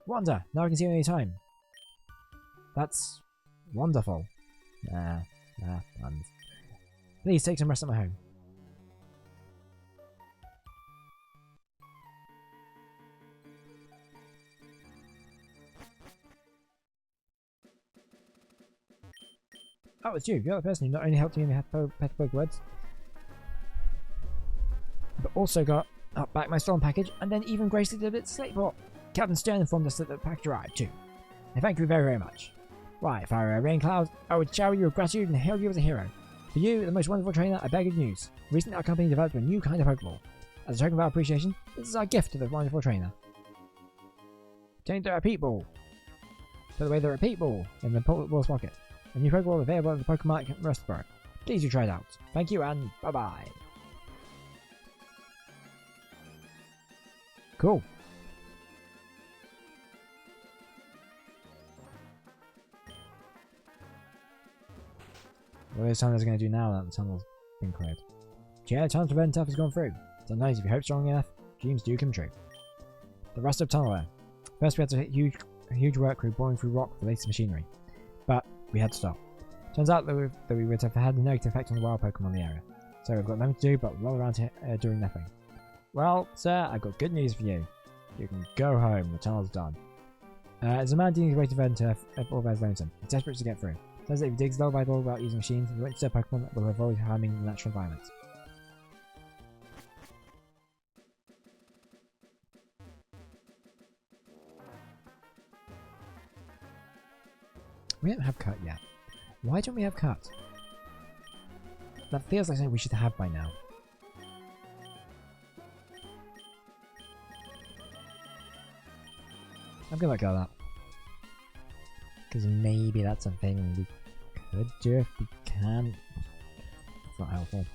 Wonder! Now I can see you any time. That's wonderful. Nah, puns. Please take some rest at my home. Oh, it's you. You're the person who not only helped me in the Petersburg Woods, but also got back my stolen package, and then even graciously delivered it to Slateport. Captain Stern informed us that the package arrived too. I thank you very, very much. Why, if I were a rain cloud, I would shower you with gratitude and hail you as a hero. For you, the most wonderful trainer, I bear good news. Recently, our company developed a new kind of Pokeball. As a token of our appreciation, this is our gift to the wonderful trainer. Turn into a Repeat Ball. By the way, the Repeat Ball in the Pokeball's pocket. A new Pokeball available at the Pokemon at Rustborough. Please do try it out. Thank you and bye-bye. Cool. What are those tunnels going to do now that the tunnel's been cleared? Yeah, the tunnel to Verdanturf has gone through. Sometimes if you hope strong enough, dreams do come true. The rust of tunnel there. First we had to hit a huge work crew boring through rock for the latest machinery. But we had to stop. Turns out that we would have had a negative effect on the wild Pokemon in the area. So we've got nothing to do but roll around here doing nothing. Well, sir, I've got good news for you. You can go home. The tunnel's done. There's a man digging his way to Venta Orvez Lonesome. He's desperate to get through. Says that if he digs low by low without using machines, he won't disturb Pokemon that will avoid harming the natural environment. We don't have Cut yet. Why don't we have Cut? That feels like something we should have by now. I'm gonna let go of that. Because maybe that's a thing we could do if we can. It's not helpful.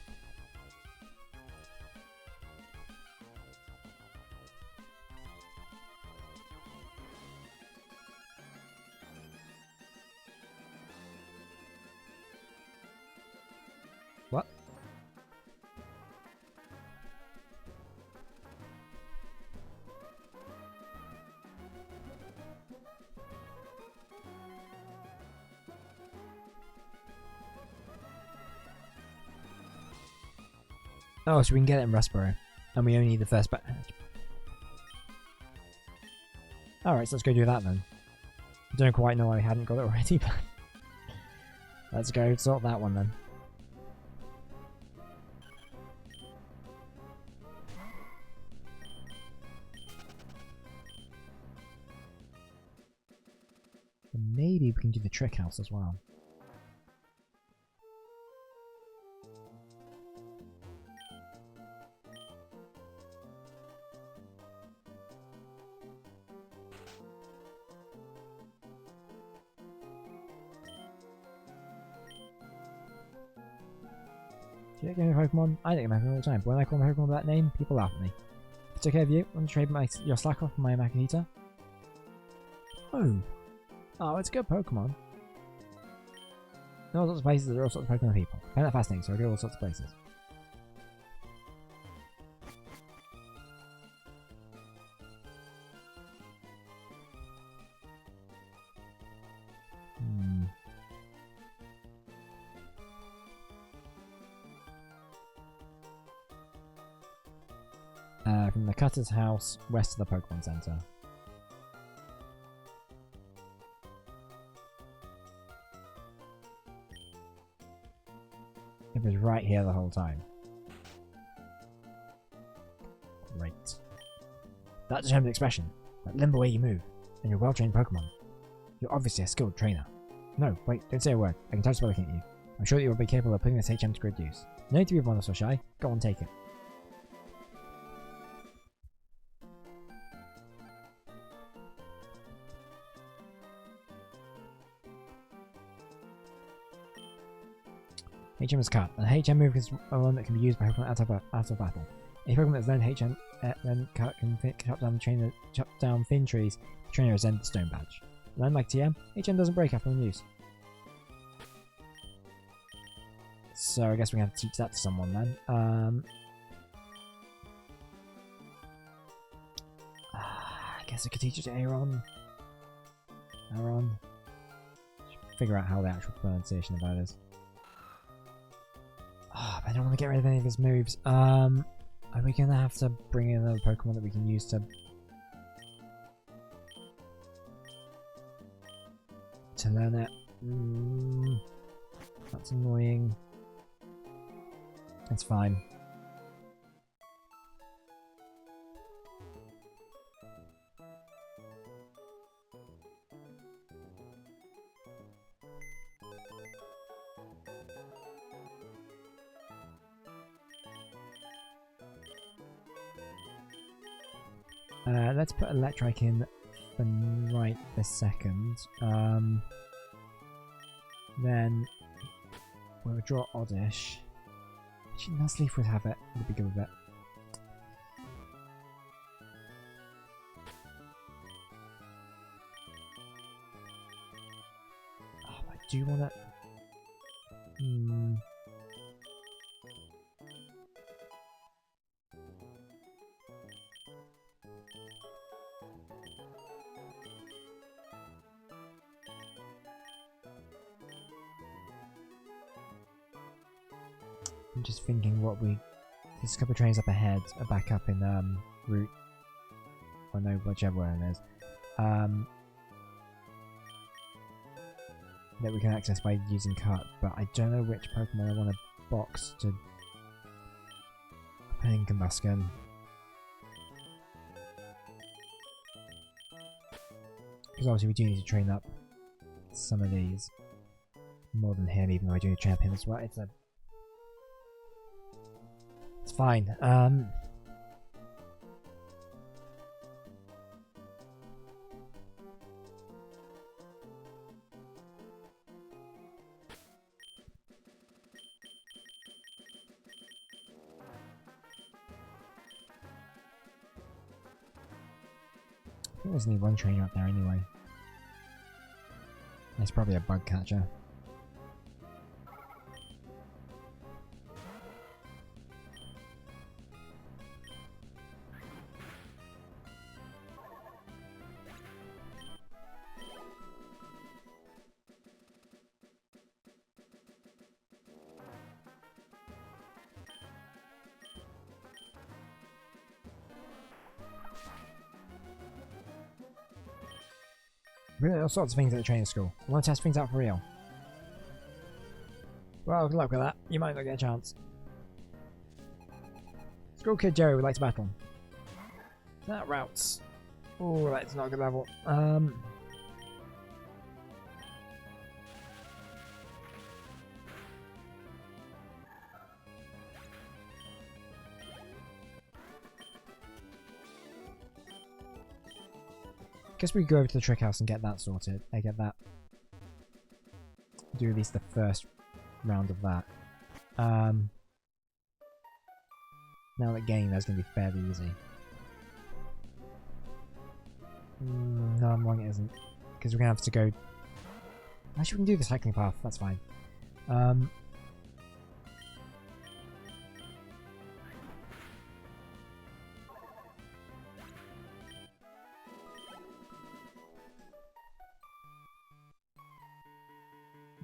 What? Oh, so we can get it in Rustboro. And we only need the first batch. Alright, so let's go do that then. I don't quite know why we hadn't got it already, but let's go sort that one then. And maybe we can do the trick house as well. Do you get Pokemon? I think Pokemon all the time, but when I call my Pokemon by that name, people laugh at me. If it's okay with you, want to trade your Slack off for my Makanita? Oh. Oh, it's a good Pokemon. There are all sorts of places, there are all sorts of Pokemon people. I find that fascinating, so I go all sorts of places. From the Cutter's house, west of the Pokemon Center. It was right here the whole time. Great. That determines expression. That limber way you move, and you're a well-trained Pokemon. You're obviously a skilled trainer. No, wait, don't say a word. I can touch by looking at you. I'm sure that you will be capable of putting this HM to good use. No need to be bonus or shy. Go on, take it. HM is cut, and HM move is one that can be used by Pokemon out of battle. Any Pokemon that's learned HM then cut can chop down thin trees. The trainer is then the stone badge. Learn like TM, HM doesn't break after one use. So I guess we're gonna have to teach that to someone then. I guess I could teach it to Aaron. Figure out how the actual pronunciation of that is. Oh, but I don't want to get rid of any of his moves. Are we gonna have to bring in another Pokemon that we can use to learn it? That's annoying. That's fine. Let's put Electrike in for right this second. Then we'll draw Oddish. Actually, Nuzleaf would have it. Would be good with it. Oh, I do want to. I'm just thinking what we There's a couple of trains up ahead, back up in route, or no, whichever one it is, that we can access by using cart, but I don't know which Pokemon I want to box to put in Combusken. Because obviously we do need to train up some of these more than him, even though I do need to train up him as well. It's fine. I think there's only one trainer up there anyway. It's probably a bug catcher. Really, all sorts of things at the training school. I want to test things out for real. Well, good luck with that. You might not get a chance. School kid Jerry would like to battle. That routes. Oh, that's not a good level. Guess we go over to the trick house and get that sorted. I get that. Do at least the first round of that. Now that getting there's going to be fairly easy. No, I'm wrong, it isn't. Because we're going to have to go... Actually, we can do the cycling path, that's fine.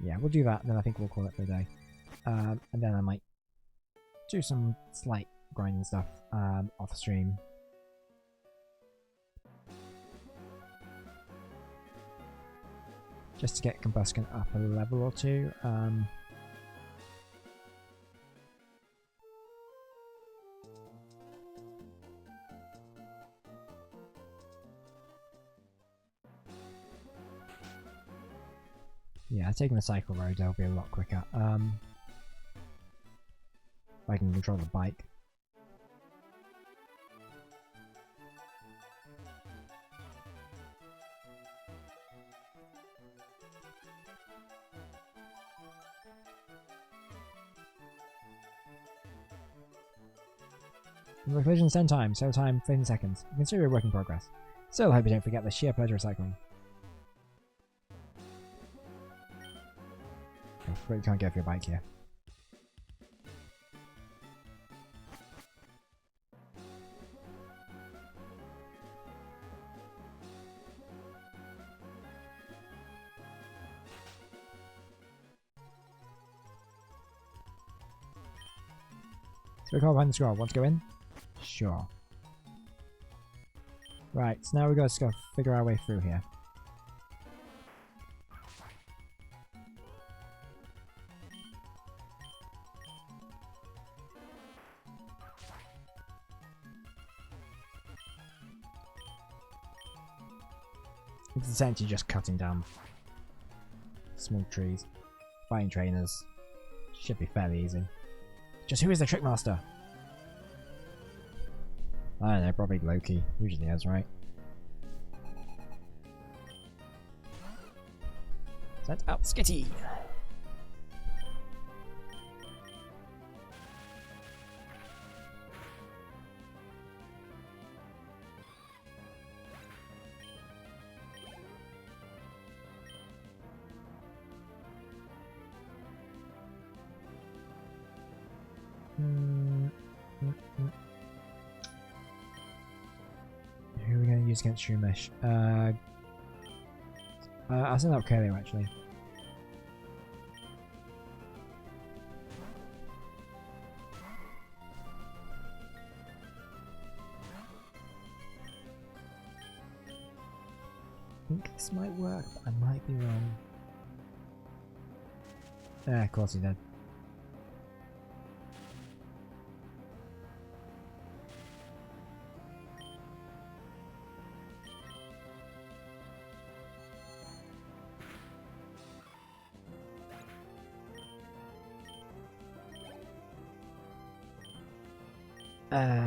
Yeah, we'll do that, and then I think we'll call it for the day. And then I might do some slight grinding stuff off stream. Just to get Combusken up a level or two. Yeah, taking the cycle road will be a lot quicker. If I can control the bike. The collision's 10 times, so time 15 seconds. Consider your work in progress. Still, I hope you don't forget the sheer pleasure of cycling. But you can't get off your bike here. So we can't find the scroll. Want to go in? Sure. Right, so now we've got to go figure our way through here. It's essentially just cutting down small trees. Fighting trainers. Should be fairly easy. Just who is the trick master? I don't know, probably Loki. Usually is, right? Set out Skitty! Who are we going to use against Shumish? I'll send out Curlio actually. this might work, but I might be wrong. Yeah, of course he did.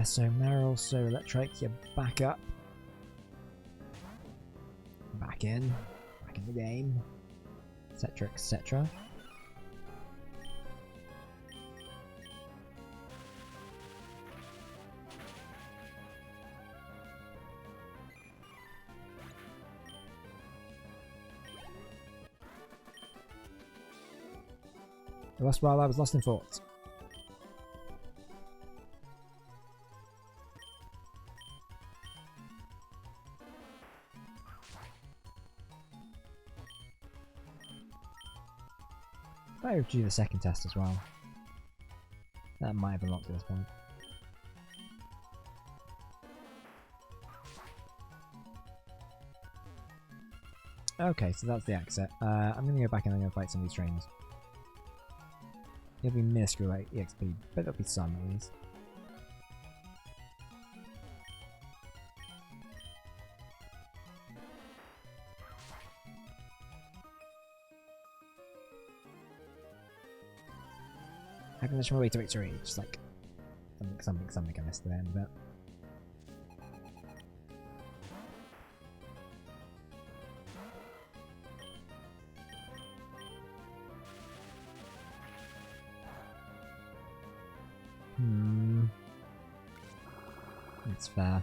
So Meryl, so Electric, you're back up. Back in the game, etc, etc. I lost while I was lost in thought. I would do the second test as well. That might have unlocked at this point. Okay, so that's the exit. I'm gonna go back and I'm gonna fight some of these trains. It'll be minuscule like EXP, but there'll be some at least. I can just my way to victory, just like something I missed at the end of it. That's fair.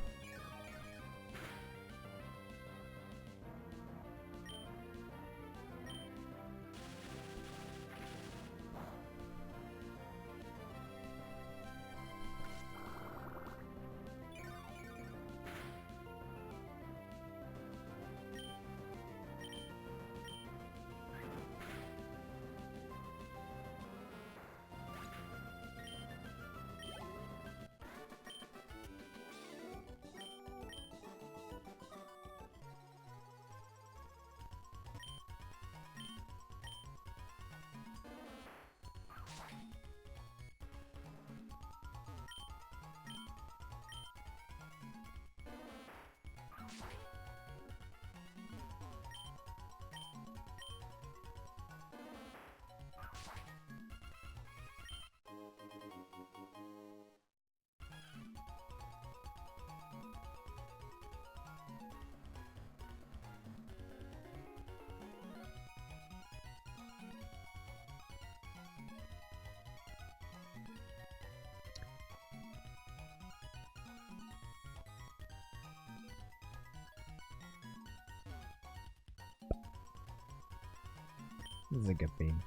This is a good beam.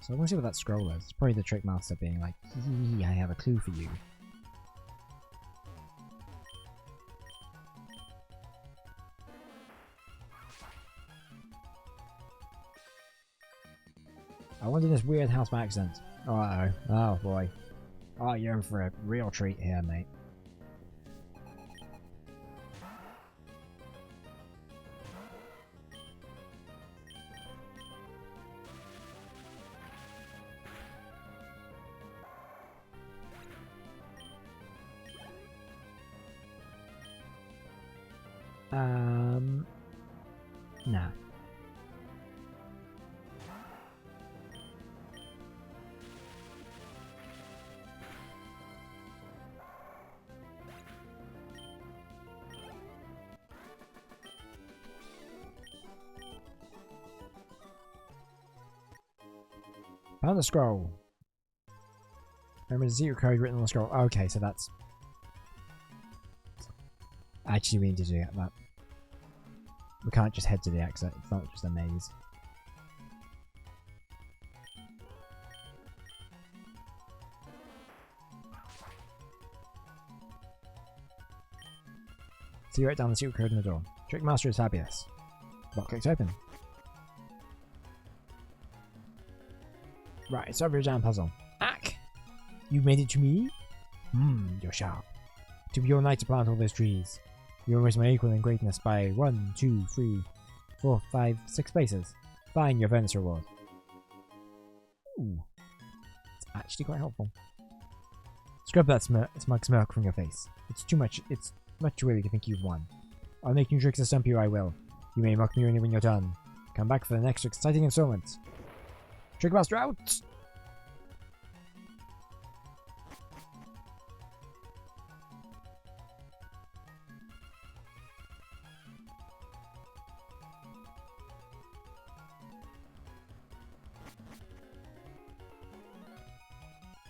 So I want to see what that scroll is. It's probably the Trick Master being like, hee, I have a clue for you. I went in this weird house by accident. Oh, uh-oh. Oh boy. Oh, you're in for a real treat here, mate. Nah. Found the scroll. Remember the secret code written on the scroll. Okay, so that's... Actually, we need to do that. We can't just head to the exit. It's not just a maze. So you write down the secret code in the door. Trick Master is fabulous. Lock clicks open. Right, solve your jam puzzle. Ack! You made it to me? You're sharp. It took you all night to plant all those trees. You almost my equal in greatness by 1, 2, 3, 4, 5, 6 places. Fine, your furnace reward. Ooh. It's actually quite helpful. Scrub that smug smirk from your face. It's much too early to think you've won. I'll make new tricks to stump you, I will. You may mock me only when you're done. Come back for the next exciting installment. Trickmaster out!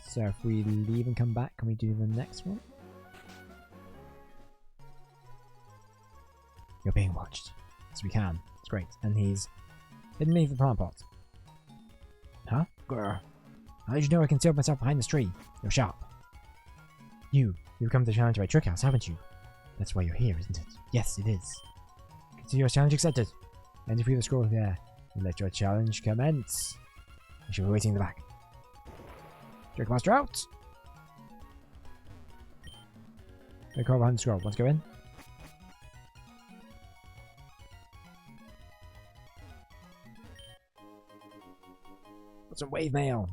So if we leave and come back, can we do the next one? You're being watched. Yes, we can. It's great. And he's hidden me the plant pot. Huh? Grr. How did you know I concealed myself behind this tree? You're sharp. You've come to challenge my trick house, haven't you? That's why you're here, isn't it? Yes, it is. Consider your challenge accepted. Enter through the scroll there. And let your challenge commence. I shall be waiting in the back. Trickmaster out! They call behind the scroll. Let's go in. Got some wave mail.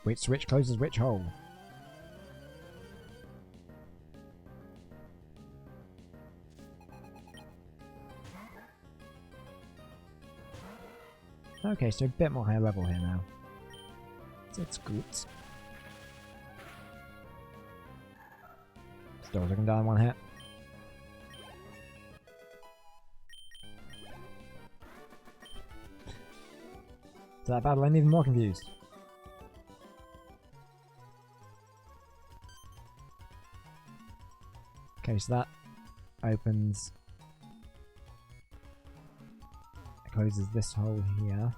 Which switch closes which hole? Okay, so a bit more high level here now. That's good. Still looking down one hit. To that battle, I'm even more confused. Okay, so that opens... It closes this hole here.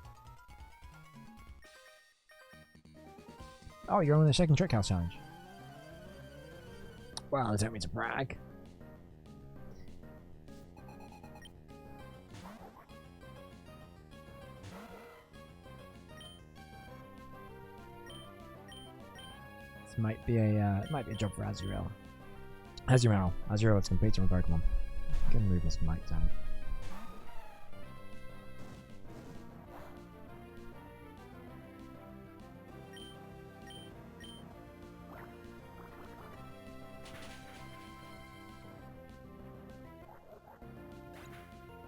Oh, you're on the second trick house challenge. Well, I don't mean to brag. This might be a job for Azrael. Azrael, let's complete your Pokemon. I'm gonna move this mic down.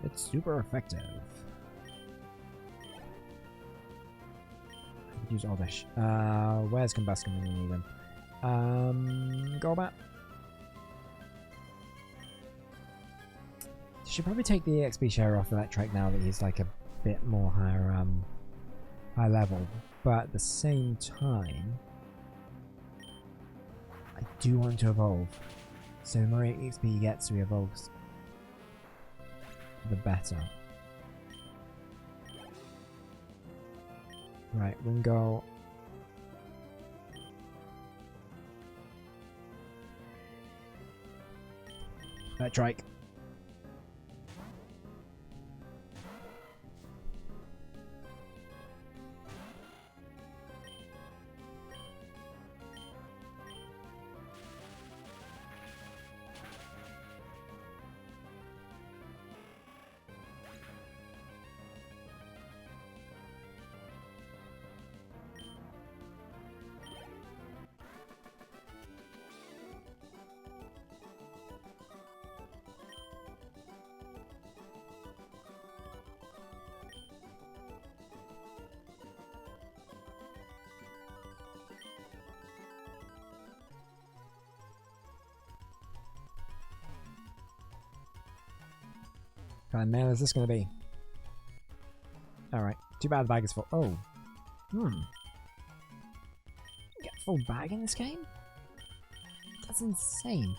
It's super effective. I could use Oddish. Where's Combustion when you need him? Golbat. Should probably take the EXP share off Electrike now that he's like a bit more higher, high level. But at the same time, I do want to evolve. So the more EXP he gets, so he evolves, the better. Right, Wingull. Electrike. What kind of mail is this going to be? Alright, too bad the bag is full. Oh. You get a full bag in this game? That's insane.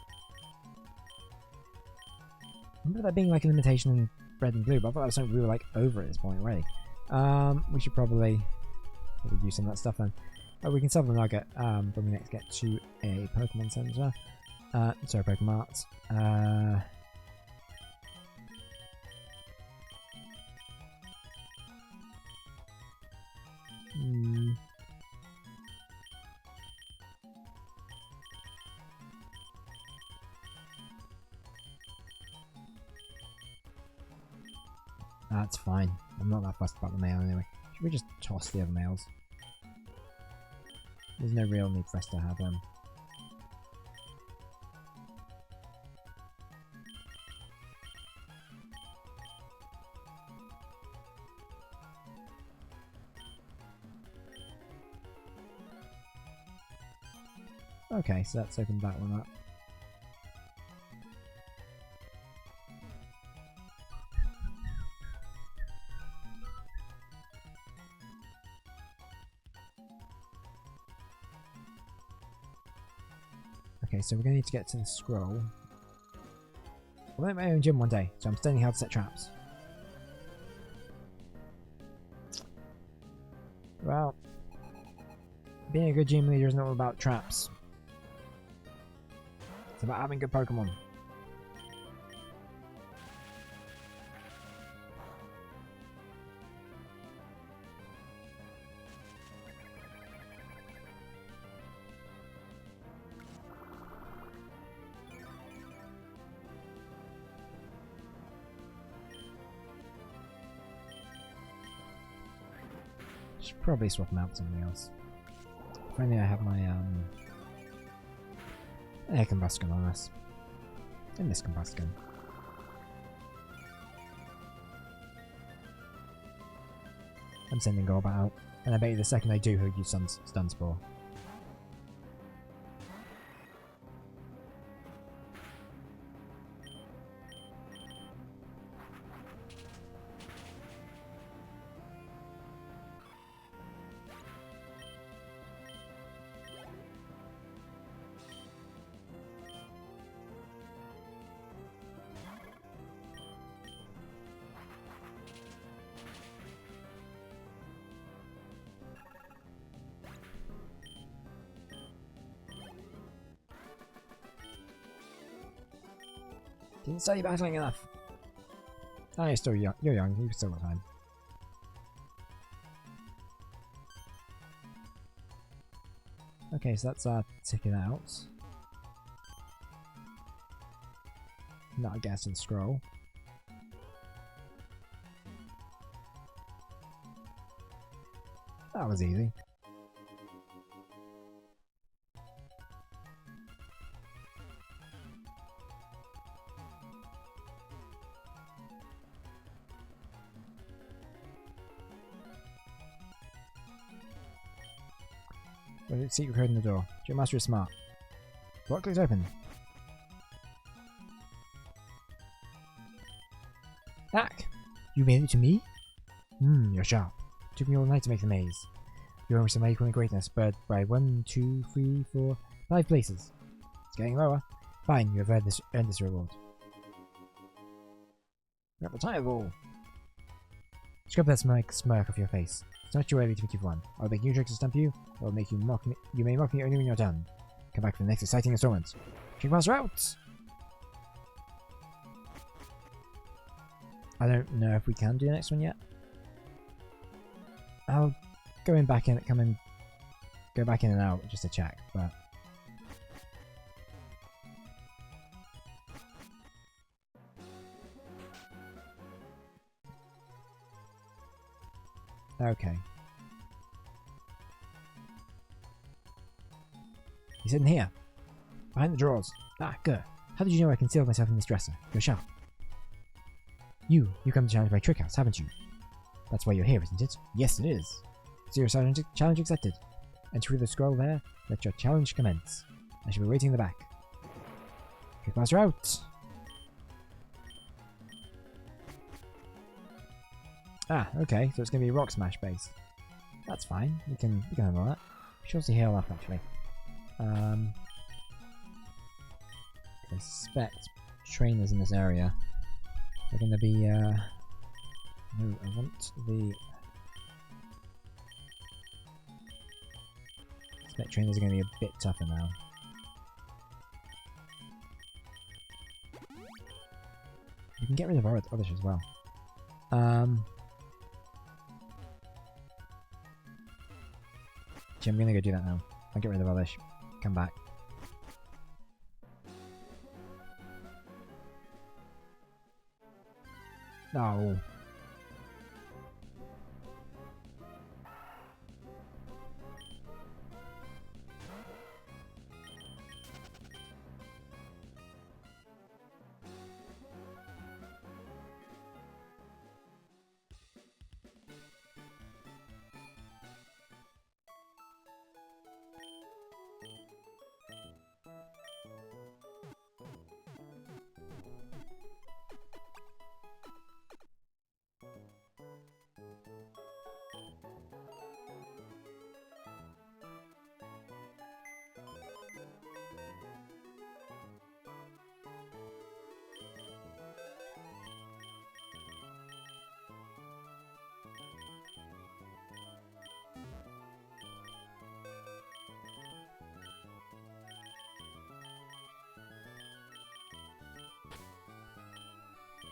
I remember that being like a limitation in Red and Blue, but I thought that was something we were like over at this point already. We should probably use some of that stuff then. Oh, we can sell the nugget when we next get to a Pokemon Center. Sorry, Pokemon Mart. That's fine. I'm not that fussed about the mail anyway. Should we just toss the other mails? There's no real need for us to have them. Okay, so that's opened that one up. Okay, so we're going to need to get to the scroll. I'll make my own gym one day, so I'm studying how to set traps. Well, being a good gym leader isn't all about traps. It's about having good Pokemon. Should probably swap them out with something else. If only I have my air combustion on us. And this combustion. I'm sending Golbat out, and I bet you the second I do, he'll use Stun Spore. Didn't say battling enough. Ah, you're still young. You're young. You've still got time. Okay, so that's our ticket out. Not a guess and scroll. That was easy. What is the secret code in the door? Gym Master is smart. What clicks open? Hack! You made it to me? You're sharp. Took me all night to make the maze. You're almost my equal in greatness, but by 1, 2, 3, 4, 5 places. It's getting lower. Fine, you have earned this reward. Got the tire ball. Scrub that smirk off your face. It's not too early to think you've won. I'll make new tricks to stump you, or I'll make you mock me. You may mock me only when you're done. Come back for the next exciting installment. Trick Master out! I don't know if we can do the next one yet. I'll go back in and out just to check, but okay. He's hidden here. Behind the drawers. Ah, good. How did you know I concealed myself in this dresser? You're sharp. You come to challenge my trick house, haven't you? That's why you're here, isn't it? Yes, it is. Zero challenge accepted. Enter through the scroll there. Let your challenge commence. I shall be waiting in the back. Trick Master out! Ah, okay, so it's going to be Rock Smash base. That's fine, we can handle that. We should also heal up actually. I suspect trainers in this area are going to be, no, I want the... I suspect trainers are going to be a bit tougher now. We can get rid of our others as well. Actually, I'm going to go do that now. I'll get rid of Elish. Come back. No.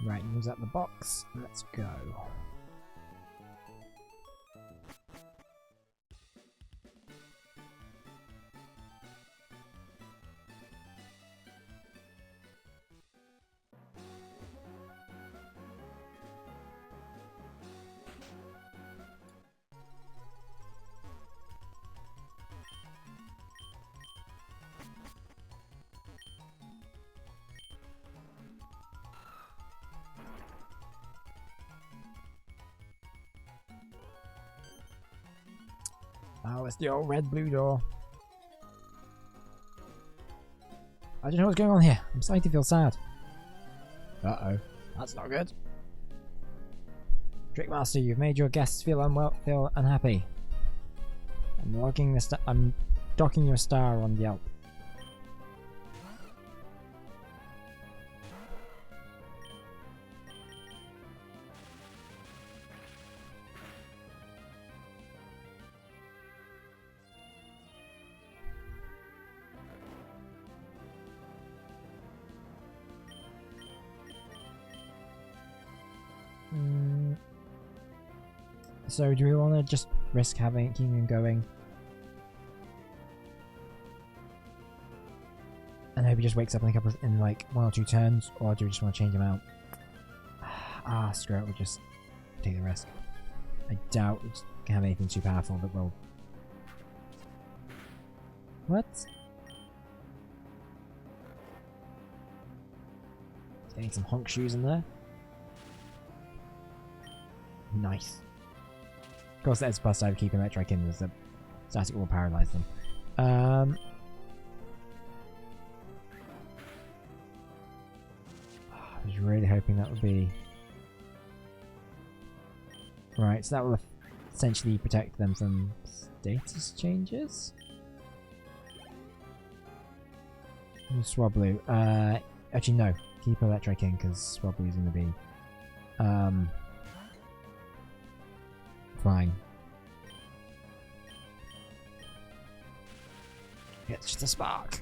Right, use up the box. Let's go. Oh, it's the old red-blue door. I don't know what's going on here. I'm starting to feel sad. Uh-oh. That's not good. Trickmaster, you've made your guests feel unhappy. I'm docking your star on Yelp. So do we want to just risk keeping him going? And hope he just wakes up in like 1 or 2 turns, or do we just want to change him out? Ah, screw it, we'll just take the risk. I doubt we can have anything too powerful that will... What? Getting some honk shoes in there. Nice. Of course, that's plus I would keep electric in as the static will paralyze them. I was really hoping that would be right. So that will essentially protect them from status changes. Swablu. Actually, no. Keep electric in because Swablu is going to be fine. It's just a spark.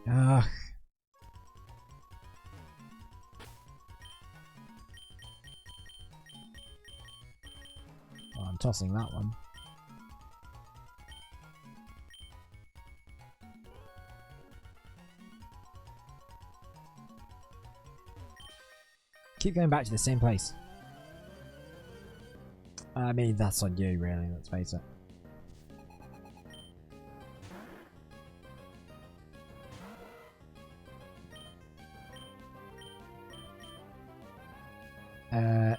Ugh. Well, I'm tossing that one. Keep going back to the same place. I mean, that's on you, really, let's face it.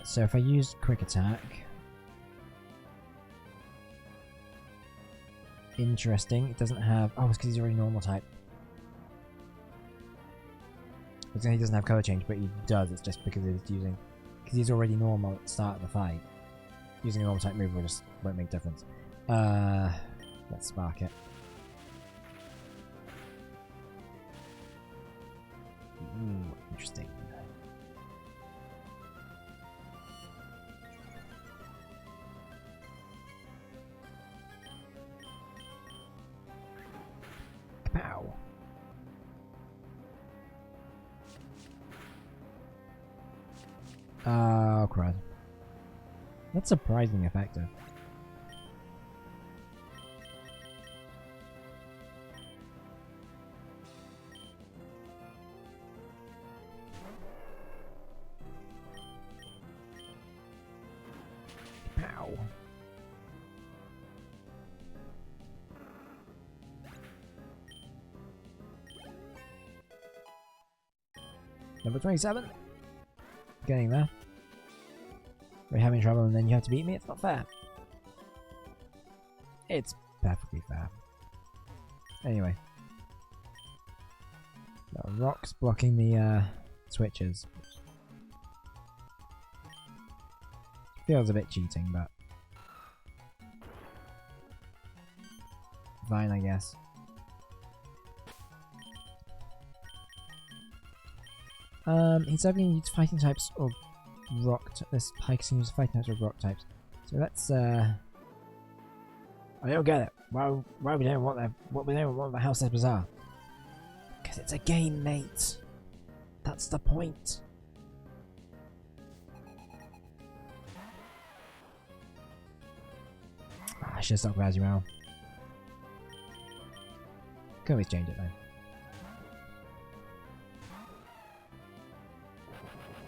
So if I use quick attack, interesting. It doesn't have. Oh, it's because he's already normal type. I was saying he doesn't have color change, but he does. It's just because he's already normal at the start of the fight. Using a normal type move won't make a difference. Let's spark it. Ooh, interesting. Pow. Oh, crud. That's surprisingly effective. Pow. Number 27. Getting there. We're having trouble and then you have to beat me? It's not fair. It's perfectly fair. Anyway. There are rocks blocking the switches. Feels a bit cheating, but fine, I guess. He's having used fighting types or this pike can use fighting types or rock types. So let's I don't get it. Why we don't want that? What we don't want the house is bizarre? Because it's a game, mate. That's the point. I should have stopped browsing around. Can always change it though.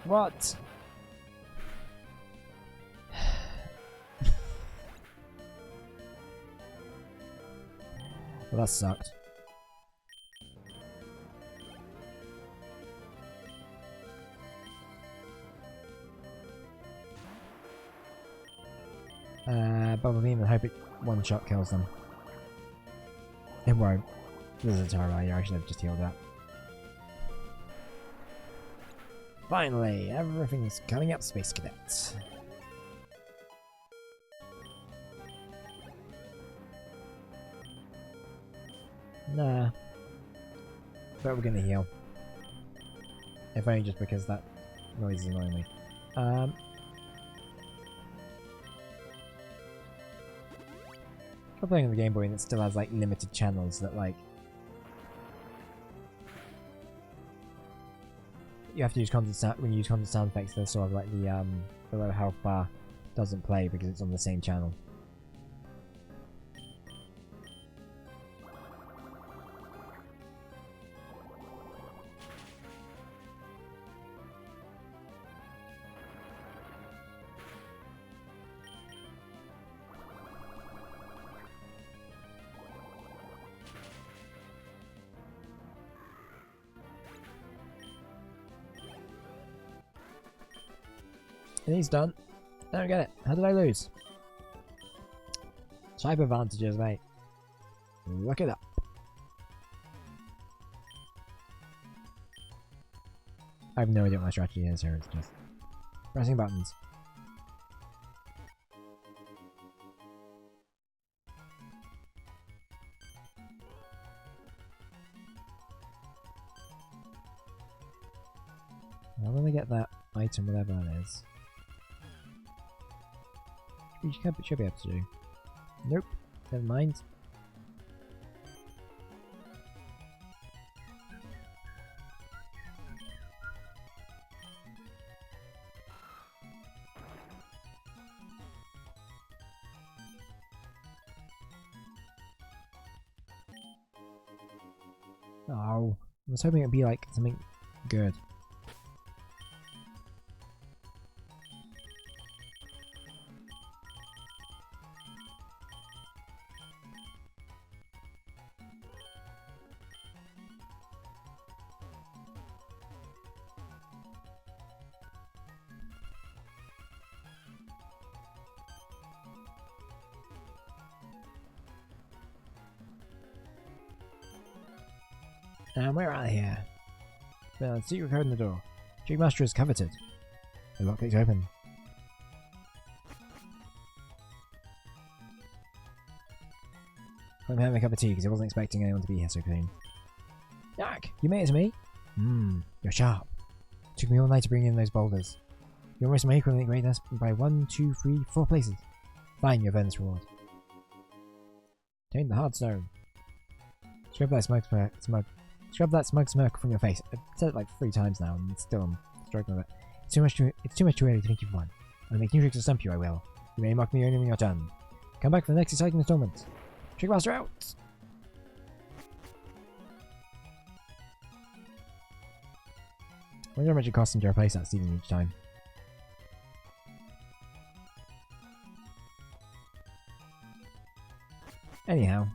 What? Well, that sucked. Bubble beam and hope it one shot kills them. It won't. This is a terrible idea. I should have just healed up. Finally, everything's coming up, Space Cadets. Nah. But we're gonna heal. If only just because that noise is annoying me. I'm playing on the Game Boy and it still has like limited channels that like you have to use constant sound when you use constant sound effects. There's sort of like the low health bar doesn't play because it's on the same channel. And he's done. I don't get it. How did I lose? Type advantages, mate. Look it up. I have no idea what my strategy is here. It's just pressing buttons. How do I get that item, whatever that is? You should be able to do. Nope. Never mind. Oh, I was hoping it'd be like something good. And we're out of here. The secret code in the door. Jig Master is coveted. The lockpick's open. I'm having a cup of tea because I wasn't expecting anyone to be here so soon. Jack, you made it to me? You're sharp. Took me all night to bring in those boulders. You're almost my equivalent in greatness by 1, 2, 3, 4 places. Fine, your bonus reward. Obtain the hard stone. Scrub that smug smirk from your face. I've said it like 3 times now and still I'm struggling with it. It's too much too early to make you fun. I'll make new tricks to stump you, I will. You may mock me only when you're done. Come back for the next exciting installment. Trickmaster out! I wonder how much it costs him to replace that ceiling each time. Anyhow.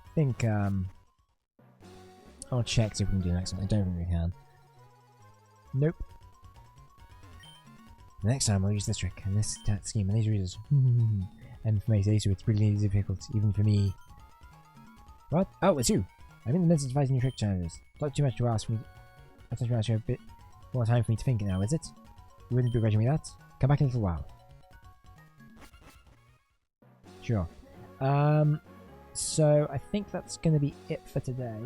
I think, I'll check see if we can do the next one. I don't think we can. Nope. The next time I'll use this trick and this scheme and these readers. And for me, it's really difficult, even for me. What? Oh, it's you! I'm in the midst of devising new trick challenges. Not too much to ask me. Not too much to a bit more time for me to think now, is it? You wouldn't begrudge me that? Come back in a little while. Sure. So I think that's going to be it for today.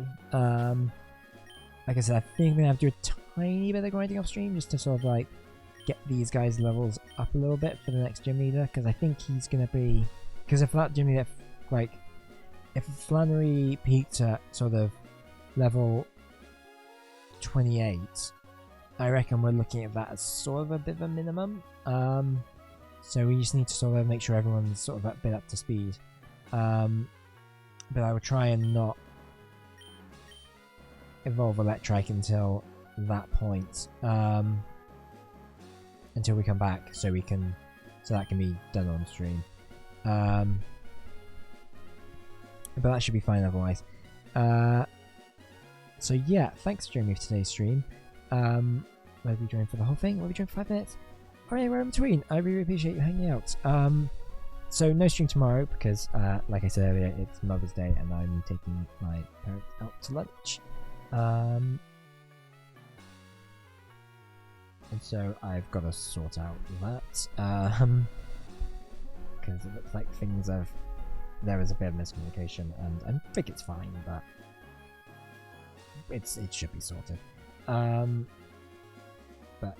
Like I said, I think I'm going to have to do a tiny bit of grinding off stream just to sort of like get these guys' levels up a little bit for the next gym leader, because I think he's going to be... Because if that gym leader, like, if Flannery peaked at sort of level 28, I reckon we're looking at that as sort of a bit of a minimum. So we just need to sort of make sure everyone's sort of a bit up to speed. But I will try and not evolve Electrike until that point, until we come back, so that can be done on stream. But that should be fine otherwise. So yeah, thanks for joining me for today's stream. Whether you joined for the whole thing, whether you joined for 5 minutes, or anywhere in between, I really appreciate you hanging out. So no stream tomorrow because, like I said earlier, it's Mother's Day and I'm taking my parents out to lunch. And so I've got to sort out that. Because it looks like there is a bit of miscommunication, and I think it's fine, but it should be sorted. But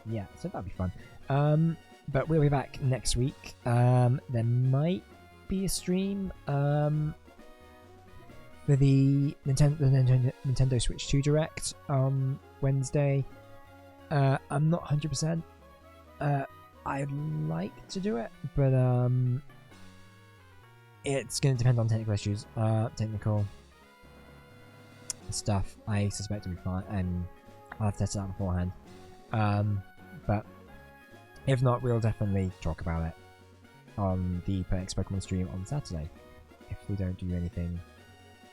yeah, so that'll be fun. But we'll be back next week. There might be a stream for the Nintendo Switch 2 Direct on Wednesday. I'm not 100%. I'd like to do it, but it's going to depend on technical issues, technical stuff. I suspect it'll be fine, and I'll have to test it out beforehand. But if not, we'll definitely talk about it on the next Pokemon stream on Saturday, if we don't do anything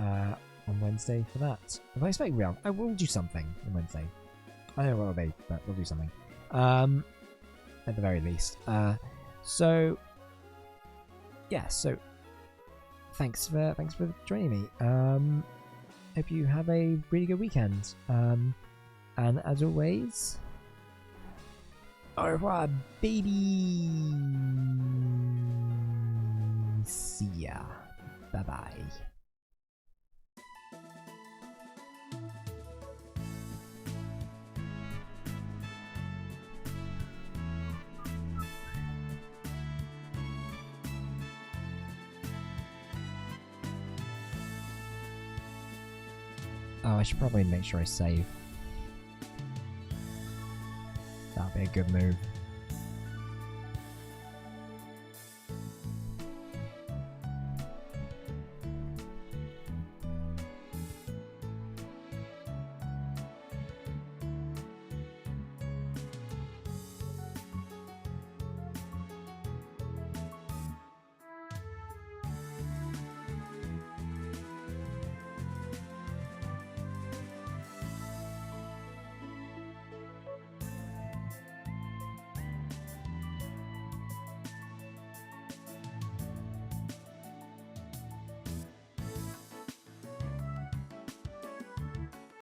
on Wednesday for that. If I expect I will do something on Wednesday. I don't know what it'll be, but we'll do something. At the very least. So yeah, so thanks for joining me. Hope you have a really good weekend. And as always, au revoir, baby. See ya. Bye bye. Oh, I should probably make sure I save. That'd be a good move.